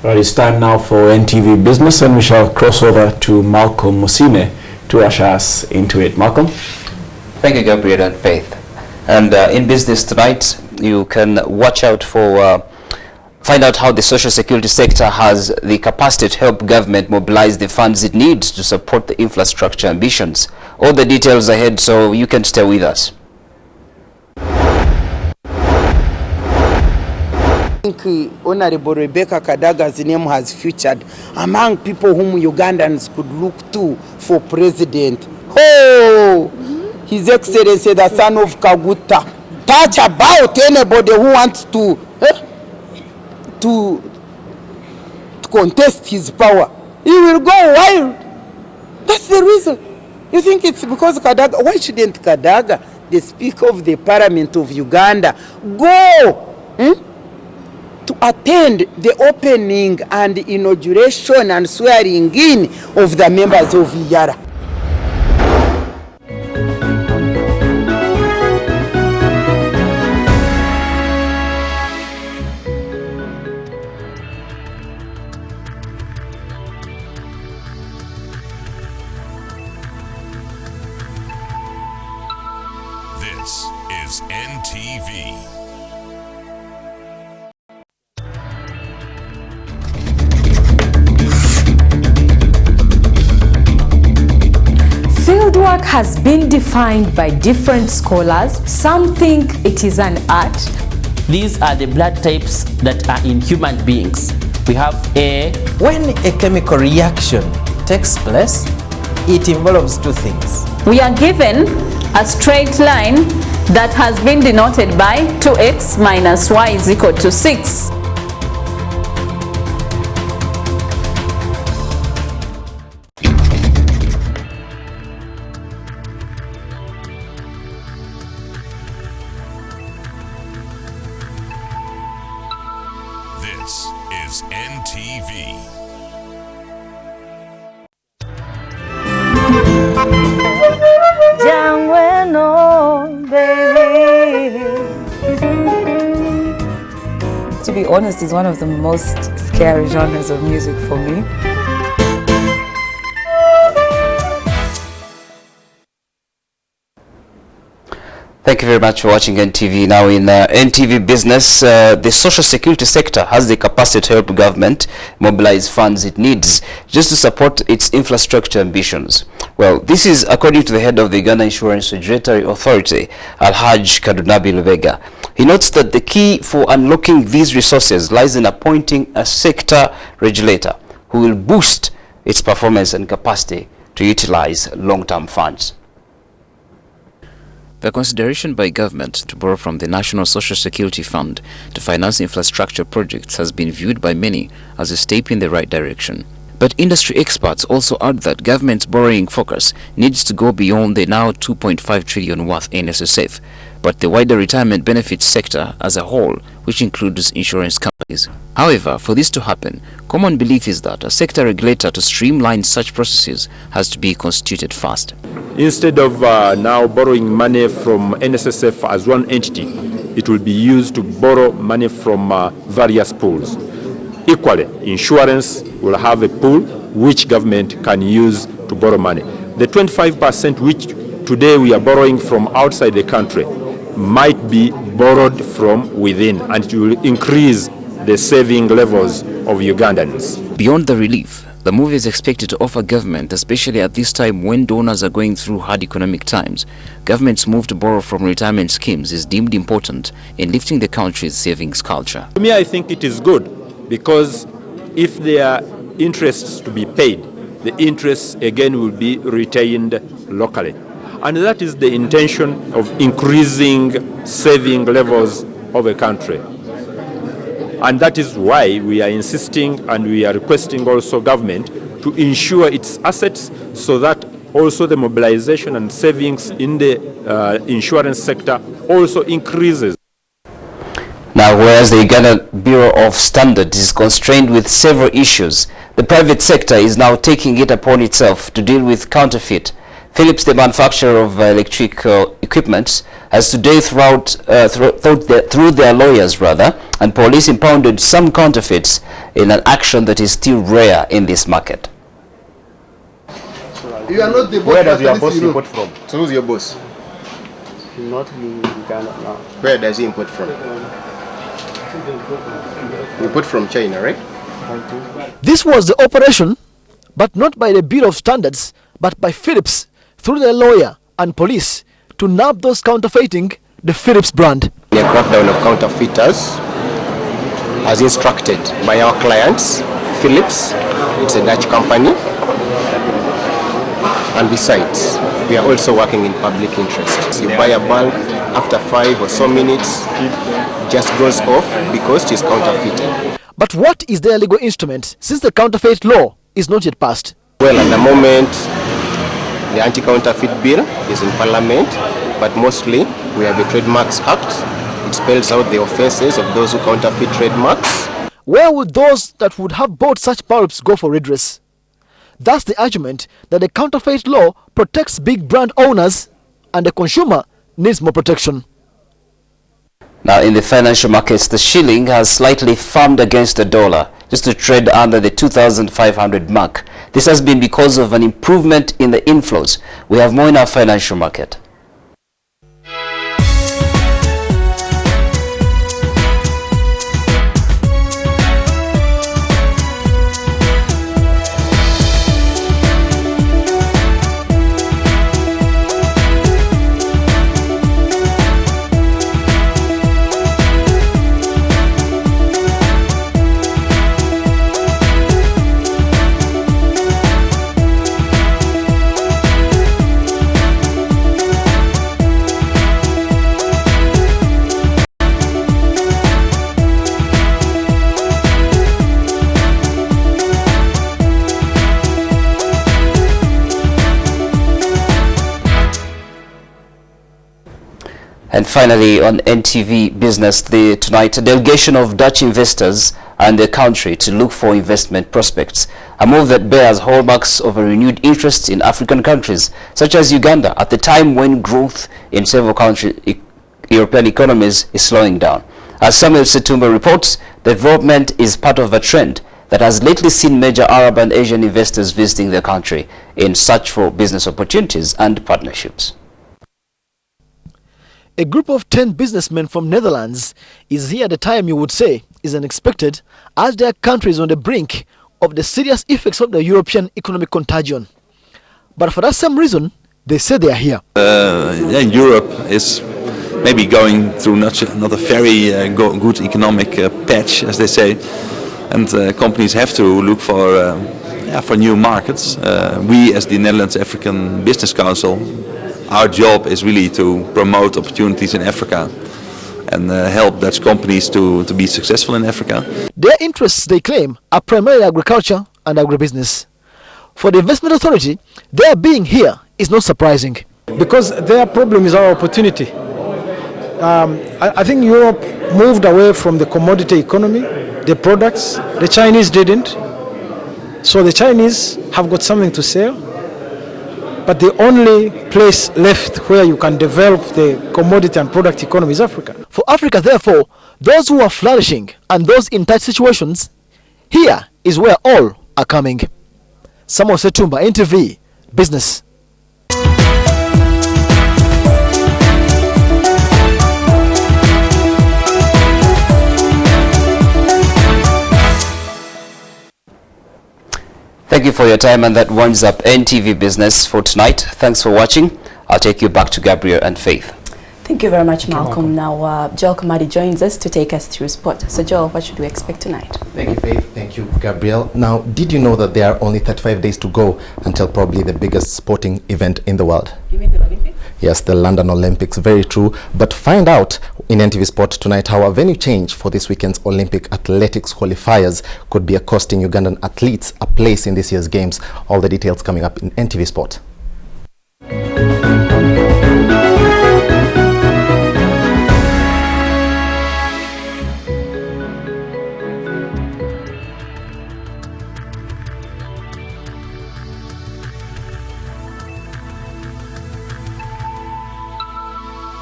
Speaker 23: Right, it's time now for NTV Business, and we shall cross over to Malcolm Musime to usher us into it. Malcolm?
Speaker 24: Thank you, Gabriel and Faith. And in business tonight, you can watch out for find out how the social security sector has the capacity to help government mobilize the funds it needs to support the infrastructure ambitions. All the details ahead, so you can stay with us.
Speaker 2: I think Honorable Rebecca Kadaga's name has featured among people whom Ugandans could look to for president. Oh, His Excellency, the son of Kaguta. Touch about anybody who wants to contest his power, he will go wild. That's the reason. You think it's because Kadaga? Why shouldn't Kadaga, the Speaker of the Parliament of Uganda, go to attend the opening and inauguration and swearing in of the members of URA?
Speaker 12: This is NTV.
Speaker 9: Fieldwork has been defined by different scholars. Some think it is an art.
Speaker 14: These are the blood types that are in human beings. We have A.
Speaker 17: When a chemical reaction takes place, it involves two things.
Speaker 3: We are given a straight line that has been denoted by 2x minus y is equal to 6.
Speaker 12: This is NTV.
Speaker 4: To be honest, it's one of the most scary genres of music for me.
Speaker 24: Thank you very much for watching NTV. Now in NTV Business, the social security sector has the capacity to help government mobilize funds it needs just to support its infrastructure ambitions. Well, this is according to the head of the Uganda Insurance Regulatory Authority, Alhaj Kadunabi Lubega. He notes that the key for unlocking these resources lies in appointing a sector regulator who will boost its performance and capacity to utilize long-term funds. The consideration by government to borrow from the National Social Security Fund to finance infrastructure projects has been viewed by many as a step in the right direction. But industry experts also add that government's borrowing focus needs to go beyond the now 2.5 trillion worth NSSF, but the wider retirement benefits sector as a whole, which includes insurance companies. However, for this to happen, common belief is that a sector regulator to streamline such processes has to be constituted first.
Speaker 15: Instead of now borrowing money from NSSF as one entity, it will be used to borrow money from various pools. Equally, insurance will have a pool which government can use to borrow money. The 25% which today we are borrowing from outside the country might be borrowed from within, and it will increase the saving levels of Ugandans.
Speaker 24: Beyond the relief, the move is expected to offer government, especially at this time when donors are going through hard economic times. Government's move to borrow from retirement schemes is deemed important in lifting the country's savings culture.
Speaker 15: To me, I think it is good, because if there are interests to be paid, the interests again will be retained locally. And that is the intention of increasing saving levels of a country. And that is why we are insisting and we are requesting also government to insure its assets so that also the mobilization and savings in the insurance sector also increases.
Speaker 24: Now, whereas the Uganda Bureau of Standards is constrained with several issues, the private sector is now taking it upon itself to deal with counterfeit. Philips, the manufacturer of electrical equipment, has today through their lawyers and police impounded some counterfeits in an action that is still rare in this market.
Speaker 16: You are not the boss.
Speaker 25: Where does your boss import from?
Speaker 16: So who's your boss?
Speaker 25: Not in Uganda now.
Speaker 16: Where does he import from? Import from China, right?
Speaker 26: This was the operation, but not by the Bureau of Standards, but by Philips, through their lawyer and police, to nab those counterfeiting the Philips brand.
Speaker 16: A crackdown of counterfeiters as instructed by our clients, Philips. It's a Dutch company. And besides, we are also working in public interest. You buy a bulb, after 5 or so minutes, it just goes off because it is counterfeited.
Speaker 26: But what is their legal instrument since the counterfeit law is not yet passed?
Speaker 16: Well, at the moment, the Anti-Counterfeit Bill is in Parliament, but mostly we have the Trademarks Act. It spells out the offences of those who counterfeit trademarks.
Speaker 26: Where would those that would have bought such bulbs go for redress? That's the argument that the counterfeit law protects big brand owners and the consumer needs more protection.
Speaker 24: Now, in the financial markets, the shilling has slightly firmed against the dollar, just to trade under the 2,500 mark. This has been because of an improvement in the inflows. We have more in our financial market. And finally, on NTV Business tonight, a delegation of Dutch investors and the country to look for investment prospects, a move that bears hallmarks of a renewed interest in African countries, such as Uganda, at the time when growth in several European economies is slowing down. As Samuel Setumba reports, the development is part of a trend that has lately seen major Arab and Asian investors visiting the country in search for business opportunities and partnerships.
Speaker 26: A group of 10 businessmen from Netherlands is here at a time you would say is unexpected, as their country is on the brink of the serious effects of the European economic contagion. But for that same reason, they say they are here.
Speaker 6: Europe is maybe going through not a very good economic patch, as they say, and companies have to look for new markets. We, as the Netherlands African Business Council, our job is really to promote opportunities in Africa and help Dutch companies to be successful in Africa.
Speaker 26: Their interests, they claim, are primarily agriculture and agribusiness. For the Investment Authority, their being here is not surprising.
Speaker 7: Because their problem is our opportunity. I think Europe moved away from the commodity economy, the products. The Chinese didn't. So the Chinese have got something to sell. But the only place left where you can develop the commodity and product economy is Africa.
Speaker 26: For Africa, therefore, those who are flourishing and those in tight situations, here is where all are coming. Samuel Setumba, NTV Business.
Speaker 24: Thank you for your time, and that winds up NTV Business for tonight. Thanks for watching. I'll take you back to Gabriel and Faith.
Speaker 1: Thank you very much, Malcolm. Now, Joel Kamadi joins us to take us through sport. So, Joel, what should we expect tonight?
Speaker 8: Thank you, Faith. Thank you, Gabriel. Now, did you know that there are only 35 days to go until probably the biggest sporting event in the world?
Speaker 1: You mean the Olympics?
Speaker 8: Yes, the London Olympics. Very true. But find out in NTV Sport tonight how a venue change for this weekend's Olympic athletics qualifiers could be costing Ugandan athletes a place in this year's games. All the details coming up in NTV Sport.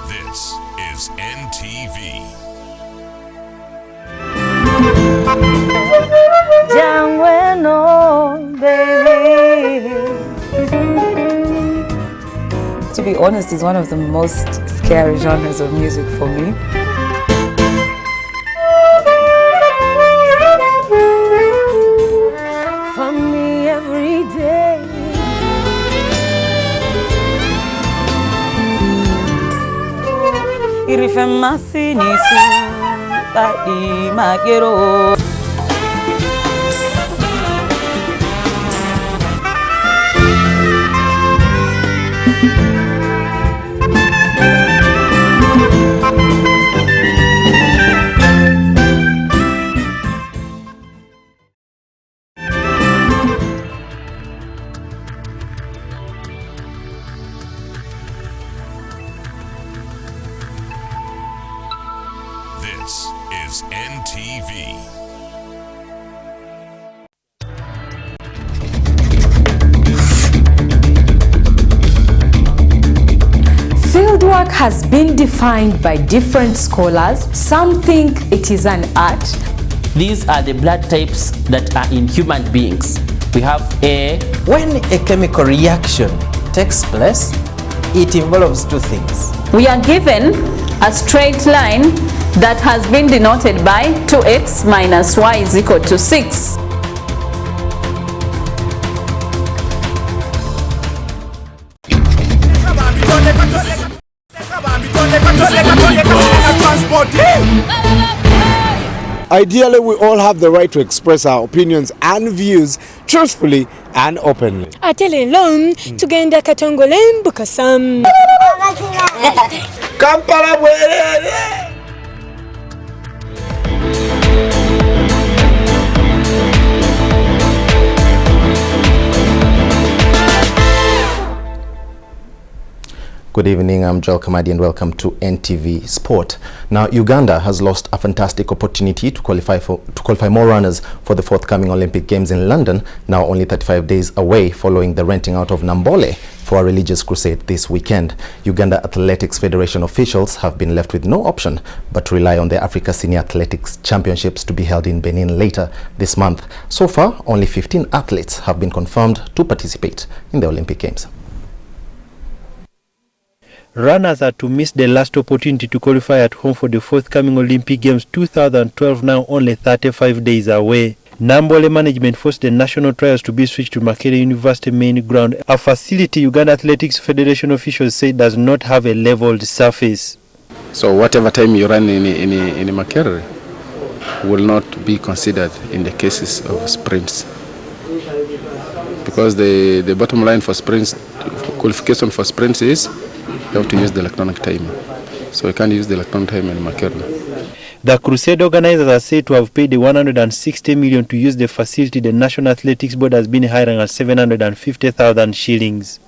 Speaker 12: This is NTV.
Speaker 4: To be honest, it's one of the most scary genres of music for me.
Speaker 10: For me every day. Irifemasi nisu tadi magero.
Speaker 12: This is NTV.
Speaker 9: Fieldwork has been defined by different scholars. Some think it is an art.
Speaker 14: These are the blood types that are in human beings. We have A.
Speaker 17: When a chemical reaction takes place, it involves two things.
Speaker 3: We are given a straight line that has been denoted by 2x minus y is equal to 6.
Speaker 5: Ideally, we all have the right to express our opinions and views truthfully and openly.
Speaker 10: Atele lom tugenda katongole mbukasam.
Speaker 5: Kampala bwerere.
Speaker 8: Good evening, I'm Joel Kamadi and welcome to NTV Sport. Now, Uganda has lost a fantastic opportunity to qualify more runners for the forthcoming Olympic Games in London, now only 35 days away following the renting out of Nambole for a religious crusade this weekend. Uganda Athletics Federation officials have been left with no option but to rely on the Africa Senior Athletics Championships to be held in Benin later this month. So far, only 15 athletes have been confirmed to participate in the Olympic Games.
Speaker 11: Runners are to miss the last opportunity to qualify at home for the forthcoming Olympic Games 2012, now only 35 days away. Nambole management forced the national trials to be switched to Makerere University main ground, a facility Uganda Athletics Federation officials say does not have a leveled surface.
Speaker 13: So whatever time you run in Makerere will not be considered in the cases of sprints. Because the bottom line for sprints, qualification for sprints is you have to use the electronic timer. So you can't use the electronic timer in Makerere.
Speaker 11: The crusade organizers are said to have paid the 160 million to use the facility. The National Athletics Board has been hiring at 750,000 shillings.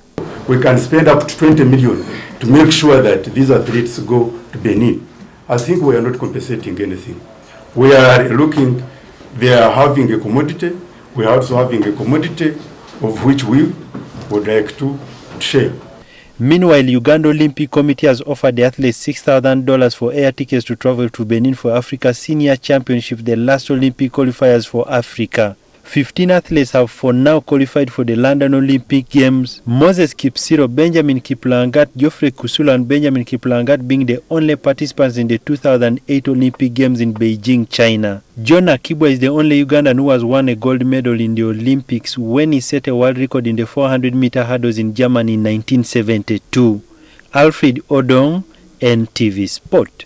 Speaker 18: We can spend up to 20 million to make sure that these athletes go to Benin. I think we are not compensating anything. We are looking, they are having a commodity, we are also having a commodity of which we would like to share.
Speaker 11: Meanwhile, Uganda Olympic Committee has offered the athletes $6,000 for air tickets to travel to Benin for Africa Senior Championship, the last Olympic qualifiers for Africa. 15 athletes have for now qualified for the London Olympic Games. Moses Kipsiro, Benjamin Kiplangat, Geoffrey Kusula and Benjamin Kiplangat being the only participants in the 2008 Olympic Games in Beijing, China. John Akibwa is the only Ugandan who has won a gold medal in the Olympics when he set a world record in the 400-meter hurdles in Germany in 1972. Alfred Odong, NTV Sport.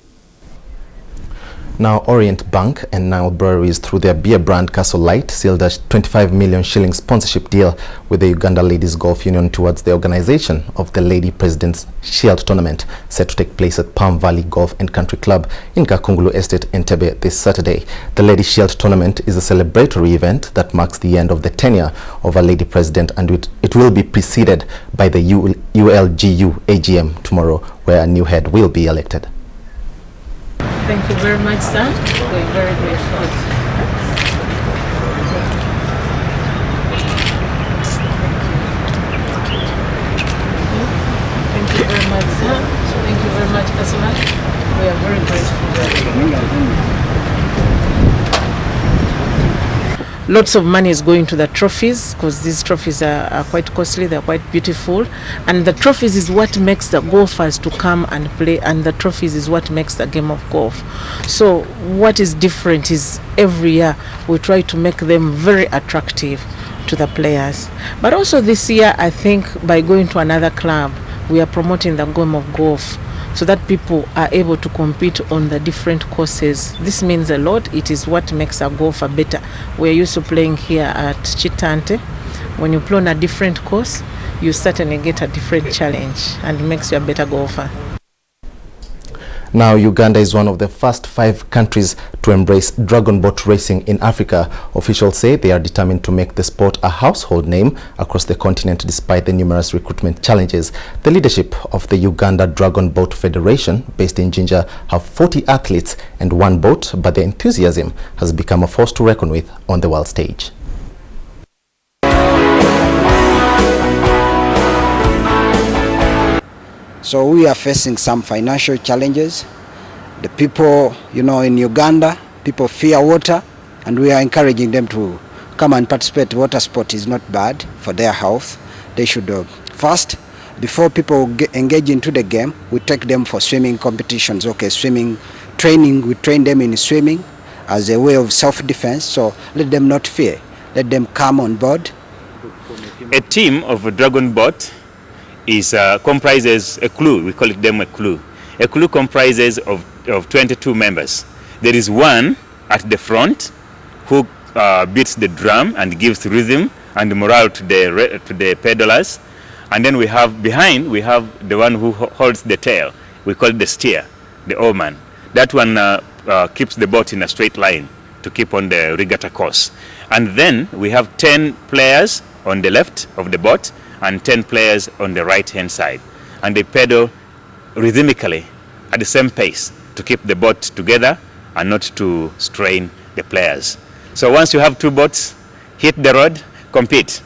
Speaker 11: Now, Orient Bank and Nile Breweries, through their beer brand Castle Light, sealed a 25 million shilling sponsorship deal with the Uganda Ladies Golf Union towards the organization of the Lady President's Shield Tournament, set to take place at Palm Valley Golf and Country Club in Kakungulu Estate, Entebbe, this Saturday. The Lady Shield Tournament is a celebratory event that marks the end of the tenure of a Lady President, and it will be preceded by the ULGU AGM tomorrow, where a new head will be elected.
Speaker 20: Thank you very much, sir. We're very grateful. Thank you very much, sir. Thank you very much, Kasula. We are very grateful. Lots of money is going to the trophies because these trophies are quite costly, they're quite beautiful, and the trophies is what makes the golfers to come and play, and the trophies is what makes the game of golf. So what is different is every year we try to make them very attractive to the players. But also this year, I think by going to another club, we are promoting the game of golf so that people are able to compete on the different courses. This means a lot. It is what makes a golfer better. We're used to playing here at Chitante. When you play on a different course, you certainly get a different challenge and it makes you a better golfer.
Speaker 8: Now, Uganda is one of the first 5 countries to embrace dragon boat racing in Africa. Officials say they are determined to make the sport a household name across the continent despite the numerous recruitment challenges. The leadership of the Uganda Dragon Boat Federation, based in Jinja, have 40 athletes and 1 boat, but their enthusiasm has become a force to reckon with on the world stage.
Speaker 2: So we are facing some financial challenges. The people, in Uganda, people fear water, and we are encouraging them to come and participate. Water sport is not bad for their health. They should first, before people engage into the game, we take them for swimming competitions. Okay, swimming training, we train them in swimming as a way of self-defense. So let them not fear. Let them come on board.
Speaker 15: A team of a dragon boat comprises a crew. We call them a crew. A crew comprises of 22 members. There is one at the front who beats the drum and gives rhythm and morale to the pedalers. And then we have behind, we have the one who holds the tail. We call it the steer, the oarman. That one keeps the boat in a straight line to keep on the regatta course. And then we have 10 players on the left of the boat and 10 players on the right-hand side. And they pedal rhythmically at the same pace to keep the boat together and not to strain the players. So once you have 2 boats, hit the road, compete.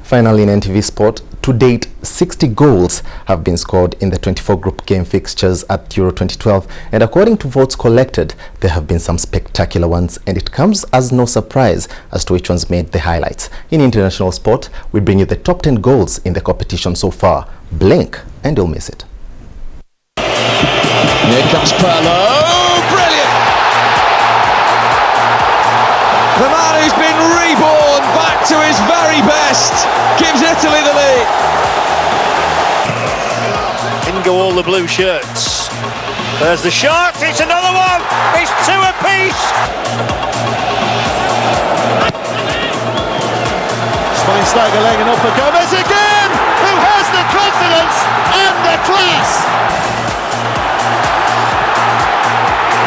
Speaker 8: Finally, in NTV Sport, to date, 60 goals have been scored in the 24 group game fixtures at Euro 2012, and according to votes collected, there have been some spectacular ones, and it comes as no surprise as to which ones made the highlights. In international sport, we bring you the top 10 goals in the competition so far. Blink and you'll miss it.
Speaker 19: Here comes Perlo. Brilliant! The man who's been reborn back to his very best gives Italy the lead. In go all the blue shirts. There's the shot. It's another one. It's 2 apiece. Schweinsteiger laying it off for Gomez again, who has the confidence and the class.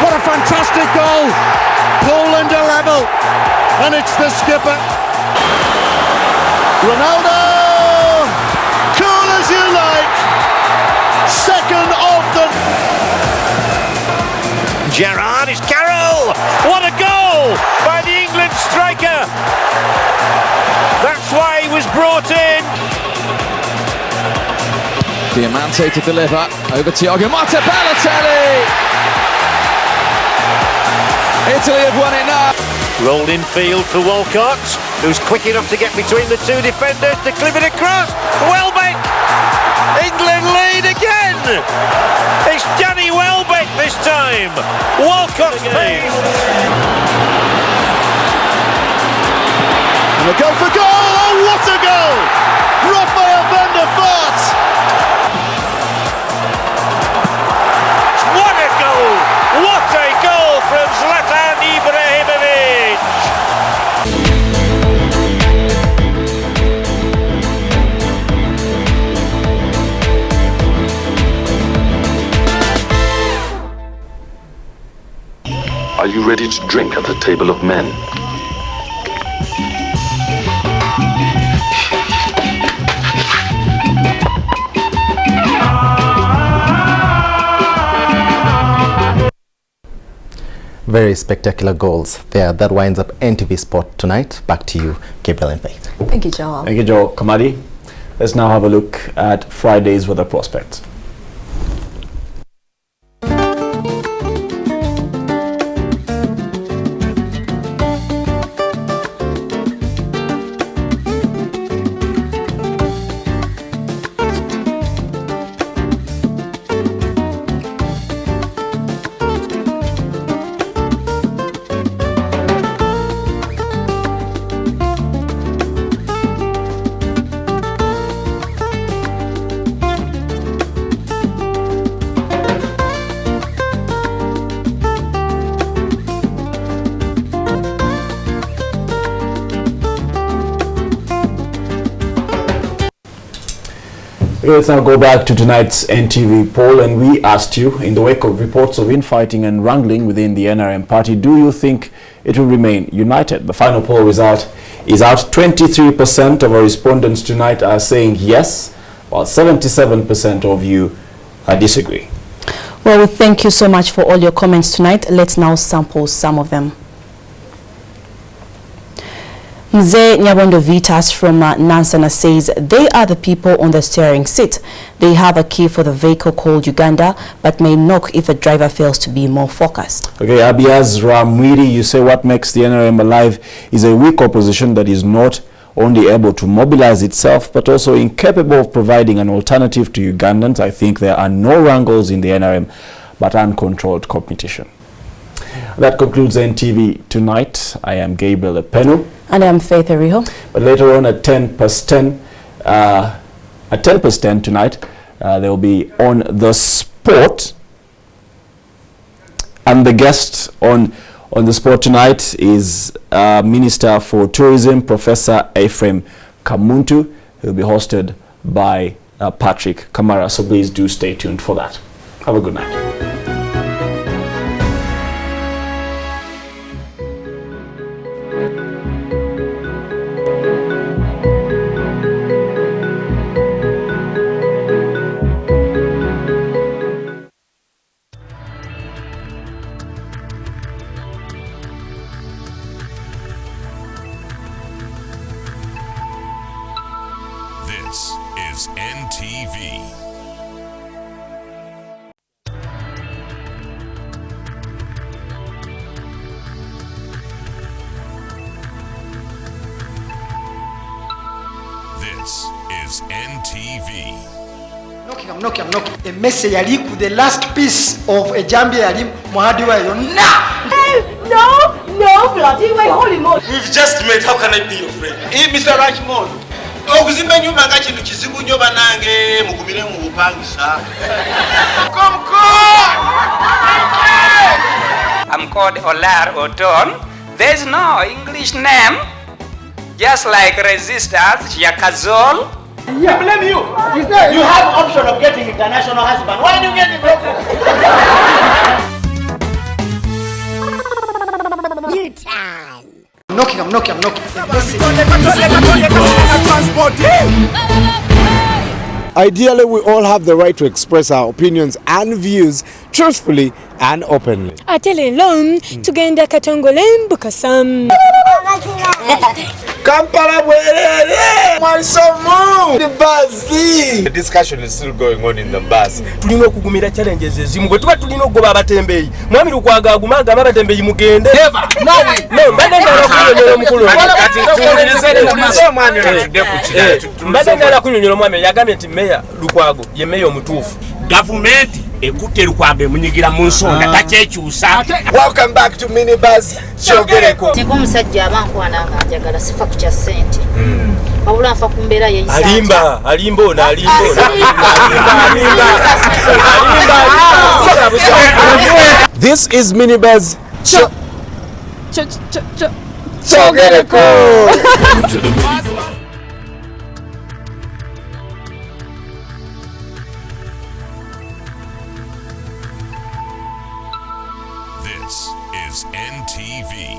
Speaker 19: What a fantastic goal. Poland are level, and it's the skipper. Ronaldo, cool as you like, second of the... Gerrard is Carroll, what a goal by the England striker. That's why he was brought in. Diamante to deliver, over Thiago Motta, Balotelli. Italy have won it now. Rolled in field for Walcott, who's quick enough to get between the 2 defenders to clip it across. Welbeck! England lead again! It's Danny Welbeck this time! Walcott's pace! And a goal for goal! Oh, what a goal! Rafael van der Vaart! What a goal! What a goal from Zlatan Ibrahimovic!
Speaker 21: Are you ready to drink at the table of men?
Speaker 8: Very spectacular goals there. That winds up NTV Sport tonight. Back to you, Gabriel and Faith.
Speaker 1: Thank you, Joel.
Speaker 22: Thank you, Joel. Kamadi, let's now have a look at Friday's weather prospects. Let's now go back to tonight's NTV poll, and we asked you, in the wake of reports of infighting and wrangling within the NRM party, do you think it will remain united? The final poll result is out. 23% of our respondents tonight are saying yes, while 77% of you disagree.
Speaker 1: Well, we thank you so much for all your comments tonight. Let's now sample some of them. Mzee Nyabondo Vitas from Nansana says they are the people on the steering seat. They have a key for the vehicle called Uganda, but may knock if a driver fails to be more focused.
Speaker 22: Okay, Abiaz Ramwiri, you say what makes the NRM alive is a weak opposition that is not only able to mobilize itself, but also incapable of providing an alternative to Ugandans. I think there are no wrangles in the NRM, but uncontrolled competition. That concludes NTV Tonight. I am Gabriel Epenu.
Speaker 1: And I am Faith Eriho.
Speaker 22: But later on at 10 past 10 tonight, they will be on the sport. And the guest on the sport tonight is Minister for Tourism, Professor Ephraim Kamuntu. He'll be hosted by Patrick Kamara. So please do stay tuned for that. Have a good night.
Speaker 12: This is NTV. This is NTV.
Speaker 6: I'm knocking. A message yali ku the last piece of a jambia yali muhadi wa yonna. No, bloody way, holy moly.
Speaker 7: We've just met, how can I be your friend? Mr. Rajmond. Okuzimba nyumba nga kintu kizibu nnyo banange mugumire mu bupangisa. Come.
Speaker 16: I'm called Olar Oton. There's no English name. Just like resistance, Yakazol.
Speaker 6: I blame you. You have option of getting international husband. Why do you get it local? New time. I'm knocking.
Speaker 5: Ideally, we all have the right to express our opinions and views truthfully and openly.
Speaker 10: Atele lom tugenda katongole mbukasam.
Speaker 5: Kampala bwerere mwansomu the bus.
Speaker 7: The discussion is still going on in the bus. Tulino kugumira challenges ezimu gwe tuba tulino goba abatembeyi. Mwami lukwaga agumanga abatembeyi mugende. Never. No, mbadde ndala kunyonyola mukulu. Kati tuulirize mwami natudde ku kira. Mbadde ndala kunyonyola mwami yagambye nti meya Lukwago ye meya omutuufu. Government ekutte Lukwago emunyigira mu nsonga takyekyusa. Welcome back to Minibus Kyogereko.
Speaker 23: Teko omusajja abankwana nga njagala sifa ku kya ssente. Wabula nfa ku mbeera yeeyisa. Alimba ono.
Speaker 5: This is Minibus
Speaker 23: Kyogereko.
Speaker 12: This is NTV.